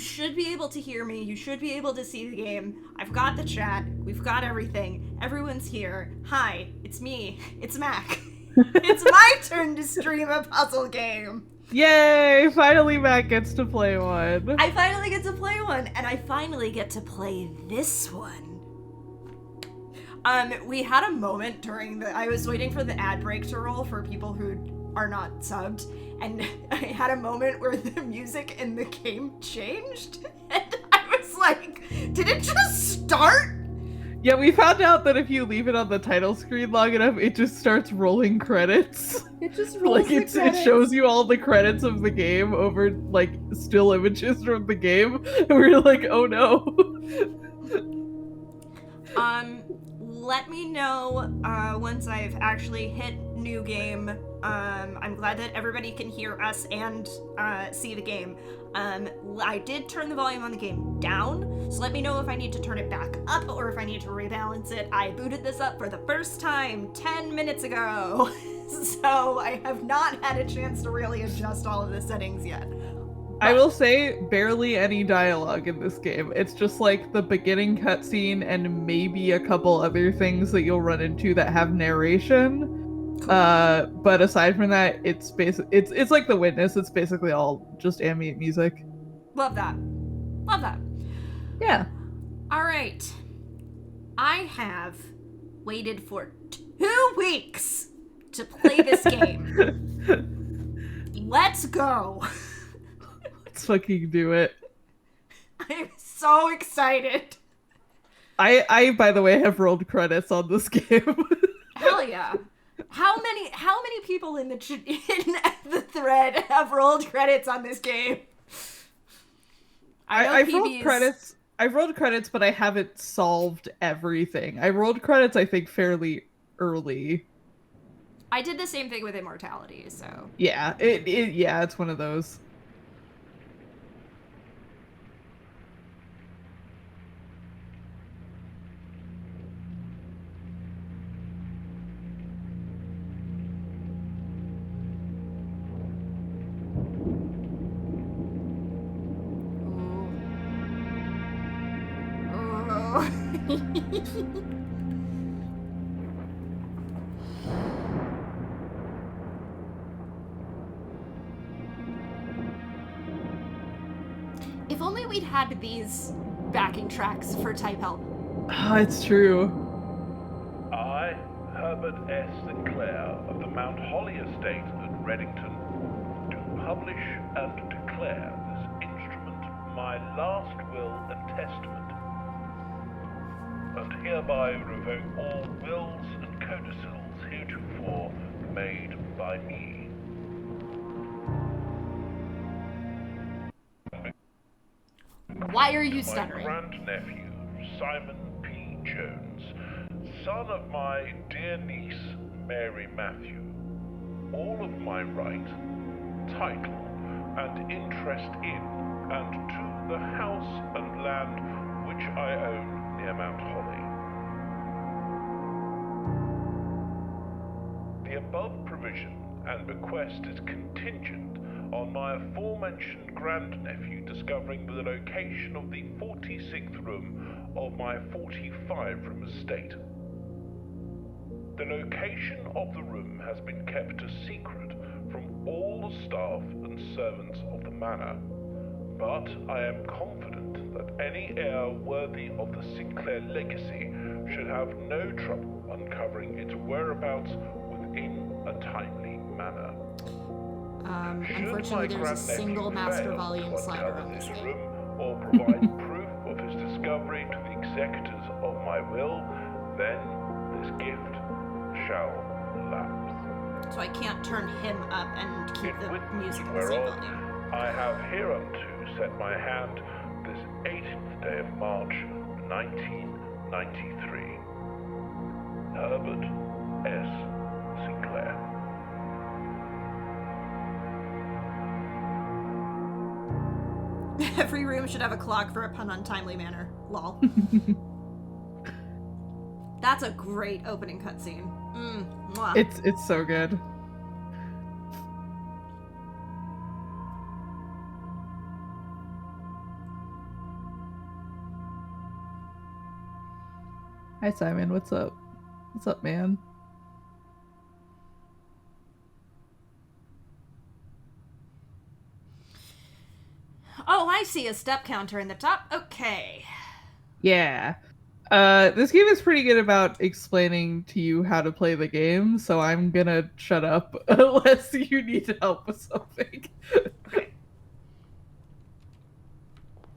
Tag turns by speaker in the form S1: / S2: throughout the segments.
S1: should be able to hear me. You should be able to see the game. I've got the chat. We've got everything. Everyone's here. Hi, it's me. It's Mac. It's my turn to stream a puzzle game.
S2: Yay! Finally Mac gets to play one.
S1: I finally get to play one, and I finally get to play this one. We had a moment during I was waiting for the ad break to roll for people who are not subbed, and I had a moment where the music in the game changed, and I was like, did it just start?
S2: Yeah, we found out that if you leave it on the title screen long enough, it just starts rolling credits.
S1: It just rolls
S2: it shows you all the credits of the game over, like, still images from the game, and we're like, oh no.
S1: Let me know once I've actually hit new game. I'm glad that everybody can hear us and see the game. I did turn the volume on the game down, so let me know if I need to turn it back up or if I need to rebalance it. I booted this up for the first time 10 minutes ago, so I have not had a chance to really adjust all of the settings yet.
S2: I will say, barely any dialogue in this game. It's just like the beginning cutscene and maybe a couple other things that you'll run into that have narration.
S1: Cool.
S2: But aside from that, it's like The Witness. It's basically all just ambient music.
S1: Love that. Love that.
S2: Yeah.
S1: All right. I have waited for 2 weeks to play this game. Let's go.
S2: Let's fucking do it.
S1: I'm so excited.
S2: I by the way have rolled credits on this game.
S1: Hell yeah. How many people in the thread have rolled credits on this game?
S2: I've rolled credits. I've rolled credits, but I haven't solved everything. I rolled credits, I think, fairly early.
S1: I did the same thing with Immortality, so
S2: yeah, it's one of those.
S1: If only we'd had these backing tracks for Type Help.
S2: Oh, it's true.
S3: I, Herbert S. Sinclair of the Mount Holly Estate at Reddington, do publish and declare this instrument my last will and testament, and hereby revoke all wills and codicils heretofore made by me.
S1: Why are you stuttering?
S3: My grandnephew, Simon P. Jones, son of my dear niece, Mary Matthew, all of my right, title, and interest in and to the house and land which I own near Mount Holly. The above provision and bequest is contingent on my aforementioned grandnephew discovering the location of the 46th room of my 45-room estate. The location of the room has been kept a secret from all the staff and servants of the manor, but I am confident that any heir worthy of the Sinclair legacy should have no trouble uncovering its whereabouts within a timely manner.
S1: Unfortunately, there's a single master volume slider on this game.
S3: Or provide proof of his discovery to the executors of my will, then this gift shall lapse.
S1: So I can't turn him up and keep the music at the same
S3: whereof
S1: volume.
S3: I have hereunto set my hand this 18th day of March, 1993. Herbert S. Sinclair.
S1: Every room should have a clock for an untimely manner. Lol. That's a great opening cutscene.
S2: It's so good. Hi, Simon. What's up? What's up, man?
S1: Oh, I see a step counter in the top. Okay.
S2: Yeah. This game is pretty good about explaining to you how to play the game, so I'm gonna shut up unless you need help with something.
S1: Okay.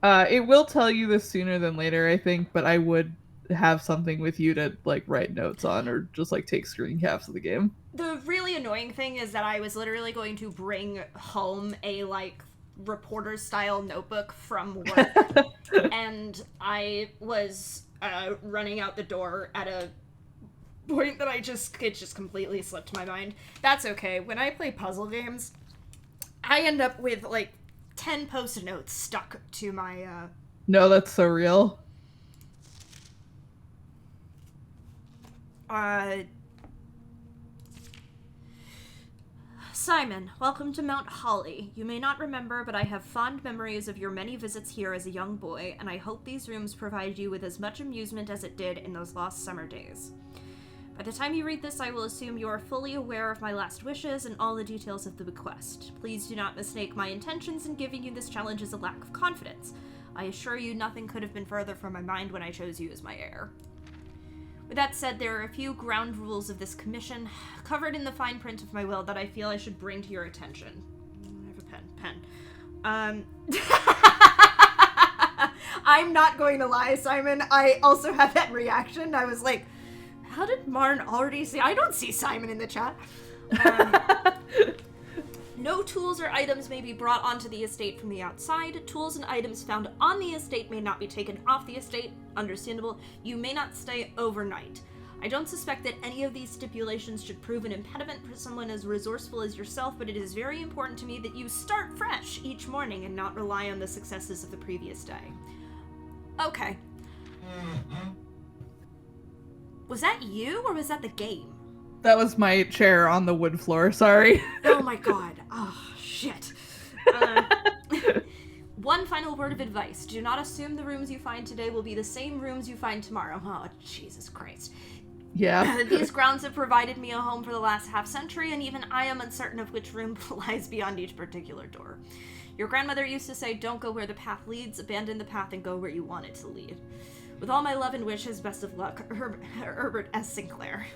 S2: It will tell you this sooner than later, I think, but I would have something with you to like write notes on or just like take screen caps of the game.
S1: The really annoying thing is that I was literally going to bring home a, like, reporter-style notebook from work, and I was running out the door at a point that it just completely slipped my mind. That's okay. When I play puzzle games, I end up with, like, 10 post-it notes stuck to my,
S2: No, that's so real.
S1: Simon, welcome to Mount Holly. You may not remember, but I have fond memories of your many visits here as a young boy, and I hope these rooms provide you with as much amusement as it did in those lost summer days. By the time you read this, I will assume you are fully aware of my last wishes and all the details of the bequest. Please do not mistake my intentions in giving you this challenge as a lack of confidence. I assure you nothing could have been further from my mind when I chose you as my heir. With that said, there are a few ground rules of this commission, covered in the fine print of my will, that I feel I should bring to your attention. I have a pen. I'm not going to lie, Simon. I also had that reaction. I was like, how did Marn already see? I don't see Simon in the chat. No tools or items may be brought onto the estate from the outside. Tools and items found on the estate may not be taken off the estate. Understandable. You may not stay overnight. I don't suspect that any of these stipulations should prove an impediment for someone as resourceful as yourself, but it is very important to me that you start fresh each morning and not rely on the successes of the previous day. Okay. Was that you, or was that the game?
S2: That was my chair on the wood floor, sorry.
S1: Oh my god. Oh, shit. One final word of advice. Do not assume the rooms you find today will be the same rooms you find tomorrow. Oh, Jesus Christ.
S2: Yeah.
S1: These grounds have provided me a home for the last half-century, and even I am uncertain of which room lies beyond each particular door. Your grandmother used to say, don't go where the path leads, abandon the path and go where you want it to lead. With all my love and wishes, best of luck, Herbert S. Sinclair.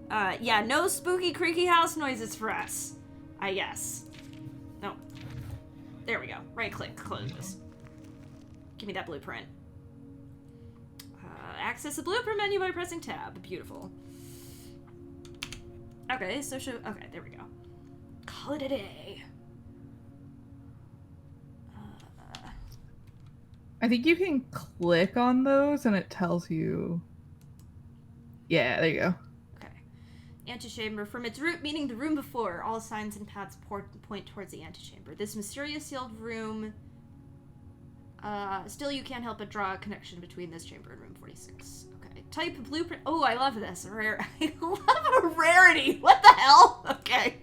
S1: Yeah, no spooky, creaky house noises for us. Yes. No. There we go. Right-click, close this. Give me that blueprint. Access the blueprint menu by pressing tab. Beautiful. Okay, so okay, there we go. Call it a day.
S2: I think you can click on those and it tells you. Yeah, there you go.
S1: Antechamber. From its root meaning the room before, all signs and paths point towards the antechamber. This mysterious sealed room... still you can't help but draw a connection between this chamber and room 46. Okay. Type blueprint... Oh, I love this. Rare... I love a rarity! What the hell? Okay.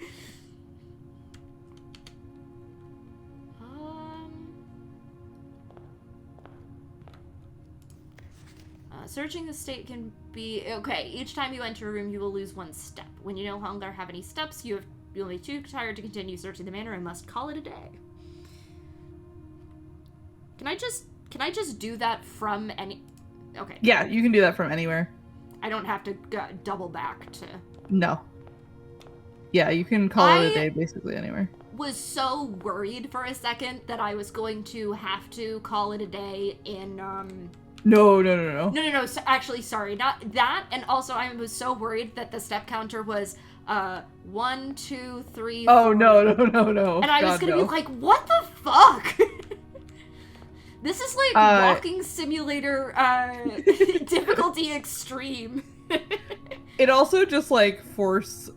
S1: Searching the state can be... Okay, each time you enter a room, you will lose one step. When you no longer have any steps, you'll be too tired to continue searching the manor and must call it a day. Can I just do that from any... Okay.
S2: Yeah, you can do that from anywhere.
S1: I don't have to double back to...
S2: No. Yeah, you can call it a day basically anywhere.
S1: Was so worried for a second that I was going to have to call it a day in,
S2: No.
S1: No, so, actually, sorry, not that, and also I was so worried that the step counter was, 1, 2, 3, 4.
S2: Oh, no.
S1: And I was gonna be like, what the fuck? This is like walking simulator, difficulty extreme.
S2: It also just, like, forces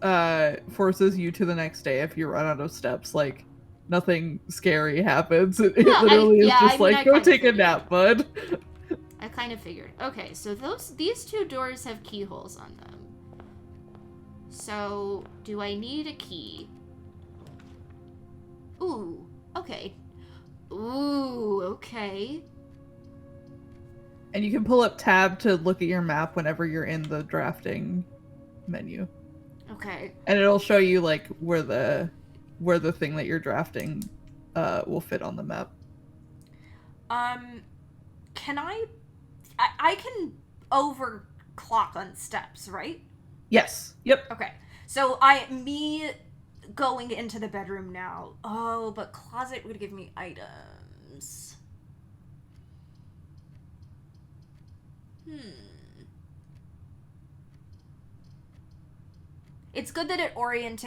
S2: you to the next day if you run out of steps, like, nothing scary happens. It literally is just like, go take a nap, bud.
S1: I kind of figured. Okay, so these two doors have keyholes on them. So, do I need a key? Ooh, okay. Ooh, okay.
S2: And you can pull up tab to look at your map whenever you're in the drafting menu.
S1: Okay.
S2: And it'll show you like where the thing that you're drafting will fit on the map.
S1: Can I can overclock on steps, right?
S2: Yes. Yep.
S1: Okay. So me going into the bedroom now. Oh, but closet would give me items. It's good that it orients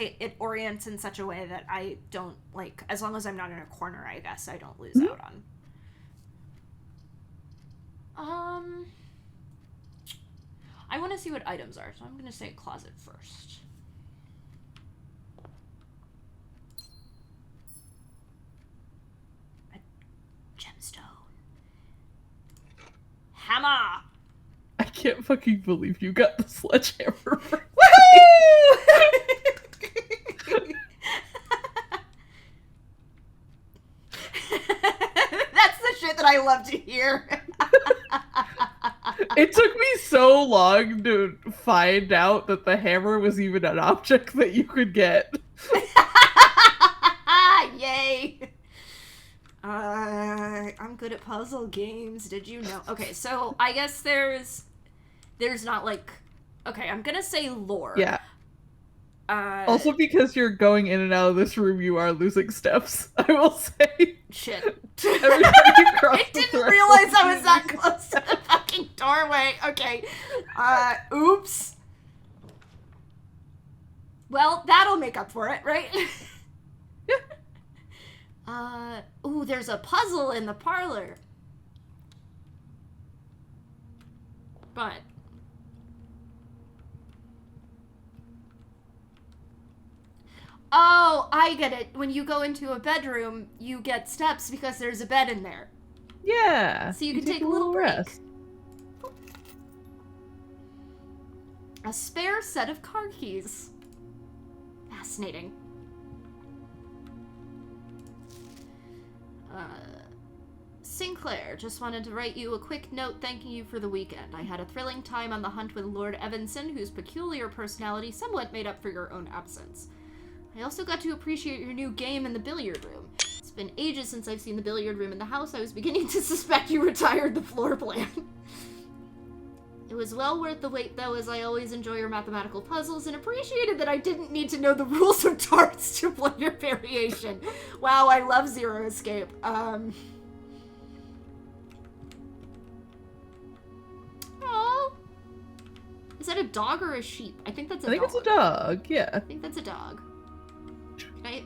S1: in such a way that I don't, like, as long as I'm not in a corner, I guess I don't lose out on. I want to see what items are, so I'm going to say closet first. A gemstone. Hammer!
S2: I can't fucking believe you got the sledgehammer.
S1: Woohoo! That's the shit that I love to hear.
S2: It took me so long to find out that the hammer was even an object that you could get.
S1: Yay! I'm good at puzzle games. Did you know? Okay, so I guess there's not like... Okay, I'm gonna say lore.
S2: Yeah. Also, because you're going in and out of this room, you are losing steps, I will say.
S1: Shit.
S2: I
S1: didn't realize I was that close to the fucking doorway. Okay. Oops. Well, that'll make up for it, right?
S2: Yeah.
S1: Ooh, there's a puzzle in the parlor. But... Oh, I get it. When you go into a bedroom, you get steps because there's a bed in there.
S2: Yeah.
S1: So you can take a little break.
S2: rest.
S1: A spare set of car keys. Fascinating. Sinclair, just wanted to write you a quick note thanking you for the weekend. I had a thrilling time on the hunt with Lord Evanson, whose peculiar personality somewhat made up for your own absence. I also got to appreciate your new game in the billiard room. It's been ages since I've seen the billiard room in the house. I was beginning to suspect you retired the floor plan. It was well worth the wait, though, as I always enjoy your mathematical puzzles and appreciated that I didn't need to know the rules of darts to play your variation. Wow, I love Zero Escape. Aww. Is that a dog or a sheep? I think that's a dog.
S2: I think it's a dog, yeah.
S1: I think that's a dog. Can I...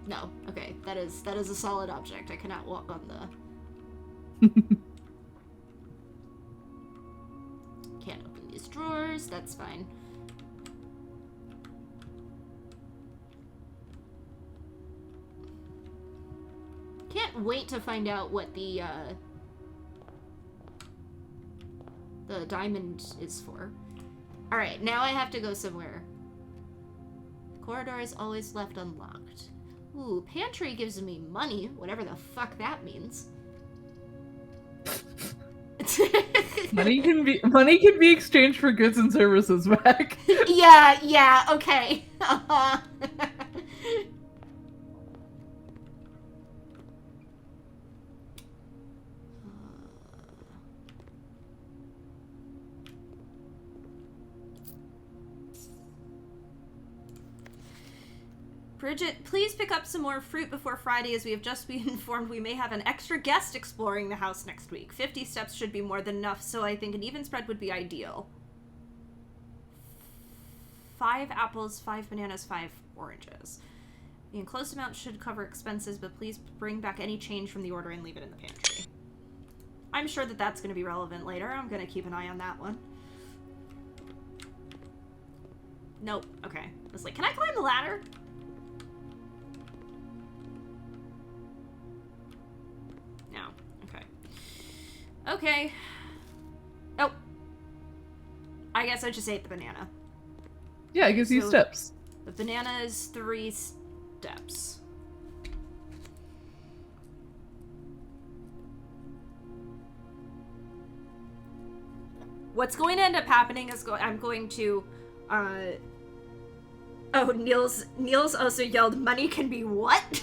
S1: No. Okay. That is a solid object. I cannot walk on the... Can't open these drawers. That's fine. Can't wait to find out what the diamond is for. Alright, now I have to go somewhere. Corridor is always left unlocked. Ooh, pantry gives me money, whatever the fuck that means.
S2: Money can be exchanged for goods and services back.
S1: Yeah, okay. Bridget, please pick up some more fruit before Friday, as we have just been informed we may have an extra guest exploring the house next week. 50 steps should be more than enough, so I think an even spread would be ideal. 5 apples, 5 bananas, 5 oranges. The enclosed amount should cover expenses, but please bring back any change from the order and leave it in the pantry. I'm sure that that's going to be relevant later. I'm going to keep an eye on that one. Nope. Okay. I was like, can I climb the ladder? No. Okay. Okay. Oh. I guess I just ate the banana.
S2: Yeah, it gives you steps.
S1: The banana is 3 steps. what's going to end up happening is I'm going to, oh, Niels also yelled, money can be what?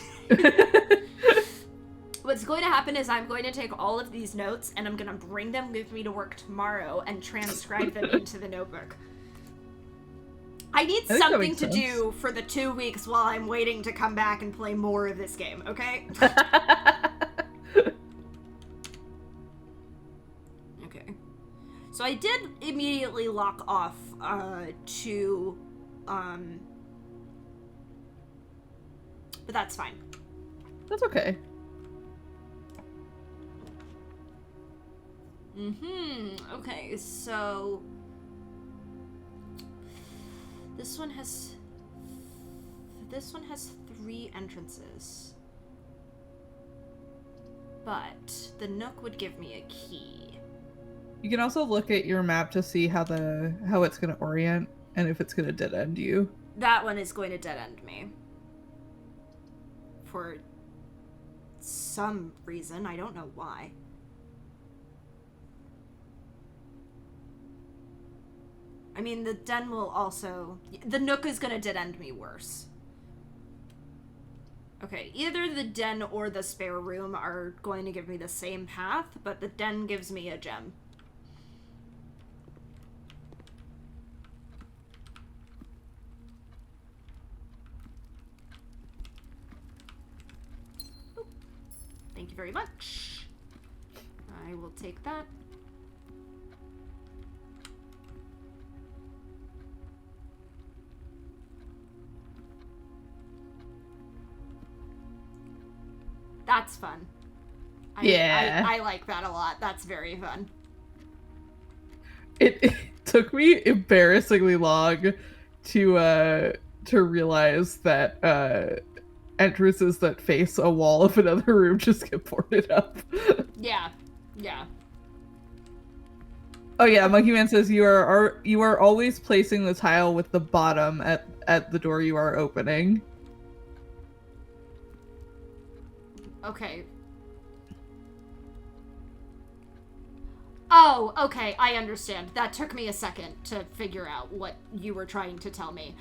S1: What's going to happen is I'm going to take all of these notes and I'm going to bring them with me to work tomorrow and transcribe them into the notebook. I need something to do for the 2 weeks while I'm waiting to come back and play more of this game, okay? Okay. So I did immediately lock off to, but that's fine.
S2: That's okay.
S1: Okay, so this one has 3 entrances. But the Nook would give me a key.
S2: You can also look at your map to see how it's going to orient and if it's going to dead end you.
S1: That one is going to dead end me. For some reason, I don't know why. I mean, the den will also... The Nook is gonna dead end me worse. Okay, either the den or the spare room are going to give me the same path, but the den gives me a gem. Oh, thank you very much. I will take that. That's fun. I like that a lot. That's very fun.
S2: It took me embarrassingly long to realize that entrances that face a wall of another room just get boarded up.
S1: Yeah.
S2: Oh yeah, Monkey Man says you are always placing the tile with the bottom at the door you are opening.
S1: Okay. Oh, okay, I understand. That took me a second to figure out what you were trying to tell me.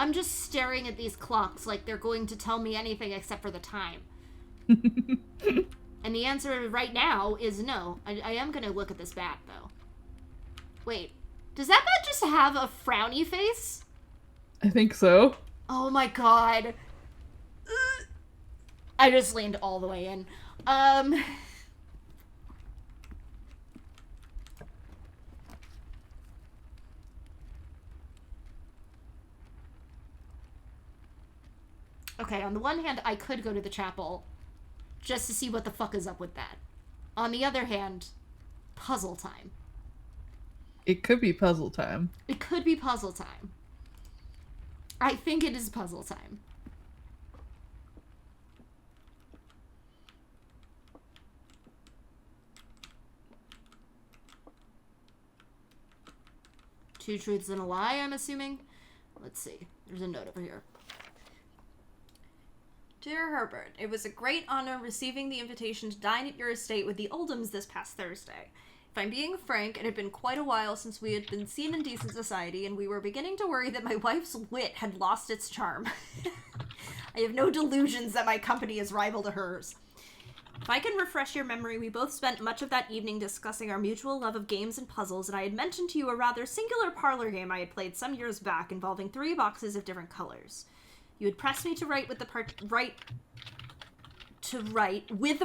S1: I'm just staring at these clocks like they're going to tell me anything except for the time. And the answer right now is no. I am going to look at this bat, though. Wait, does that bat just have a frowny face?
S2: I think so.
S1: Oh my god. I just leaned all the way in. Okay, on the one hand, I could go to the chapel just to see what the fuck is up with that. On the other hand, puzzle time.
S2: It could be puzzle time.
S1: It could be puzzle time. I think it is puzzle time. Two truths and a lie, I'm assuming. Let's see. There's a note over here. Dear Herbert, it was a great honor receiving the invitation to dine at your estate with the Oldhams this past Thursday. If I'm being frank, it had been quite a while since we had been seen in decent society, and we were beginning to worry that my wife's wit had lost its charm. I have no delusions that my company is rival to hers. If I can refresh your memory, we both spent much of that evening discussing our mutual love of games and puzzles, and I had mentioned to you a rather singular parlor game I had played some years back involving 3 boxes of different colors. You had pressed me to write with the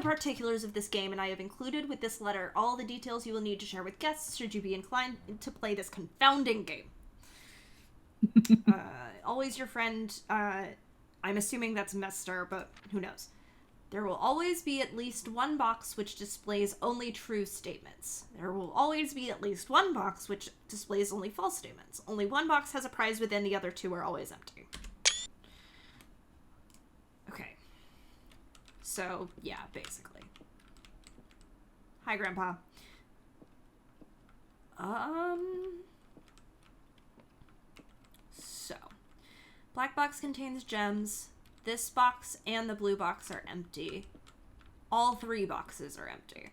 S1: particulars of this game, and I have included with this letter all the details you will need to share with guests should you be inclined to play this confounding game. Always your friend, I'm assuming that's Mester, but who knows. There will always be at least one box which displays only true statements. There will always be at least one box which displays only false statements. Only one box has a prize within, the other 2 are always empty. Okay. So, yeah, basically. Hi, Grandpa. So, black box contains gems. This box and the blue box are empty. All 3 boxes are empty.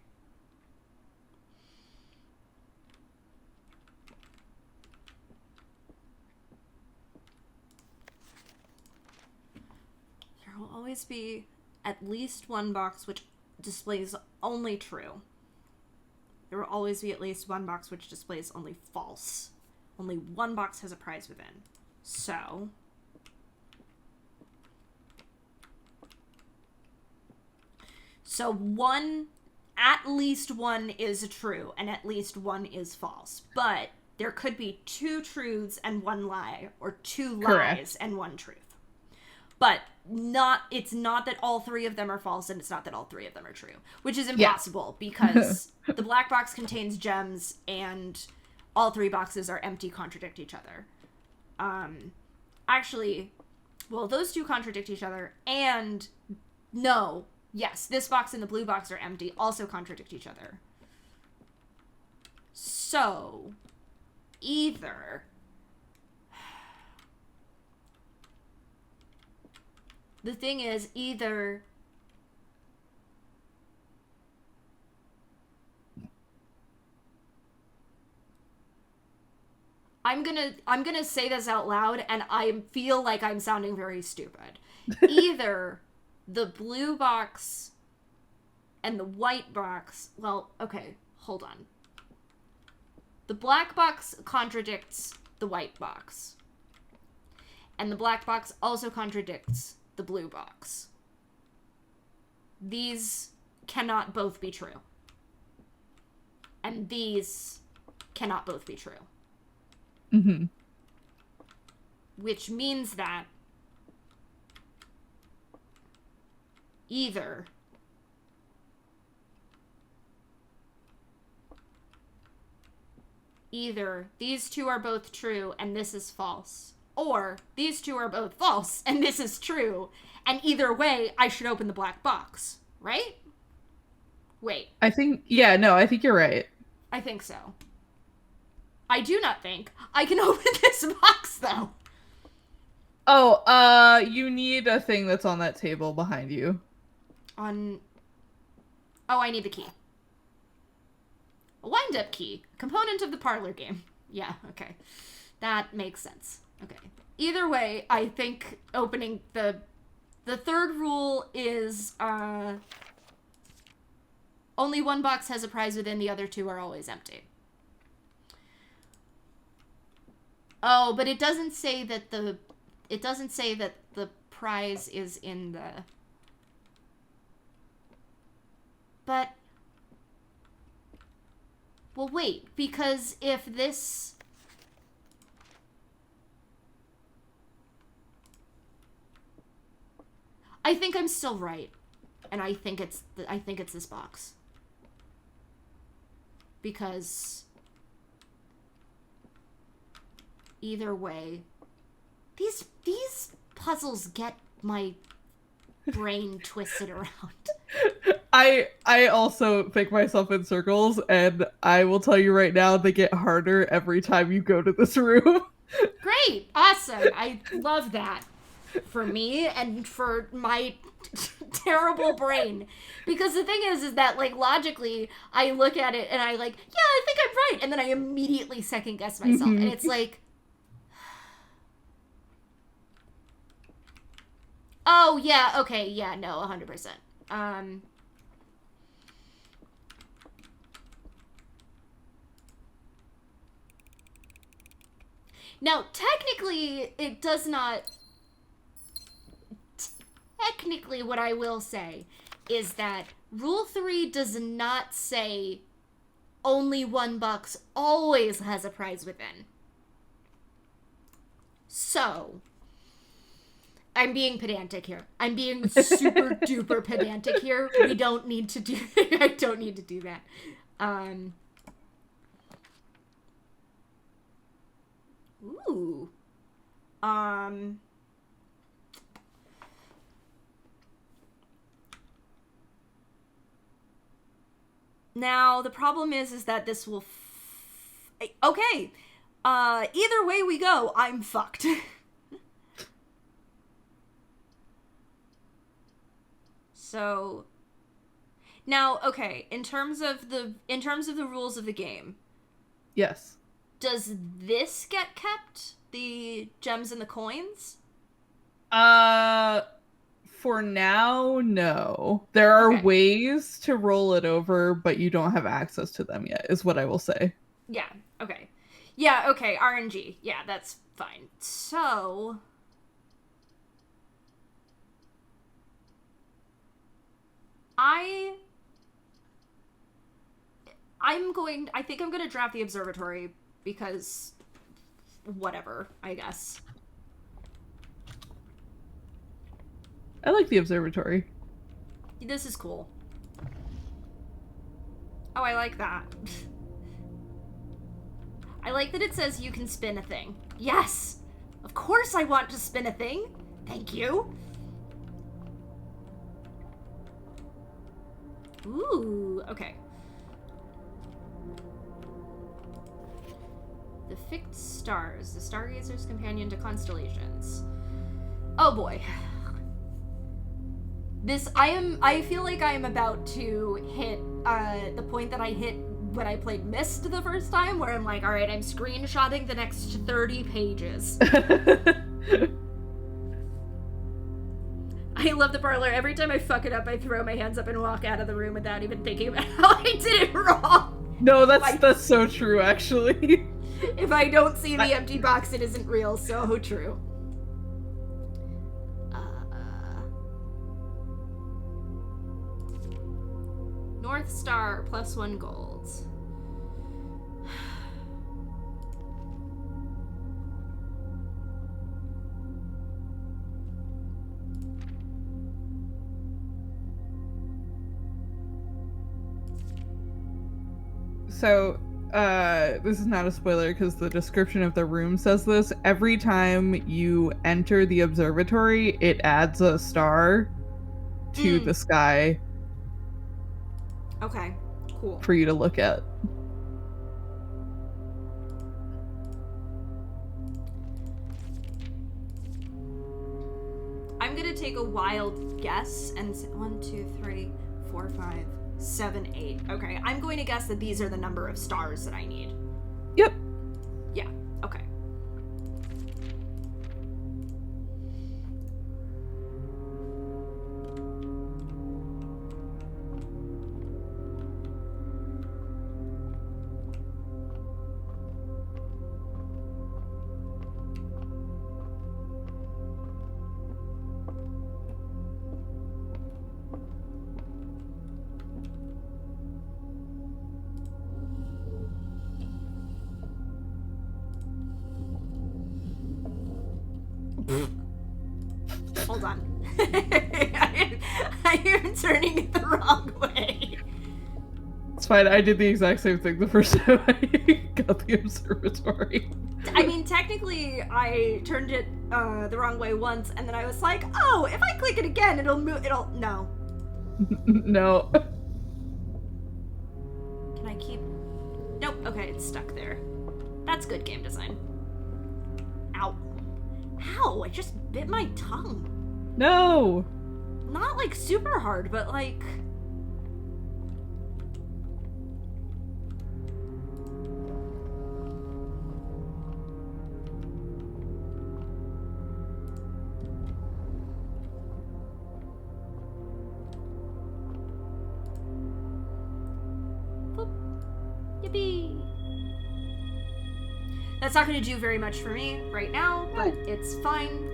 S1: There will always be at least one box which displays only true. There will always be at least one box which displays only false. Only one box has a prize within. So, at least one is true, and at least one is false. But there could be 2 truths and 1 lie, or 2 lies and 1 truth. But it's not that all 3 of them are false, and it's not that all 3 of them are true, which is impossible because the black box contains gems, and all 3 boxes are empty, contradict each other. Actually, well, those 2 contradict each other, and no. Yes, this box and the blue box are empty, also contradict each other. So, either the thing is, either I'm gonna say this out loud, and I feel like I'm sounding very stupid. Either the blue box and the white box, well, okay, hold on. The black box contradicts the white box. And the black box also contradicts the blue box. These cannot both be true. And these cannot both be true.
S2: Mm-hmm.
S1: Which means that either these 2 are both true and this is false, or these 2 are both false and this is true, and either way I should open the black box, right? Wait.
S2: I think you're right.
S1: I think so. I do not think I can open this box, though.
S2: Oh, you need a thing that's on that table behind you.
S1: Oh, I need the key. A wind-up key. Component of the parlor game. Yeah, okay. That makes sense. Okay. Either way, I think opening the third rule is, only one box has a prize within, the other 2 are always empty. Oh, but it doesn't say that the prize is in the... But... Well, wait, because if this... I think I'm still right. And I think it's this box. Because either way, these puzzles get my brain twisted around.
S2: I also think myself in circles, and I will tell you right now, they get harder every time you go to this room.
S1: Great, awesome. I love that for me and for my terrible brain. Because the thing is that, like, logically, I look at it and I like, yeah, I think I'm right. And then I immediately second guess myself. And it's like, oh, yeah, okay, yeah, no, 100%. Now, technically, it does not... Technically, what I will say is that Rule 3 does not say only one box always has a prize within. So, I'm being pedantic here. I'm being super duper pedantic here. We don't need to do... I don't need to do that. Ooh. Now, the problem is that this will... Okay. Either way we go, I'm fucked. So... Now, okay, in terms of the rules of the game...
S2: Yes.
S1: Does this get kept? The gems and the coins?
S2: For now, no. There are ways to roll it over, but you don't have access to them yet, is what I will say.
S1: Yeah, okay. Yeah, okay, RNG. Yeah, that's fine. So... I think I'm going to draft the observatory because whatever, I guess.
S2: I like the observatory.
S1: This is cool. Oh, I like that. I like that it says you can spin a thing. Yes! Of course I want to spin a thing. Thank you. Ooh, okay. The fixed stars, the stargazer's companion to constellations. Oh boy. I feel like I am about to hit the point that I hit when I played MYST the first time, where I'm like, alright, I'm screenshotting the next 30 pages. I love the parlor. Every time I fuck it up, I throw my hands up and walk out of the room without even thinking about how I did it wrong.
S2: No, that's so true, actually.
S1: If I don't see the empty box, it isn't real. So true. North Star +1 gold.
S2: So, this is not a spoiler because the description of the room says this. Every time you enter the observatory, it adds a star to the sky.
S1: Okay, cool.
S2: For you to look at.
S1: I'm gonna take a wild guess and 1, 2, 3, 4, 5, 7, 8. Okay, I'm going to guess that these are the number of stars that I need.
S2: Yep.
S1: Yeah, okay. Hold on. I'm turning it the wrong way.
S2: It's fine, I did the exact same thing the first time I got the observatory.
S1: I mean, technically, I turned it the wrong way once, and then I was like, oh, if I click it again, it'll move, no.
S2: No.
S1: Can I keep... Nope, okay, it's stuck there. That's good game design. Ow. Ow, I just bit my tongue.
S2: No!
S1: Not, like, super hard, but, like... Boop. Yippee! That's not going to do very much for me right now, but it's fine.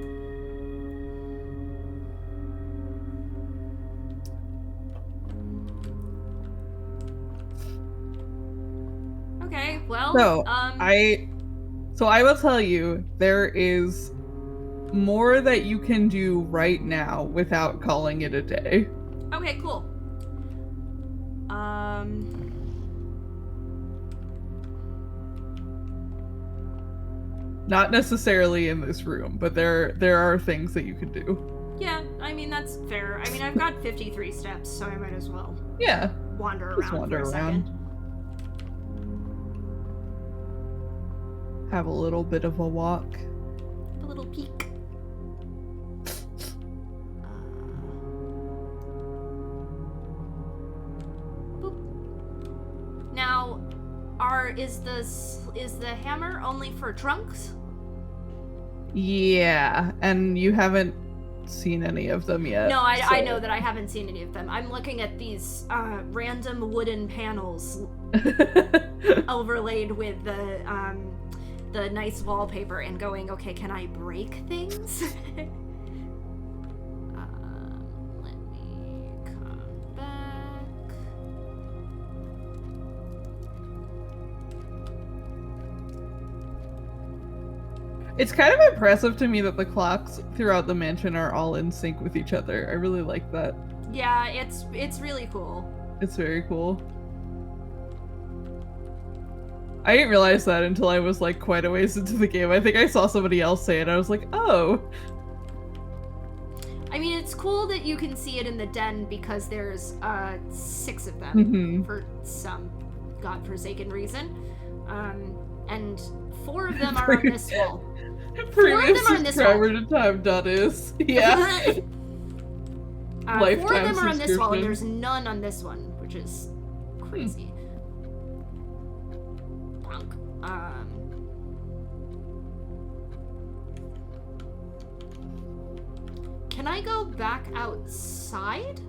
S1: Okay, well,
S2: So I will tell you, there is more that you can do right now without calling it a day.
S1: Okay, cool.
S2: Not necessarily in this room, but there are things that you can do.
S1: Yeah, I mean, that's fair. I mean, I've got 53 steps, so I might as well.
S2: Yeah.
S1: wander
S2: Just
S1: around
S2: wander
S1: for a
S2: around.
S1: second.
S2: Have a little bit of a walk.
S1: A little peek. Boop. Now, is the hammer only for trunks?
S2: Yeah, and you haven't seen any of them yet.
S1: No, I know that I haven't seen any of them. I'm looking at these random wooden panels overlaid with the nice wallpaper and going, okay, can I break things? Let me come back.
S2: It's kind of impressive to me that the clocks throughout the mansion are all in sync with each other. I really like that.
S1: Yeah, it's really cool.
S2: It's very cool. I didn't realize that until I was like quite a ways into the game. I think I saw somebody else say it. I was like, oh.
S1: I mean, it's cool that you can see it in the den because there's 6 of them for some godforsaken reason. And 4 of them are on this wall. 4 of them are on this wall.
S2: Subscriber to time dot is. Yeah.
S1: 4 of them are on this wall, and there's none on this one, which is crazy. Can I go back outside?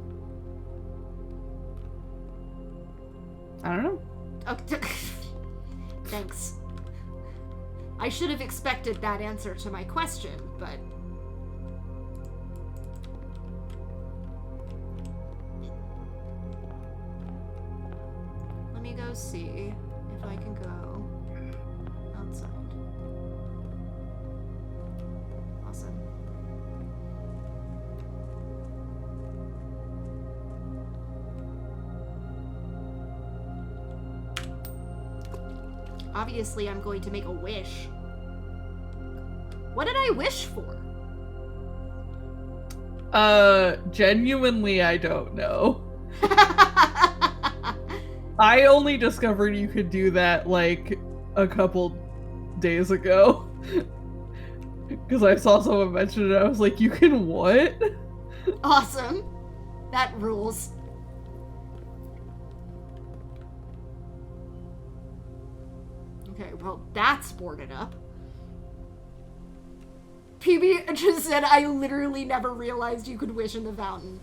S2: I don't know.
S1: Oh, thanks. I should have expected that answer to my question, but... Let me go see if I can go outside. Awesome. Obviously, I'm going to make a wish. What did I wish for?
S2: Genuinely, I don't know. I only discovered you could do that, like, a couple days ago. Because I saw someone mention it, I was like, you can what?
S1: Awesome. That rules. Okay, well, that's boarded up. PB just said, I literally never realized you could wish in the fountain.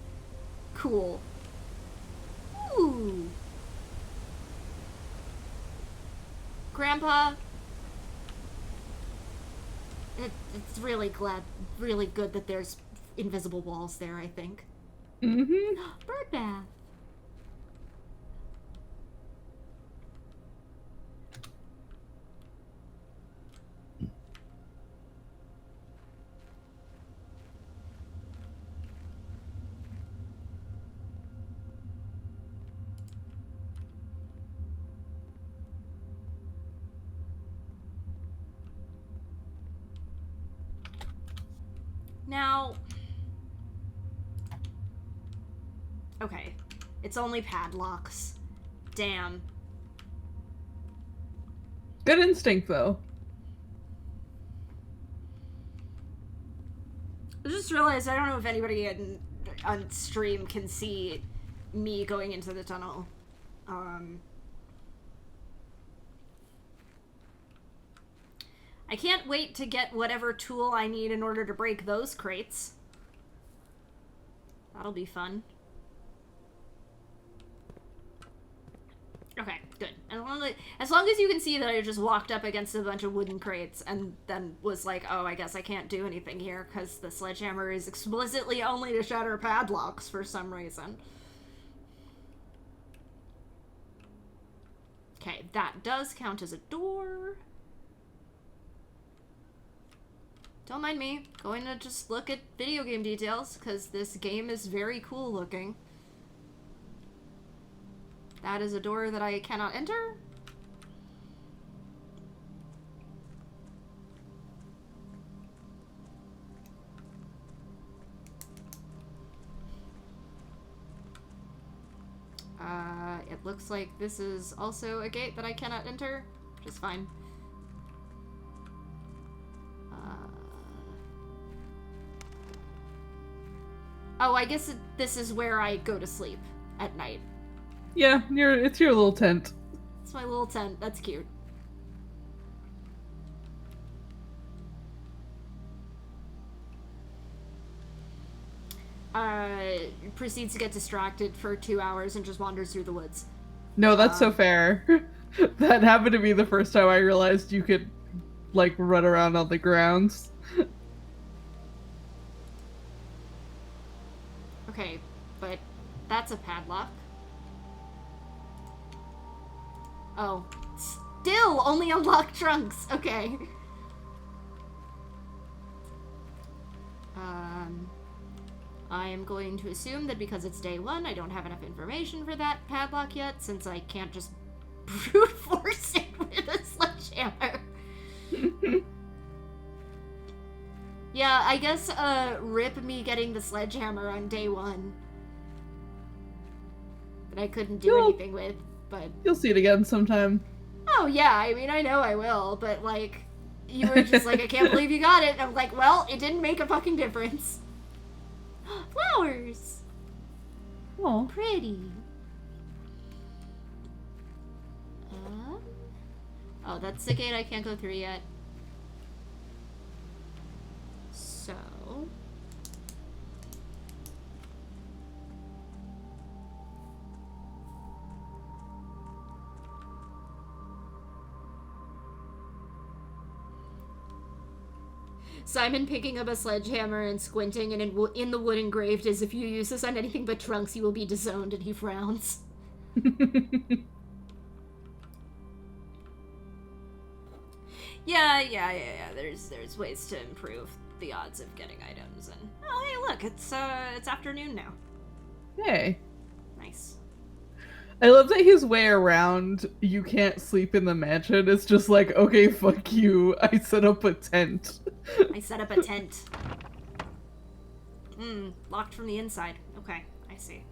S1: Cool. Ooh. Grandpa. It's really good that there's invisible walls there, I think.
S2: Mm-hmm.
S1: Bird bath. Now, okay, it's only padlocks. Damn.
S2: Good instinct, though.
S1: I just realized I don't know if anybody on stream can see me going into the tunnel. I can't wait to get whatever tool I need in order to break those crates. That'll be fun. Okay, good. As long as you can see that I just walked up against a bunch of wooden crates and then was like, oh, I guess I can't do anything here because the sledgehammer is explicitly only to shatter padlocks for some reason. Okay, that does count as a door. Don't mind me. Going to just look at video game details, because this game is very cool looking. That is a door that I cannot enter. It looks like this is also a gate that I cannot enter, which is fine. Oh, I guess this is where I go to sleep at night.
S2: Yeah, it's your little tent.
S1: It's my little tent. That's cute. Proceeds to get distracted for 2 hours and just wanders through the woods.
S2: No, that's so fair. That happened to me the first time I realized you could, like, run around on the grounds.
S1: Okay, but that's a padlock. Oh, still only unlock trunks. Okay. I am going to assume that because it's day 1, I don't have enough information for that padlock yet, since I can't just brute force it with a sledgehammer. Yeah, I guess, rip me getting the sledgehammer on day 1. That I couldn't do anything with, but...
S2: You'll see it again sometime.
S1: Oh, yeah, I mean, I know I will, but, like, you were just like, I can't believe you got it, and I'm like, well, it didn't make a fucking difference. Flowers!
S2: Oh,
S1: pretty. Oh, that's the gate I can't go through yet. So... Simon picking up a sledgehammer and squinting, and in the wood engraved is, if you use this on anything but trunks, you will be disowned, and he frowns. Yeah. There's ways to improve the odds of getting items, and... Oh, hey, look, it's afternoon now.
S2: Hey.
S1: Nice.
S2: I love that his way around, you can't sleep in the mansion. It's just like, okay, fuck you. I set up a tent.
S1: I set up a tent. Locked from the inside. Okay, I see.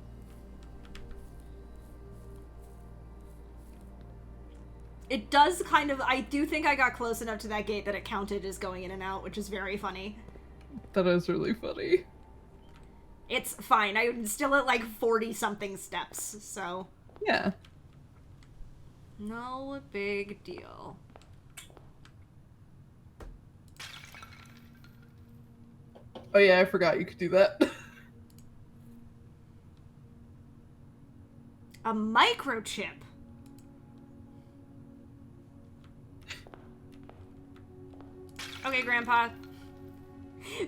S1: It does kind of... I do think I got close enough to that gate that it counted as going in and out, which is very funny.
S2: That is really funny.
S1: It's fine. I'm still at like 40-something steps, so...
S2: Yeah.
S1: No big deal.
S2: Oh yeah, I forgot you could do that.
S1: A microchip. Okay, Grandpa.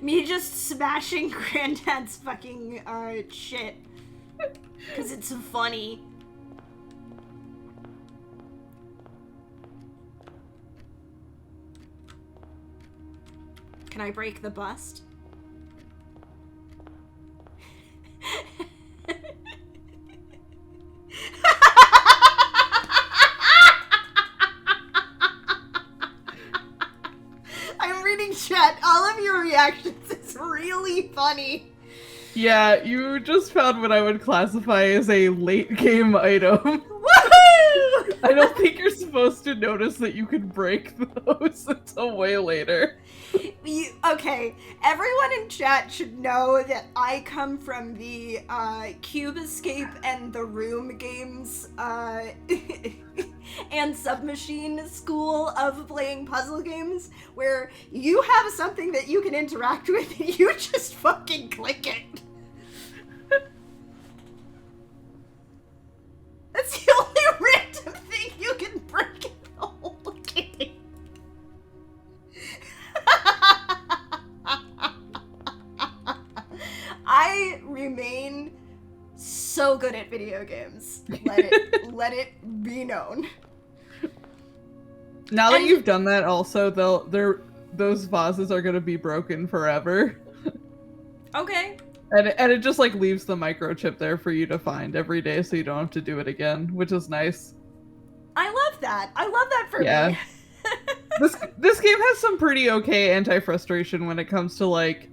S1: Me just smashing Granddad's fucking, shit. Because it's funny. Can I break the bust? I'm reading chat. All of your reactions is really funny.
S2: Yeah, you just found what I would classify as a late game item.
S1: Woohoo!
S2: I don't think you're supposed to notice that you can break those until way later.
S1: Okay, everyone in chat should know that I come from the Cube Escape and the Room games and Submachine school of playing puzzle games, where you have something that you can interact with and you just fucking click it. That's the only random thing you can break in the whole game. I remain so good at video games. Let it be known.
S2: Now that you've done that, also those vases are gonna be broken forever.
S1: Okay.
S2: And it just like leaves the microchip there for you to find every day, so you don't have to do it again, which is nice.
S1: I love that. I love that for me.
S2: This game has some pretty okay anti-frustration when it comes to like,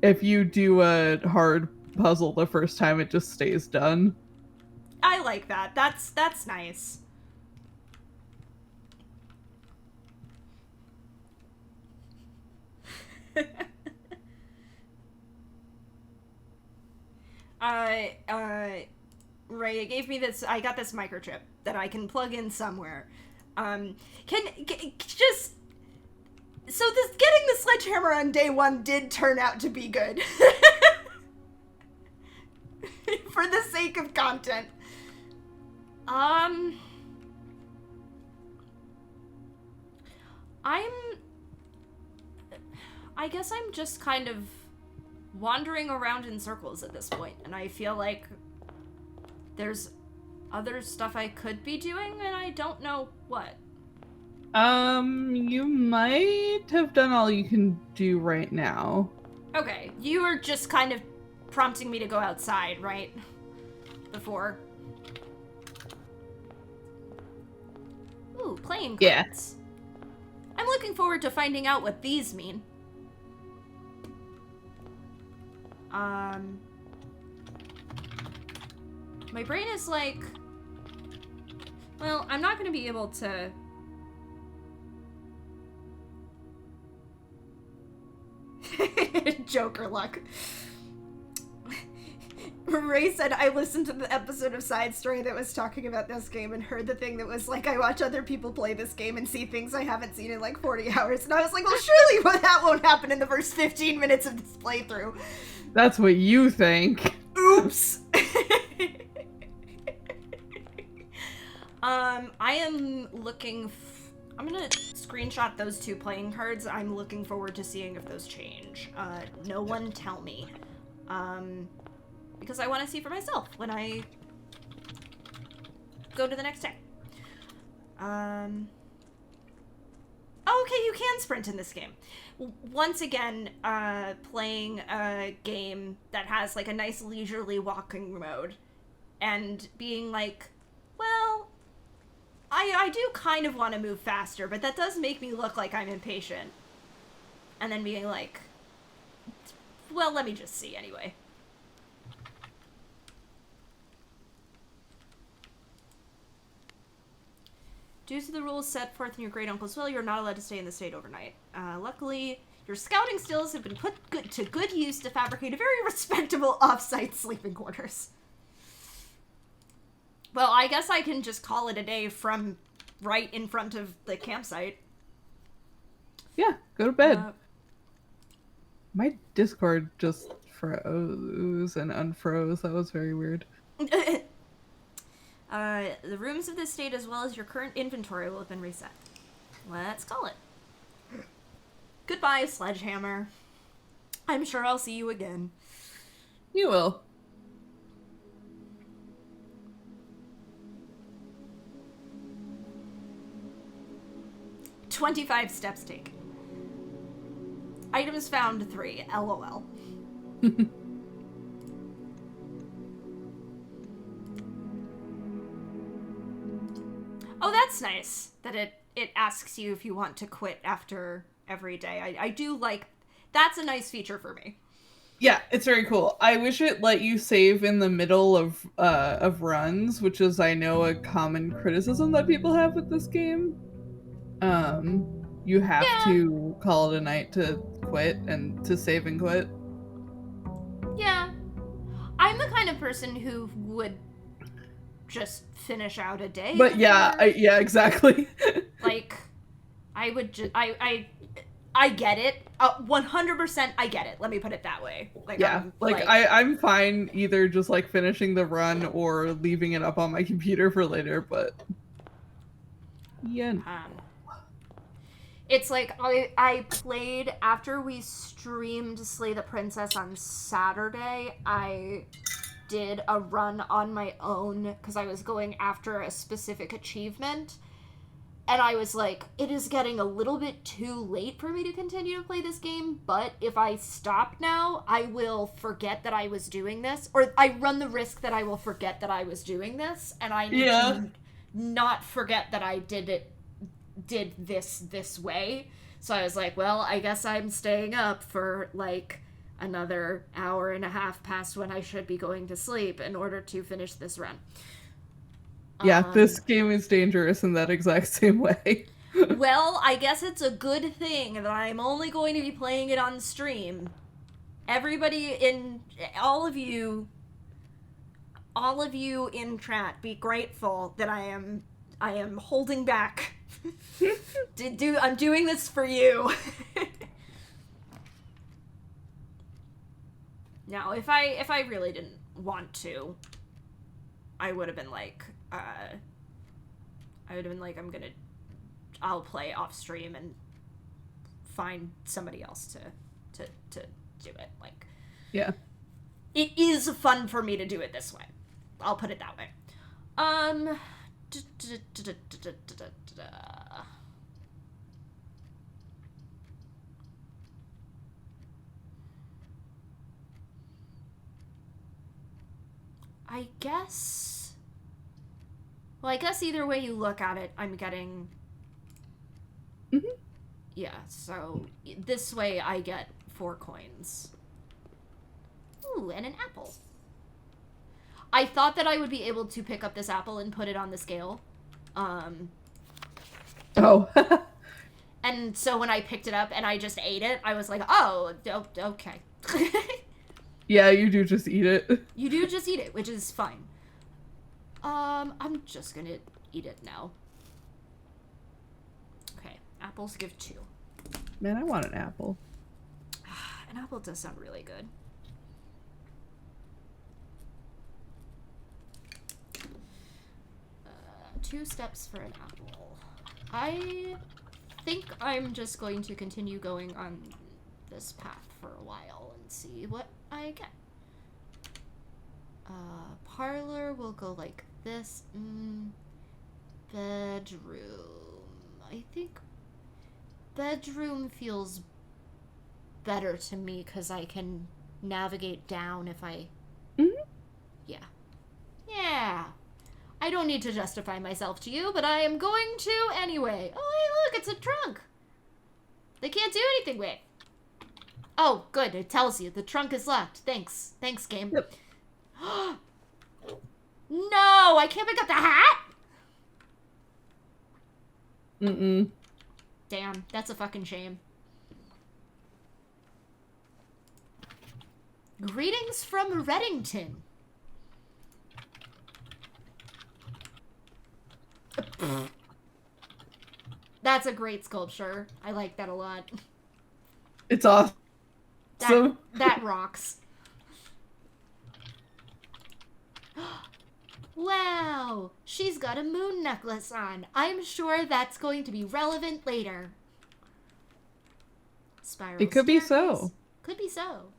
S2: if you do a hard puzzle the first time, it just stays done.
S1: I like that. That's nice. Ray gave me this. I got this microchip that I can plug in somewhere. Just so this getting the sledgehammer on day one did turn out to be good. For the sake of content. I guess I'm just kind of wandering around in circles at this point, and I feel like there's other stuff I could be doing, and I don't know what.
S2: You might have done all you can do right now.
S1: Okay, you were just kind of prompting me to go outside, right? Before. Ooh, playing cards.
S2: Yeah.
S1: I'm looking forward to finding out what these mean. My brain is like, well, I'm not going to be able to... Joker luck. Ray said, I listened to the episode of Side Story that was talking about this game and heard the thing that was like, I watch other people play this game and see things I haven't seen in like 40 hours. And I was like, well, surely that won't happen in the first 15 minutes of this playthrough.
S2: That's what you think.
S1: Oops. I am looking... I'm gonna screenshot those two playing cards. I'm looking forward to seeing if those change. No one tell me. Because I want to see for myself when I go to the next day. Oh, okay, you can sprint in this game. Once again, playing a game that has like a nice leisurely walking mode and being like, well, I do kind of want to move faster, but that does make me look like I'm impatient. And then being like, well, let me just see anyway. Due to the rules set forth in your great uncle's will, you're not allowed to stay in the state overnight. Luckily, your scouting skills have been put to good use to fabricate a very respectable off-site sleeping quarters. Well, I guess I can just call it a day from right in front of the campsite.
S2: Yeah, go to bed. My Discord just froze and unfroze. That was very weird.
S1: The rooms of this state as well as your current inventory will have been reset. Let's call it. Goodbye, Sledgehammer. I'm sure I'll see you again.
S2: You will.
S1: "25 steps taken. Items found 3. LOL. Oh, that's nice that it asks you if you want to quit after every day. I do like... That's a nice feature for me.
S2: Yeah, it's very cool. I wish it let you save in the middle of runs, which is, I know, a common criticism that people have with this game. You have to call it a night to quit and to save and quit.
S1: Yeah. I'm the kind of person who would just finish out a day.
S2: But yeah, yeah, exactly.
S1: Like, I would just... I get it. 100% I get it. Let me put it that way. Like,
S2: yeah, I'm fine either just like finishing the run or leaving it up on my computer for later, but yeah.
S1: It's like I played after we streamed Slay the Princess on Saturday. I did a run on my own because I was going after a specific achievement. And I was like, it is getting a little bit too late for me to continue to play this game, but if I stop now, I will forget that I was doing this, or I run the risk that I will forget that I was doing this, and I need to not forget that I did this way. So I was like, well, I guess I'm staying up for, like, another hour and a half past when I should be going to sleep in order to finish this run.
S2: Yeah, this game is dangerous in that exact same way.
S1: Well, I guess it's a good thing that I'm only going to be playing it on stream. Everybody all of you in chat, be grateful that I am holding back. I'm doing this for you. Now, if I really didn't want to, I would have been like, I'll play off stream and find somebody else to do it. Like,
S2: yeah,
S1: it is fun for me to do it this way. I'll put it that way. I guess either way you look at it, I'm getting...
S2: Mm-hmm.
S1: Yeah, so this way I get 4 coins. Ooh, and an apple. I thought that I would be able to pick up this apple and put it on the scale.
S2: Oh.
S1: And so when I picked it up and I just ate it, I was like, oh, okay.
S2: Yeah, you do just eat it.
S1: You do just eat it, which is fine. I'm just gonna eat it now. Okay, apples give 2.
S2: Man, I want an apple.
S1: An apple does sound really good. Two steps for an apple. I think I'm just going to continue going on this path for a while and see what I get. Parlor will go like this. Bedroom. I think bedroom feels better to me because I can navigate down if I...
S2: Mm-hmm.
S1: Yeah. Yeah. I don't need to justify myself to you, but I am going to anyway. Oh, hey, look, it's a trunk. They can't do anything with. Oh, good. It tells you. The trunk is locked. Thanks. Thanks, game.
S2: Yep.
S1: No, I can't pick up the hat?
S2: Mm-mm.
S1: Damn, that's a fucking shame. Greetings from Reddington. That's a great sculpture. I like that a lot.
S2: It's awesome.
S1: That rocks. Wow, she's got a moon necklace on. I'm sure that's going to be relevant later. Spiral
S2: It could be
S1: staircase.
S2: so.
S1: Could be so.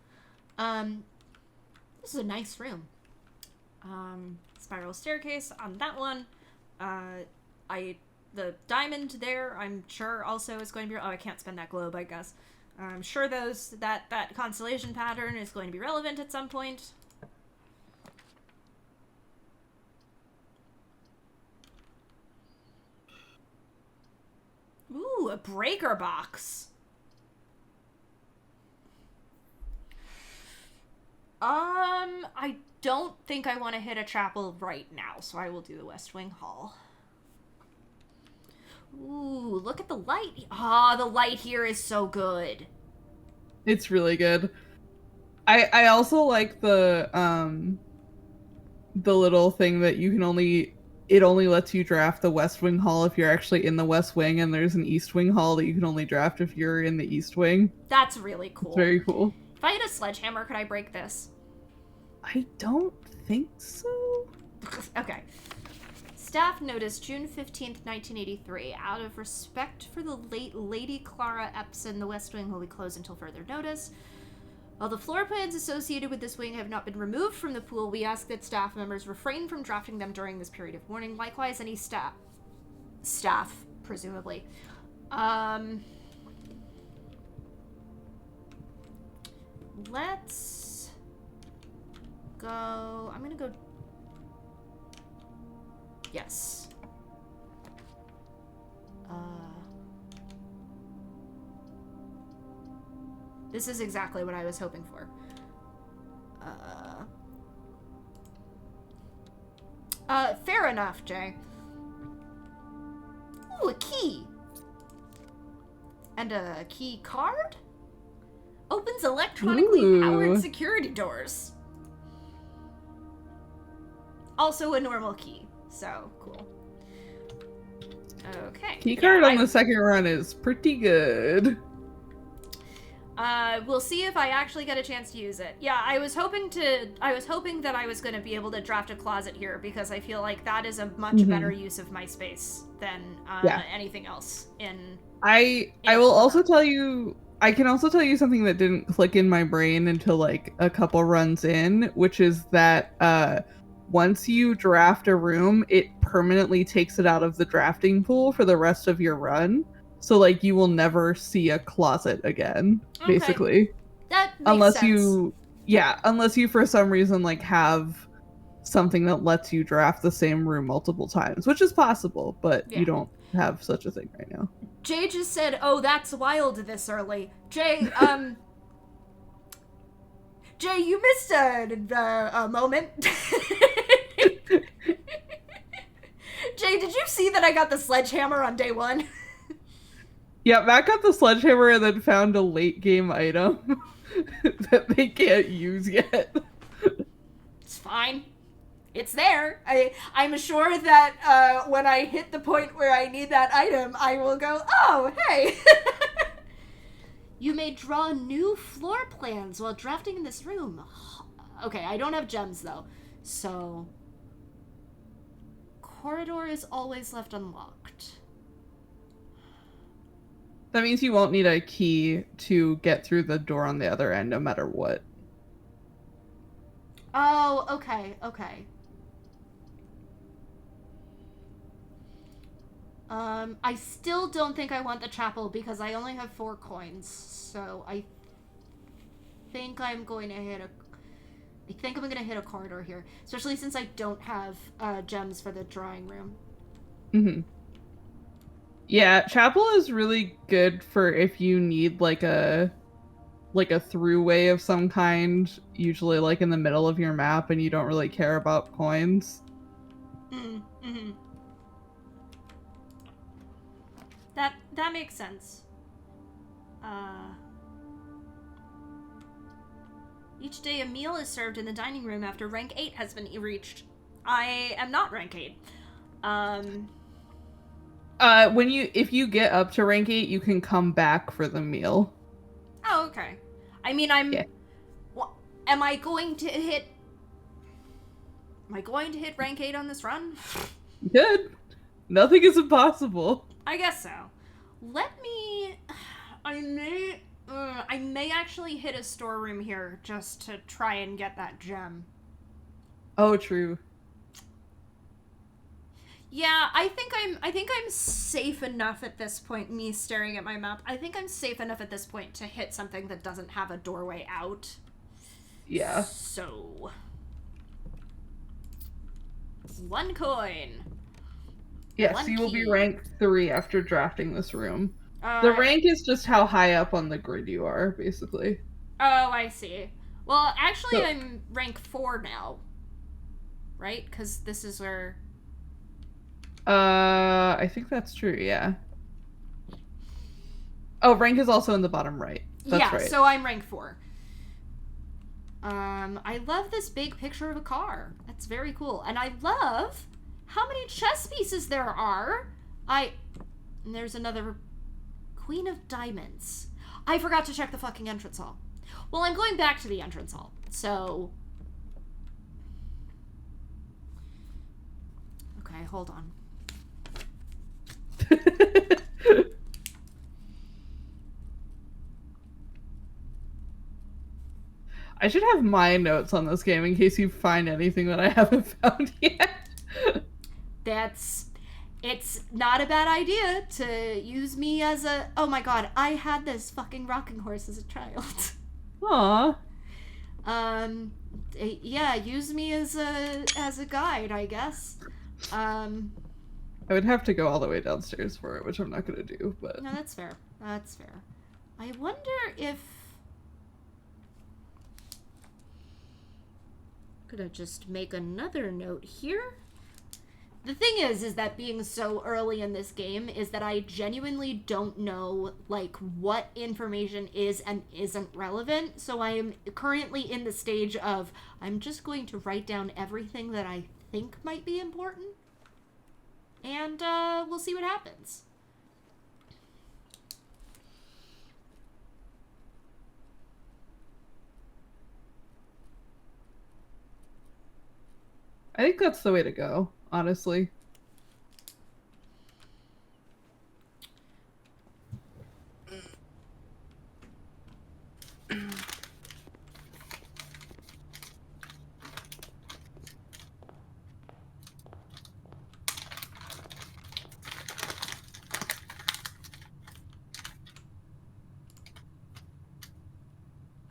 S1: This is a nice room. Spiral staircase on that one. The diamond there, I'm sure also is going to be... Oh, I can't spend that globe, I guess. I'm sure that constellation pattern is going to be relevant at some point. Ooh, a breaker box. I don't think I want to hit a chapel right now, so I will do the West Wing Hall. Ooh, look at the light. Ah, the light here is so good.
S2: It's really good. I also like the little thing that you can it only lets you draft the West Wing Hall if you're actually in the West Wing, and there's an East Wing Hall that you can only draft if you're in the East Wing.
S1: That's really cool.
S2: It's very cool.
S1: If I had a sledgehammer, could I break this?
S2: I don't think so.
S1: Okay. Staff notice June 15th, 1983. Out of respect for the late Lady Clara Epson, the West Wing will be closed until further notice. While the floor plans associated with this wing have not been removed from the pool, we ask that staff members refrain from drafting them during this period of warning. Likewise, any staff, presumably. Let's go... I'm gonna go... Yes. This is exactly what I was hoping for. Fair enough, Jay. Ooh, a key. And a key card? Opens electronically powered security doors. Also a normal key, so cool. Okay.
S2: Keycard on the second run is pretty good.
S1: We'll see if I actually get a chance to use it. Yeah, I was hoping that I was going to be able to draft a closet here because I feel like that is a much better use of my space than anything else in
S2: I will also tell you, I can also tell you something that didn't click in my brain until like a couple runs in, which is that once you draft a room, it permanently takes it out of the drafting pool for the rest of your run. So like you will never see a closet again, basically.
S1: That makes sense.
S2: Unless you for some reason like have something that lets you draft the same room multiple times, which is possible, but you don't have such a thing right now.
S1: Jay just said, "Oh, that's wild this early." Jay, Jay, you missed a moment. Jay, did you see that I got the sledgehammer on day 1?
S2: Yeah, Matt got the sledgehammer and then found a late game item that they can't use yet.
S1: It's fine. It's there. I'm sure that when I hit the point where I need that item, I will go, oh, hey. You may draw new floor plans while drafting in this room. Okay, I don't have gems, though. So, corridor is always left unlocked.
S2: That means you won't need a key to get through the door on the other end, no matter what.
S1: Oh, okay, okay. I still don't think I want the chapel because I only have 4 coins, so I think I'm going to hit a corridor here, especially since I don't have gems for the drawing room.
S2: Mm-hmm. Yeah, chapel is really good for if you need like a throughway of some kind, usually like in the middle of your map and you don't really care about coins.
S1: Mm-hmm. That makes sense. Each day a meal is served in the dining room after rank 8 has been reached. I am not rank 8.
S2: If you get up to rank 8, you can come back for the meal.
S1: Oh, okay. I mean, am I going to hit rank 8 on this run?
S2: Good. Nothing is impossible.
S1: I guess so. I may actually hit a storeroom here just to try and get that gem.
S2: Oh, true.
S1: Yeah, I think I'm safe enough at this point, me staring at my map. I think I'm safe enough at this point to hit something that doesn't have a doorway out.
S2: Yeah.
S1: So, 1 coin.
S2: Yes, you will be rank 3 after drafting this room. The rank is just how high up on the grid you are, basically.
S1: Oh, I see. Well, actually, I'm rank 4 now. Right? Because this is where...
S2: I think that's true, yeah. Oh, rank is also in the bottom right. That's right.
S1: So I'm rank 4. I love this big picture of a car. That's very cool. And I love how many chess pieces there are. And there's another Queen of Diamonds. I forgot to check the fucking entrance hall. Well, I'm going back to the entrance hall, so... Okay, hold on.
S2: I should have my notes on this game in case you find anything that I haven't found yet.
S1: It's not a bad idea to use me as a... Oh my god, I had this fucking rocking horse as a child.
S2: Aww.
S1: Yeah, use me as a guide, I guess.
S2: I would have to go all the way downstairs for it, which I'm not gonna do, but...
S1: No, that's fair. That's fair. I wonder if... I'm gonna just make another note here. The thing is that being so early in this game is that I genuinely don't know, like, what information is and isn't relevant. So I am currently in the stage of, I'm just going to write down everything that I think might be important. And, we'll see what happens.
S2: I think that's the way to go, honestly.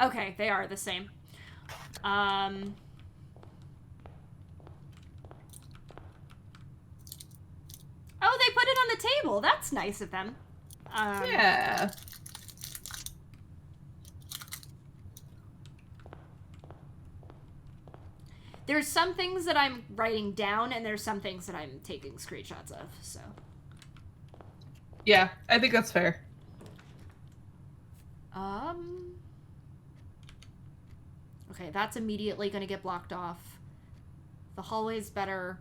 S1: Okay, they are the same. Oh, they put it on the table. That's nice of them.
S2: Yeah.
S1: There's some things that I'm writing down, and there's some things that I'm taking screenshots of, so.
S2: Yeah, I think that's fair.
S1: Okay, that's immediately gonna get blocked off. The hallway's better.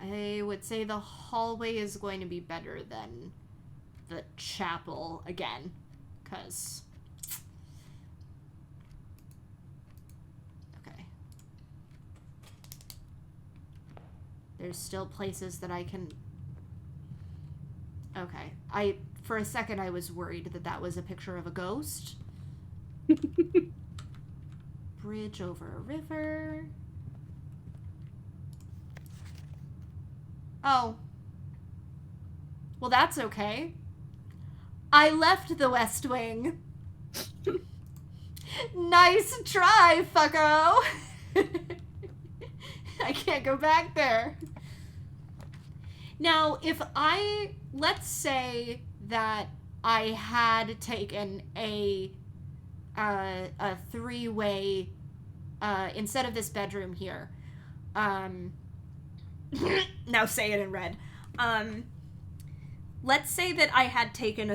S1: I would say the hallway is going to be better than the chapel again, because... Okay. There's still places that I can... Okay. For a second, I was worried that that was a picture of a ghost. Bridge over a river. Oh. Well, that's okay. I left the West Wing. Nice try, fucko. I can't go back there. Now, let's say that I had taken a three-way, instead of this bedroom here, now say it in red. Let's say that I had taken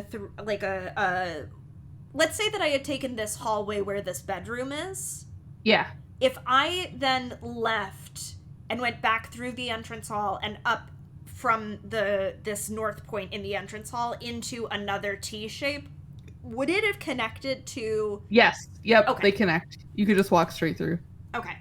S1: let's say that I had taken this hallway where this bedroom is.
S2: Yeah.
S1: If I then left and went back through the entrance hall and up from this north point in the entrance hall into another T shape, would it have connected to...
S2: Yes. Yep.
S1: Okay.
S2: They connect. You could just walk straight through.
S1: Okay.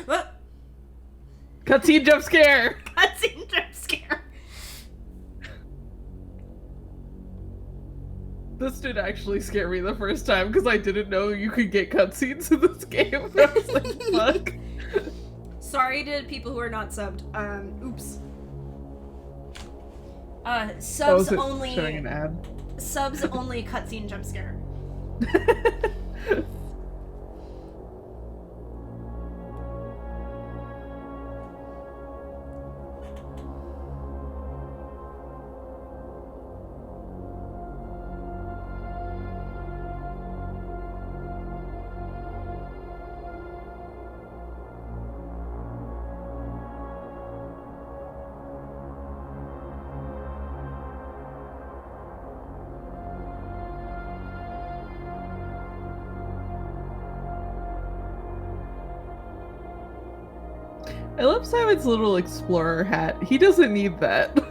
S1: What?
S2: Cutscene jump scare!
S1: Cutscene jump scare.
S2: This did actually scare me the first time because I didn't know you could get cutscenes in this game. I was like, fuck.
S1: Sorry to people who are not subbed. Oops. Subs only.
S2: Showing an ad.
S1: Subs only cutscene jump scare.
S2: I love Simon's little explorer hat. He doesn't need that.
S1: But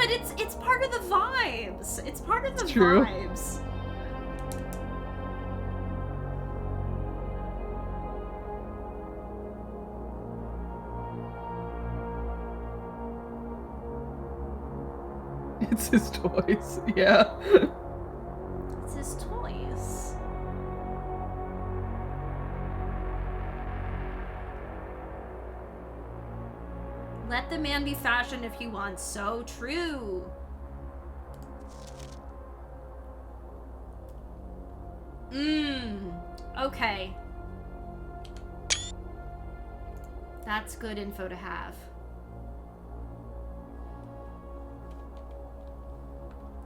S1: it's part of the vibes. It's part of the
S2: True.
S1: vibes.
S2: It's his toys. Yeah.
S1: It's his toys. Let the man be fashioned if he wants. So true. Okay. That's good info to have.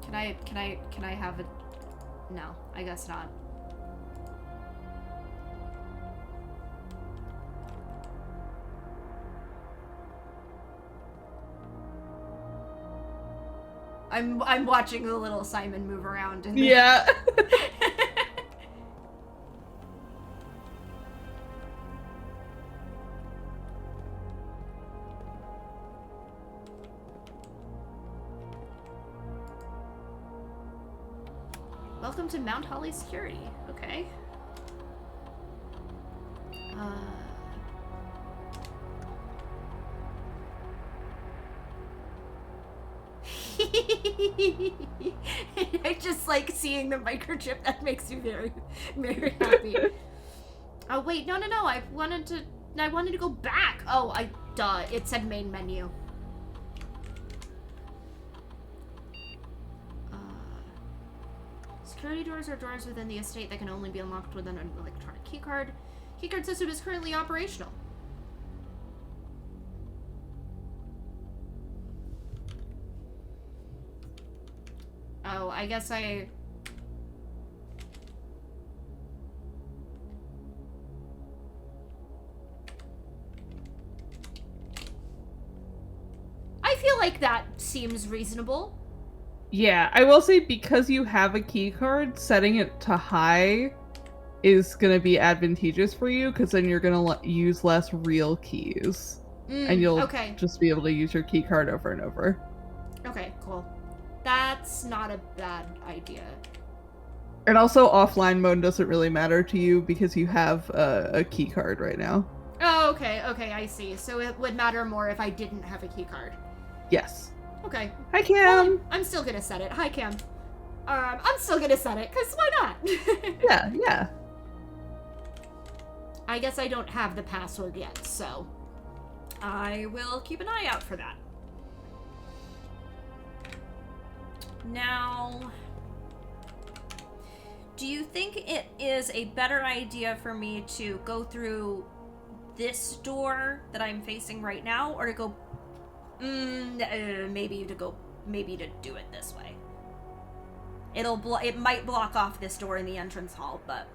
S1: Can I have it? No, I guess not. I'm watching the little Simon move around.
S2: Yeah.
S1: Welcome to Mount Holly Security. Okay. I just like seeing the microchip. That makes me very, very happy. Oh wait, no. I wanted to go back. Oh, duh. It said main menu. Security doors are doors within the estate that can only be unlocked with an electronic keycard. Keycard system is currently operational. Oh, I guess I feel like that seems reasonable.
S2: Yeah, I will say because you have a key card, setting it to high is going to be advantageous for you because then you're going to use less real keys. And you'll just be able to use your key card over and over.
S1: Okay, cool. That's not a bad idea.
S2: And also offline mode doesn't really matter to you because you have a key card right now.
S1: Oh, okay, I see. So it would matter more if I didn't have a key card.
S2: Yes.
S1: Okay.
S2: Hi, Cam.
S1: Well, I'm still gonna set it. Hi, Cam. I'm still gonna set it, because why not?
S2: Yeah.
S1: I guess I don't have the password yet, so I will keep an eye out for that. Now, do you think it is a better idea for me to go through this door that I'm facing right now, or to go maybe to do it this way? It might block off this door in the entrance hall, but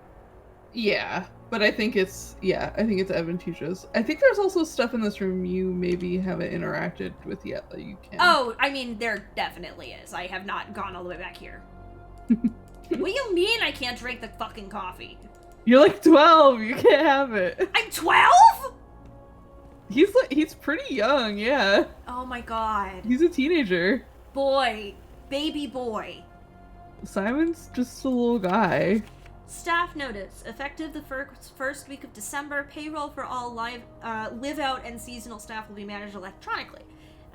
S2: yeah, but I think it's advantageous. I think there's also stuff in this room you maybe haven't interacted with yet that you can.
S1: Oh, I mean, there definitely is. I have not gone all the way back here. What do you mean I can't drink the fucking coffee?
S2: You're like 12. You can't have it.
S1: I'm 12?
S2: He's pretty young, yeah.
S1: Oh my god.
S2: He's a teenager.
S1: Boy. Baby boy.
S2: Simon's just a little guy.
S1: Staff notice. Effective the first week of December, payroll for all live-out and seasonal staff will be managed electronically.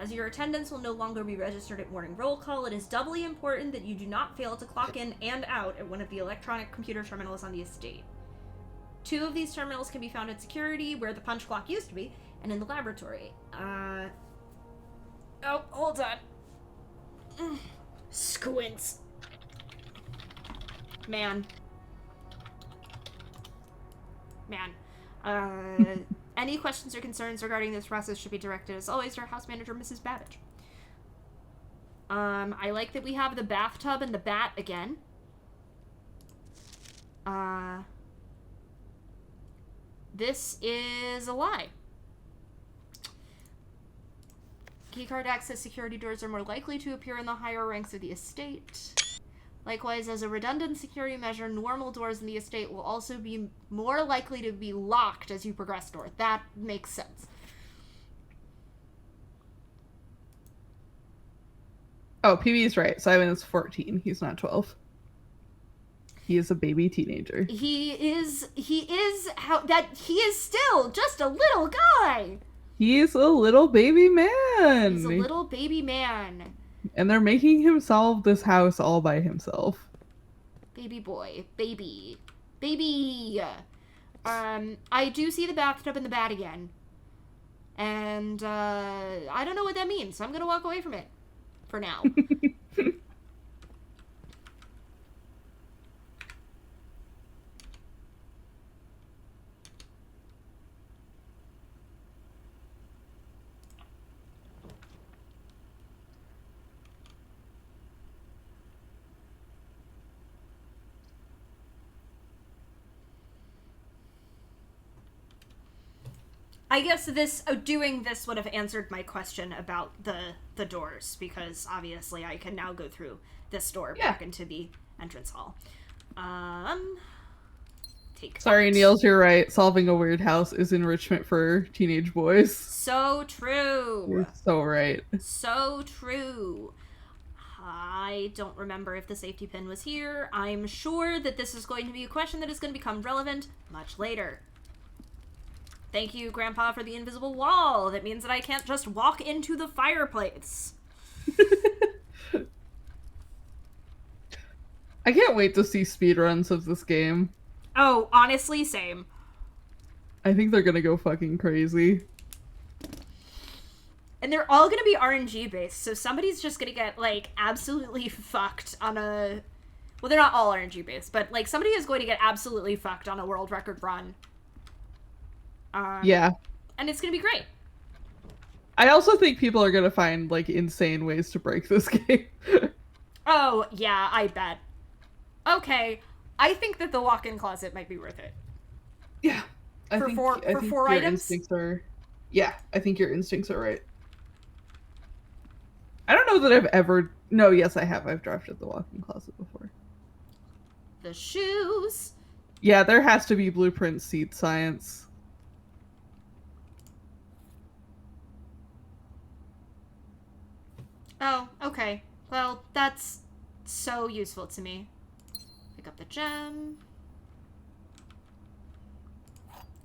S1: As your attendance will no longer be registered at morning roll call, it is doubly important that you do not fail to clock in and out at one of the electronic computer terminals on the estate. 2 of these terminals can be found at security, where the punch clock used to be, and in the laboratory. Oh, hold on. Squints. Man. Any questions or concerns regarding this process should be directed, as always, to our house manager, Mrs. Babbage. I like that we have the bathtub and the bat again. This is a lie. Keycard access security doors are more likely to appear in the higher ranks of the estate. Likewise, as a redundant security measure, normal doors in the estate will also be more likely to be locked as you progress north. That makes sense.
S2: Oh, PB is right. Simon is 14. He's not 12. He is a baby teenager.
S1: He is still just a little guy.
S2: He's a little baby man.
S1: He's a little baby man.
S2: And they're making him solve this house all by himself.
S1: Baby boy. Baby. I do see the bathtub and the bat again. And I don't know what that means, so I'm gonna walk away from it for now. I guess doing this would have answered my question about the doors, because obviously I can now go through this door back into the entrance hall.
S2: Sorry, Niels, you're right. Solving a weird house is enrichment for teenage boys.
S1: So true.
S2: You're so right.
S1: So true. I don't remember if the safety pin was here. I'm sure that this is going to be a question that is going to become relevant much later. Thank you, Grandpa, for the invisible wall. That means that I can't just walk into the fireplace.
S2: I can't wait to see speedruns of this game.
S1: Oh, honestly, same.
S2: I think they're gonna go fucking crazy.
S1: And they're all gonna be RNG based, so somebody's just gonna get, like, absolutely fucked on a... Well, they're not all RNG based, but, like, somebody is going to get absolutely fucked on a world record run.
S2: Yeah.
S1: And it's gonna be great.
S2: I also think people are gonna find, like, insane ways to break this game.
S1: Oh, yeah, I bet. Okay, I think that the walk-in closet might be worth it.
S2: Yeah. I think
S1: four
S2: your
S1: items?
S2: Instincts are... Yeah, I think your instincts are right. I don't know that I've ever... No, yes, I have. I've drafted the walk-in closet before.
S1: The shoes.
S2: Yeah, there has to be blueprint seed science.
S1: Oh, okay. Well, that's so useful to me. Pick up the gem.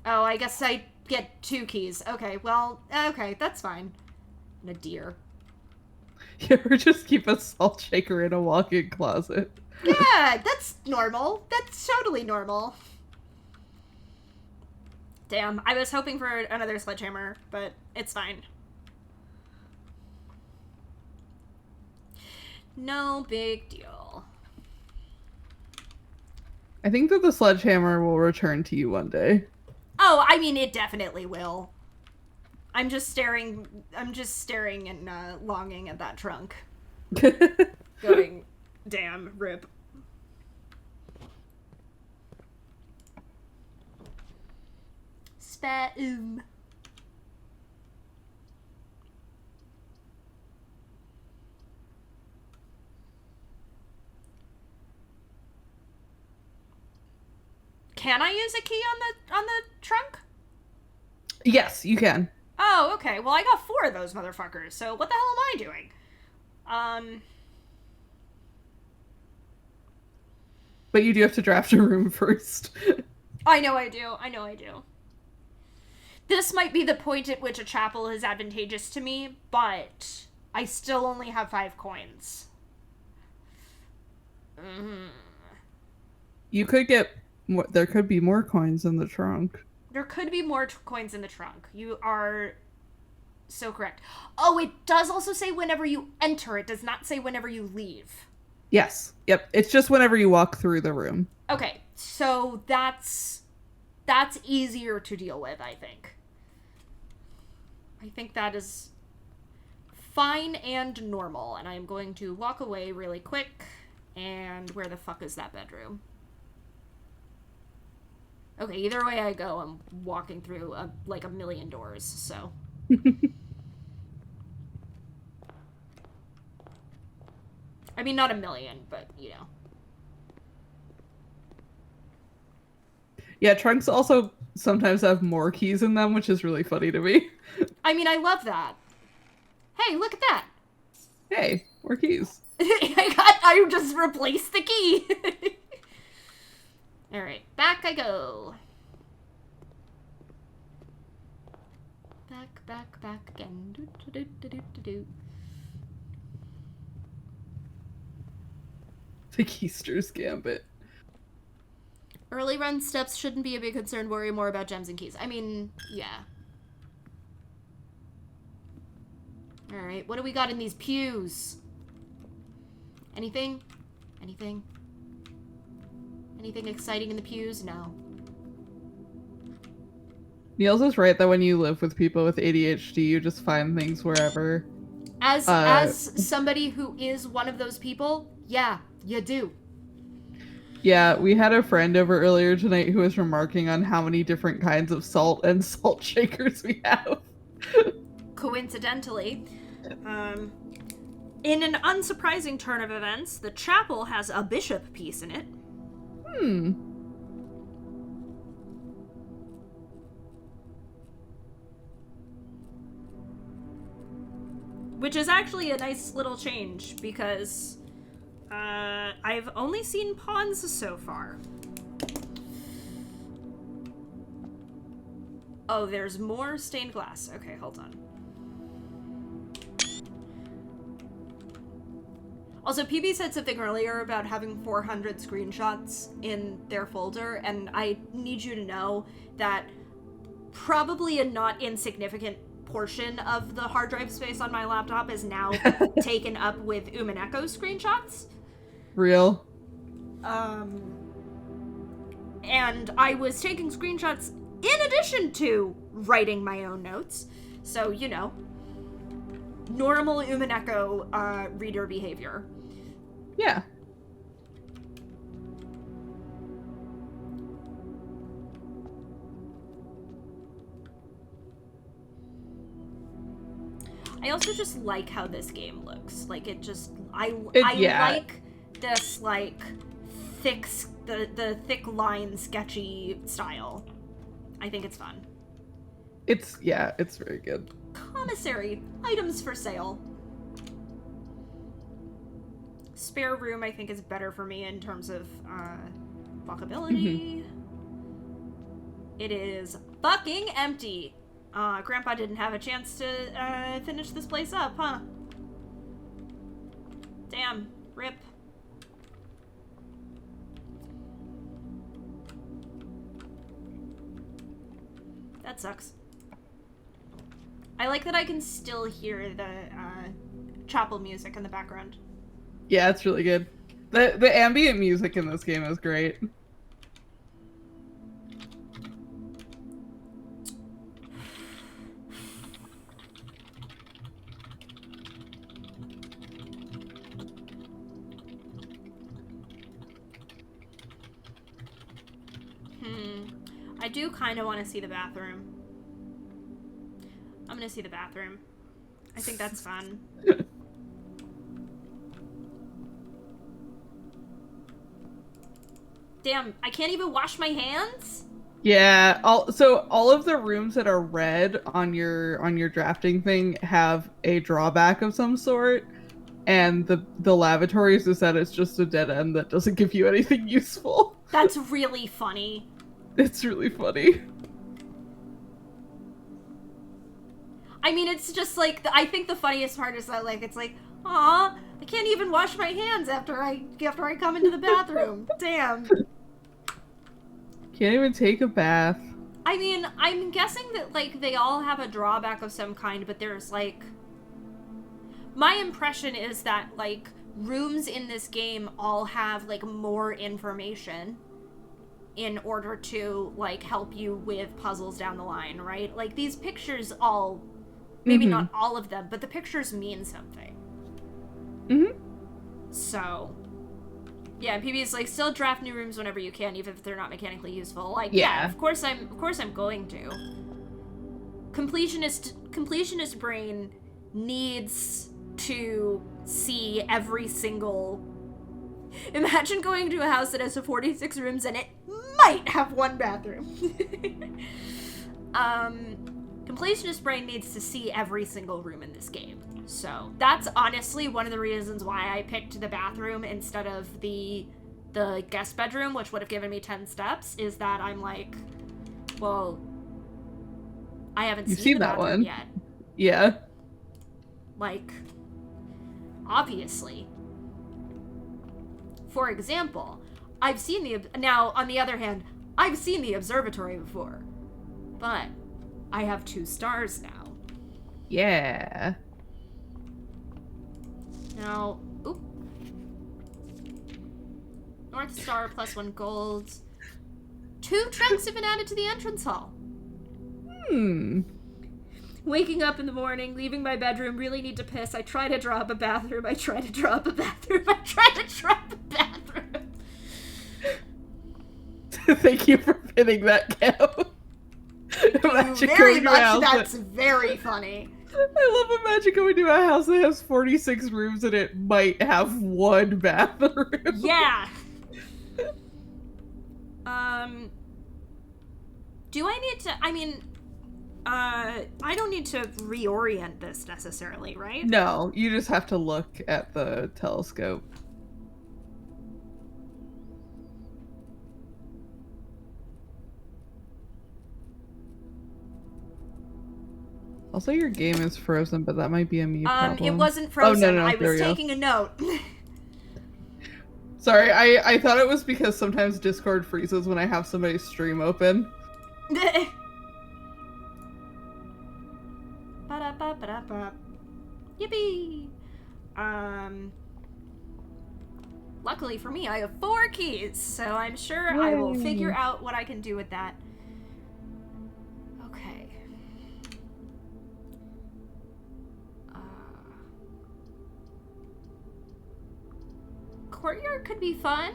S1: Oh, I guess I get 2 keys. Okay, well, okay, that's fine. And a deer.
S2: You ever just keep a salt shaker in a walk-in closet?
S1: Yeah, that's normal. That's totally normal. Damn, I was hoping for another sledgehammer, but it's fine. No big deal.
S2: I think that the sledgehammer will return to you one day.
S1: Oh, I mean, it definitely will. I'm just staring and longing at that trunk. Going, damn, rip. Spam. Can I use a key on the trunk?
S2: Yes, you can.
S1: Oh, okay. Well, I got 4 of those motherfuckers, so what the hell am I doing?
S2: But you do have to draft a room first.
S1: I know I do. This might be the point at which a chapel is advantageous to me, but I still only have 5 coins.
S2: You could get more, there could be more coins in the trunk.
S1: There could be more coins in the trunk. You are so correct. Oh, it does also say whenever you enter. It does not say whenever you leave.
S2: Yes. Yep. It's just whenever you walk through the room.
S1: Okay. So that's easier to deal with, I think. I think that is fine and normal. And I'm going to walk away really quick. And where the fuck is that bedroom? Okay, either way I go, I'm walking through like a million doors, so. I mean, not a million, but, you know.
S2: Yeah, trunks also sometimes have more keys in them, which is really funny to me.
S1: I mean, I love that. Hey, look at that.
S2: Hey, more keys.
S1: I just replaced the key. Alright, back I go. Back again. Do.
S2: The Keister's Gambit.
S1: Early run steps shouldn't be a big concern. Worry more about gems and keys. I mean, yeah. Alright, what do we got in these pews? Anything? Anything? Anything exciting in the pews? No.
S2: Niels is right that when you live with people with ADHD, you just find things wherever.
S1: As somebody who is one of those people, yeah, you do.
S2: Yeah, we had a friend over earlier tonight who was remarking on how many different kinds of salt and salt shakers we have.
S1: Coincidentally, in an unsurprising turn of events, the chapel has a bishop piece in it. Which is actually a nice little change, because I've only seen pawns so far. Oh, there's more stained glass. Okay, hold on. Also, PB said something earlier about having 400 screenshots in their folder, and I need you to know that probably a not insignificant portion of the hard drive space on my laptop is now taken up with Umineko screenshots.
S2: Real.
S1: And I was taking screenshots in addition to writing my own notes. So, you know, normal Umineko reader behavior.
S2: Yeah.
S1: I also just like how this game looks. Like, it just... I like this, like, thick... The thick line sketchy style. I think it's fun.
S2: It's very good.
S1: Commissary. Items for sale. Spare room, I think, is better for me in terms of walkability. It is fucking empty. Grandpa didn't have a chance to finish this place up, huh? Damn. Rip. That sucks. I like that I can still hear the chapel music in the background.
S2: Yeah, it's really good. The ambient music in this game is great.
S1: I do kind of want to see the bathroom. I'm gonna see the bathroom. I think that's fun. Damn, I can't even wash my hands?
S2: Yeah, all of the rooms that are red on your drafting thing have a drawback of some sort, and the lavatories is that it's just a dead end that doesn't give you anything useful.
S1: That's really funny.
S2: It's really funny.
S1: I mean, it's just like, I think the funniest part is that, like, it's like, aw, I can't even wash my hands after I come into the bathroom. Damn.
S2: Can't even take a bath.
S1: I mean, I'm guessing that, like, they all have a drawback of some kind, but there's, like... My impression is that, like, rooms in this game all have, like, more information in order to, like, help you with puzzles down the line, right? Like, these pictures all... Maybe not all of them, but the pictures mean something. So... Yeah, PB is like, still draft new rooms whenever you can, even if they're not mechanically useful. Like, yeah, of course I'm going to. Completionist brain needs to see every single... Imagine going to a house that has 46 rooms and it might have one bathroom. Completionist brain needs to see every single room in this game. So that's honestly one of the reasons why I picked the bathroom instead of the guest bedroom, which would have given me 10 steps, is that I'm like, well, I haven't seen that one yet.
S2: Yeah.
S1: Like, obviously. For example, I've seen now, on the other hand, I've seen the observatory before, but I have 2 stars now.
S2: Yeah.
S1: Now, oop. North Star plus 1 gold. 2 trunks have been added to the entrance hall. Waking up in the morning, leaving my bedroom, really need to piss. I try to draw up a bathroom. I try to draw up a bathroom.
S2: Thank you for fitting that, Cam.
S1: Very much, that's very funny.
S2: I love imagine going to a house that has 46 rooms and it might have 1 bathroom.
S1: Yeah. Do I need to, I don't need to reorient this necessarily, right?
S2: No, you just have to look at the telescope. Also, your game is frozen, but that might be a me problem.
S1: It wasn't frozen.
S2: Oh, no,
S1: I was taking a note.
S2: Sorry, I thought it was because sometimes Discord freezes when I have somebody's stream open.
S1: Yippee! Luckily for me, I have 4 keys, so I'm sure I will figure out what I can do with that. Okay. Courtyard could be fun.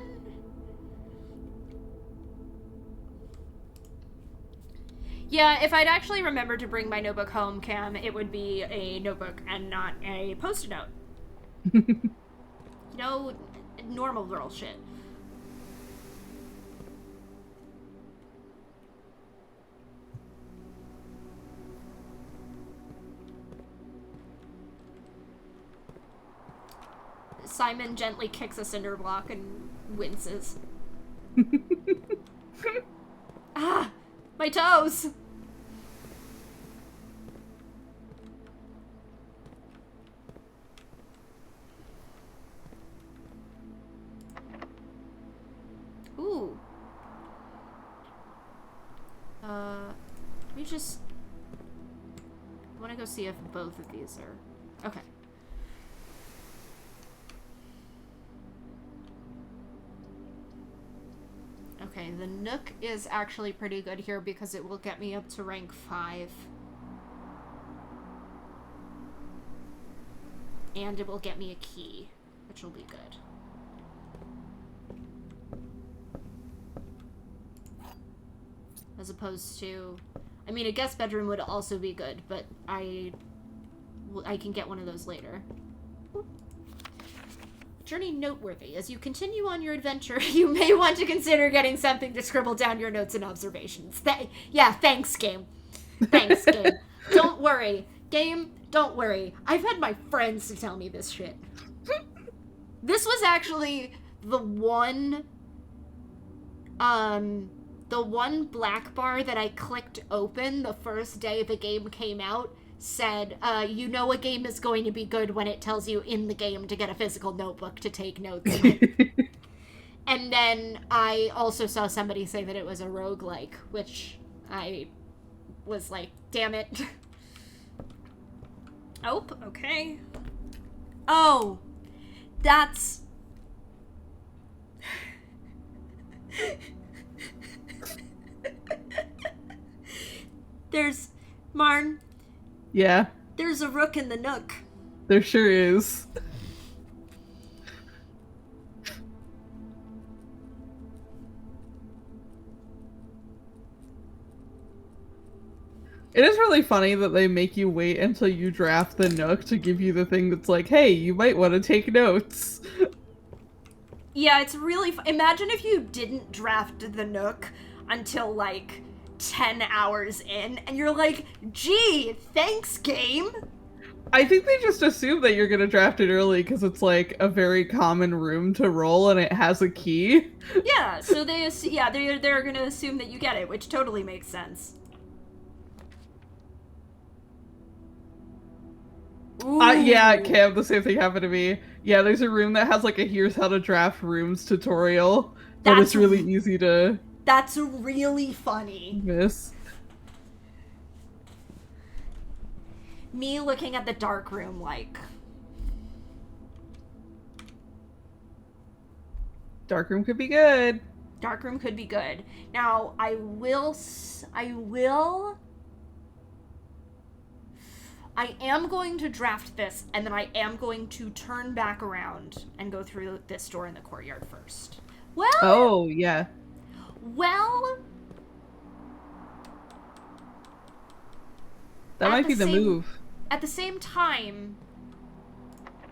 S1: Yeah, if I'd actually remembered to bring my notebook home, Cam, it would be a notebook and not a post-it note. You know, normal girl shit. Simon gently kicks a cinder block and winces. Ah! My toes! Ooh. Let me just... I want to go see if both of these are... Okay. Okay, the Nook is actually pretty good here because it will get me up to rank 5. And it will get me a key, which will be good. As opposed to... I mean, a guest bedroom would also be good, but I can get one of those later. Journey noteworthy. As you continue on your adventure, you may want to consider getting something to scribble down your notes and observations. Yeah, thanks, game. Thanks, game. Don't worry. Game, don't worry. I've had my friends to tell me this shit. This was actually the one black bar that I clicked open the first day the game came out. Said, you know a game is going to be good when it tells you in the game to get a physical notebook to take notes in. And then I also saw somebody say that it was a roguelike, which I was like, damn it. Oh, okay. Oh, that's... There's... Marn...
S2: Yeah.
S1: There's a rook in the Nook.
S2: There sure is. It is really funny that they make you wait until you draft the Nook to give you the thing that's like, hey, you might want to take notes.
S1: Yeah, it's really imagine if you didn't draft the Nook until, like, 10 hours in, and you're like, gee, thanks, game.
S2: I think they just assume that you're gonna draft it early because it's like a very common room to roll and it has a key.
S1: Yeah, so they're gonna assume that you get it, which totally makes sense.
S2: Yeah, Cam, the same thing happened to me. Yeah, there's a room that has like a here's how to draft rooms tutorial, but it's really easy to...
S1: That's really funny.
S2: Miss.
S1: Me looking at the dark room like...
S2: Darkroom could be good.
S1: Darkroom could be good. Now, I am going to draft this, and then I am going to turn back around and go through this door in the courtyard first. Well...
S2: Oh, yeah.
S1: Well...
S2: That might be the move.
S1: At the same time...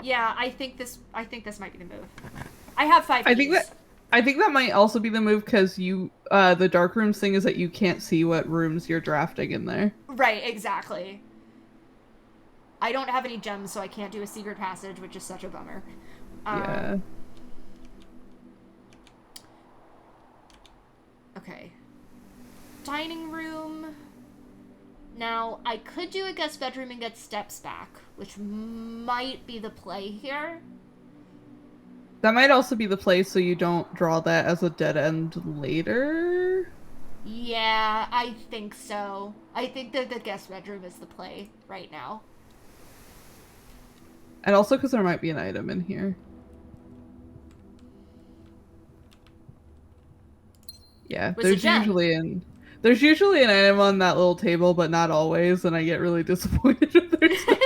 S1: Yeah, I think this might be the move. I have 5 keys.
S2: I think that might also be the move because you, the dark rooms thing is that you can't see what rooms you're drafting in there.
S1: Right, exactly. I don't have any gems, so I can't do a secret passage, which is such a bummer.
S2: Yeah.
S1: Okay. Dining room. Now, I could do a guest bedroom and get steps back, which might be the play here.
S2: That might also be the play so you don't draw that as a dead end later.
S1: Yeah, I think so. I think that the guest bedroom is the play right now.
S2: And also because there might be an item in here. Yeah, there's usually an item on that little table, but not always, and I get really disappointed if there's not.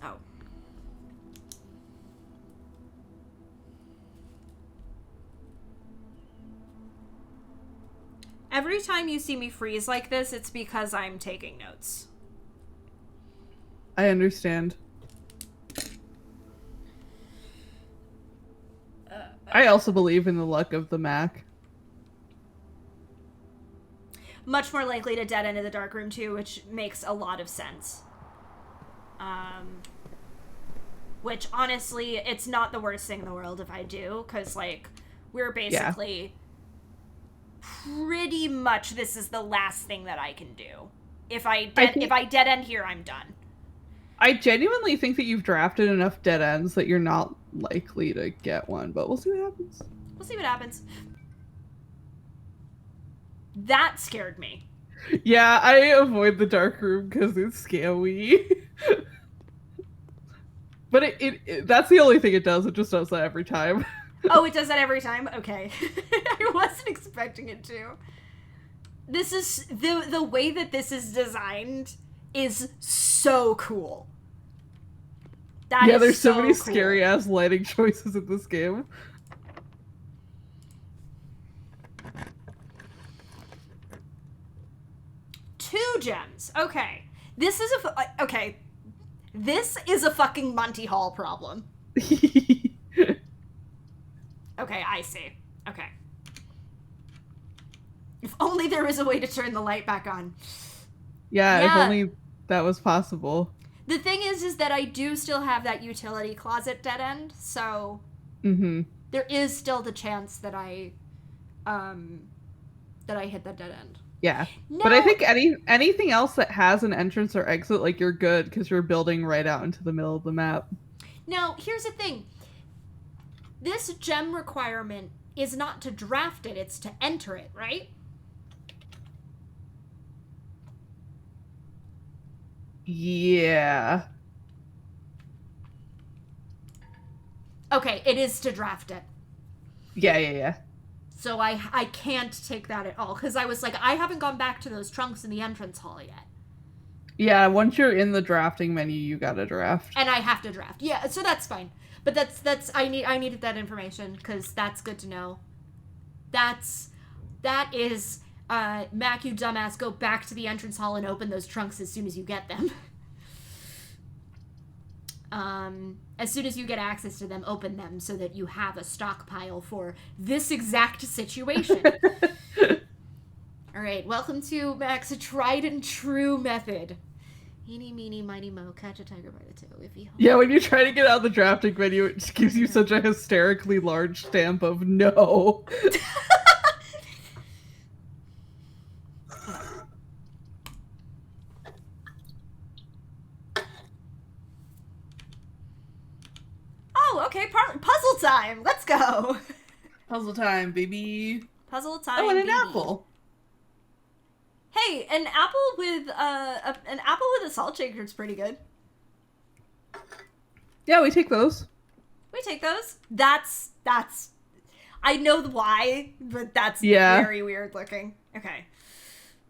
S1: Oh. Every time you see me freeze like this, it's because I'm taking notes.
S2: I understand. I also believe in the luck of the Mac.
S1: Much more likely to dead end in the dark room too, which makes a lot of sense. Which honestly, it's not the worst thing in the world if I do, because like we're basically pretty much this is the last thing that I can do. If I dead end here, I'm done.
S2: I genuinely think that you've drafted enough dead ends that you're not likely to get one, but we'll see what happens.
S1: We'll see what happens. That scared me.
S2: Yeah, I avoid the dark room because it's scary. But it that's the only thing it does. It just does that every time.
S1: Oh, it does that every time? Okay. I wasn't expecting it to. This is... The way that this is designed is so cool.
S2: Yeah, there's so many scary-ass lighting choices in this game.
S1: Two gems. Okay. This is okay. This is a fucking Monty Hall problem. Okay, I see. Okay. If only there was a way to turn the light back on.
S2: Yeah, if only that was possible.
S1: The thing is that I do still have that utility closet dead end, so there is still the chance that I hit that dead end.
S2: Yeah,
S1: no.
S2: But I think anything else that has an entrance or exit, like you're good because you're building right out into the middle of the map.
S1: Now, here's the thing. This gem requirement is not to draft it, it's to enter it, right?
S2: Yeah.
S1: Okay, it is to draft it.
S2: Yeah.
S1: So I can't take that at all, because I was like, I haven't gone back to those trunks in the entrance hall yet.
S2: Yeah, once you're in the drafting menu, you gotta draft.
S1: And I have to draft. Yeah, so that's fine. But I needed that information, because that's good to know. That is, Mac, you dumbass, go back to the entrance hall and open those trunks as soon as you get them. As soon as you get access to them, open them so that you have a stockpile for this exact situation. All right, welcome to Mac's tried and true method. Eeny, meeny, miny, mo, catch a tiger by the tail. If he
S2: yeah, when you try to get out of the drafting menu, it just gives you such a hysterically large stamp of no.
S1: Oh, okay, puzzle time. Let's go.
S2: Puzzle time, baby.
S1: Puzzle time.
S2: Oh, and an
S1: baby.
S2: apple.
S1: Hey, Hey, an apple with a salt shaker is pretty good.
S2: Yeah, we take those.
S1: We take those. That's I know why, but that's very weird looking. Okay.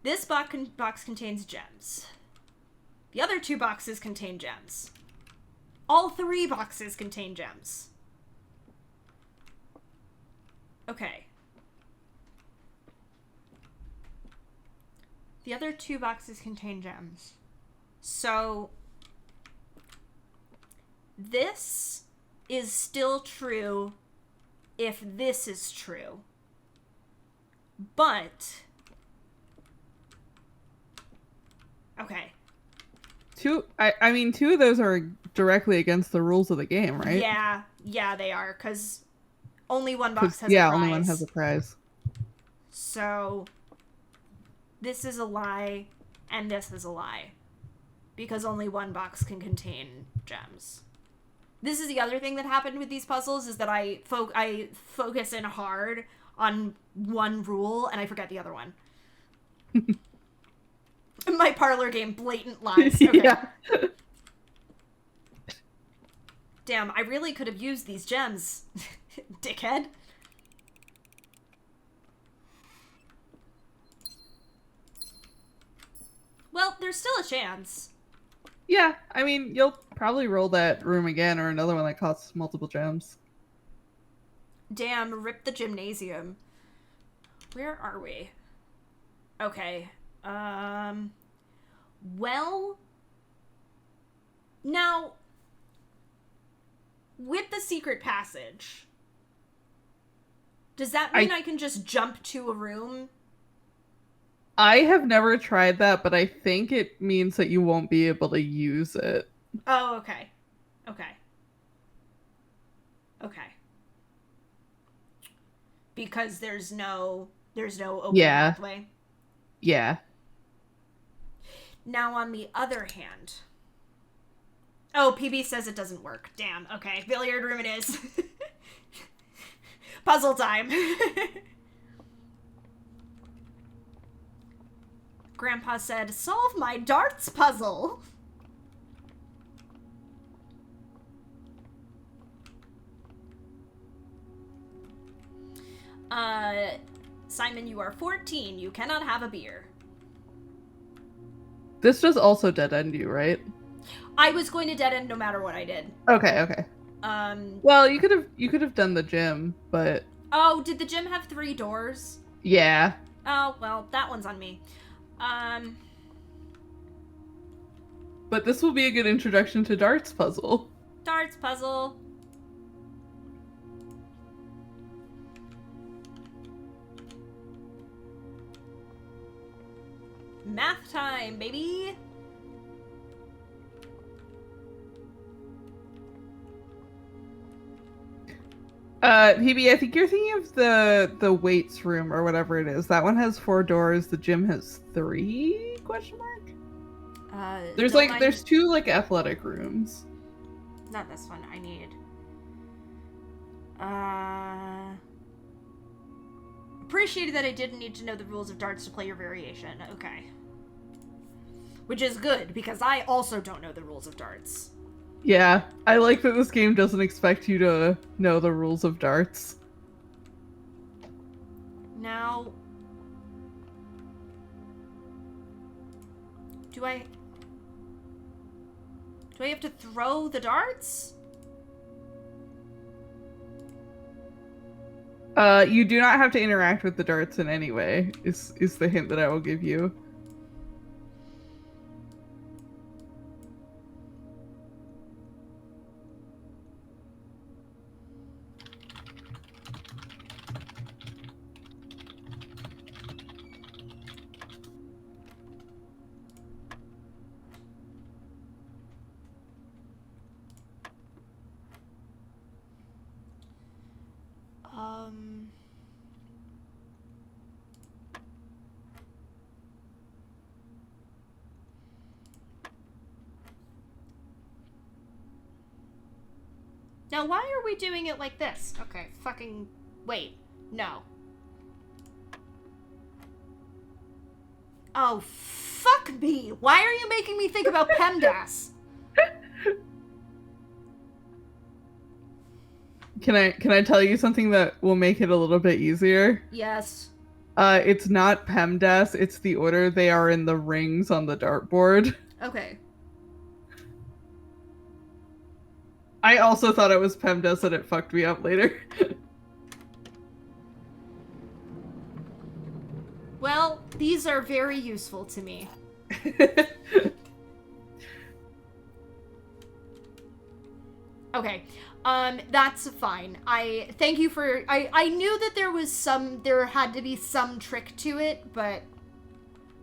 S1: This box contains gems. The other 2 boxes contain gems. All 3 boxes contain gems. Okay. The other 2 boxes contain gems. So this is still true if this is true. But okay.
S2: I mean, 2 of those are directly against the rules of the game, right?
S1: Yeah, they are, because only one box has a prize.
S2: Yeah, only one has a prize.
S1: So this is a lie, and this is a lie, because only one box can contain gems. This is the other thing that happened with these puzzles, is that I focus in hard on one rule, and I forget the other one. My parlor game blatant lies. Okay.
S2: Yeah.
S1: Damn, I really could have used these gems, dickhead. Well, there's still a chance.
S2: Yeah, I mean, you'll probably roll that room again or another one that costs multiple gems.
S1: Damn, rip the gymnasium. Where are we? Okay. Well, now, with the secret passage, does that mean I can just jump to a room?
S2: I have never tried that, but I think it means that you won't be able to use it.
S1: Oh, okay. Because there's no open pathway.
S2: Yeah.
S1: Now, on the other hand... Oh, PB says it doesn't work. Damn, okay. Billiard room it is. Puzzle time. Grandpa said, solve my darts puzzle. Simon, you are 14. You cannot have a beer.
S2: This does also dead end you, right?
S1: I was going to dead end no matter what I did.
S2: Okay. Well, you could have done the gym, but...
S1: Oh, did the gym have 3 doors?
S2: Yeah.
S1: Oh, well, that one's on me.
S2: But this will be a good introduction to darts puzzle.
S1: Darts puzzle. Math time, baby.
S2: PB, I think you're thinking of the weights room or whatever it is. That one has 4 doors. The gym has 3? Question mark. There's
S1: no,
S2: there's 2 like athletic rooms.
S1: Not this one. I need. Appreciated that I didn't need to know the rules of darts to play your variation. Okay. Which is good, because I also don't know the rules of darts.
S2: Yeah, I like that this game doesn't expect you to know the rules of darts.
S1: Now... Do I have to throw the darts?
S2: You do not have to interact with the darts in any way, is the hint that I will give you.
S1: Now, why are we doing it like this? Okay, fucking... Wait. No. Oh, fuck me. Why are you making me think about PEMDAS?
S2: Can I tell you something that will make it a little bit easier?
S1: Yes.
S2: It's not PEMDAS, it's the order they are in the rings on the dartboard.
S1: Okay.
S2: I also thought it was PEMDAS and it fucked me up later.
S1: Well, these are very useful to me. Okay. That's fine. I thank you for I knew that there had to be some trick to it, but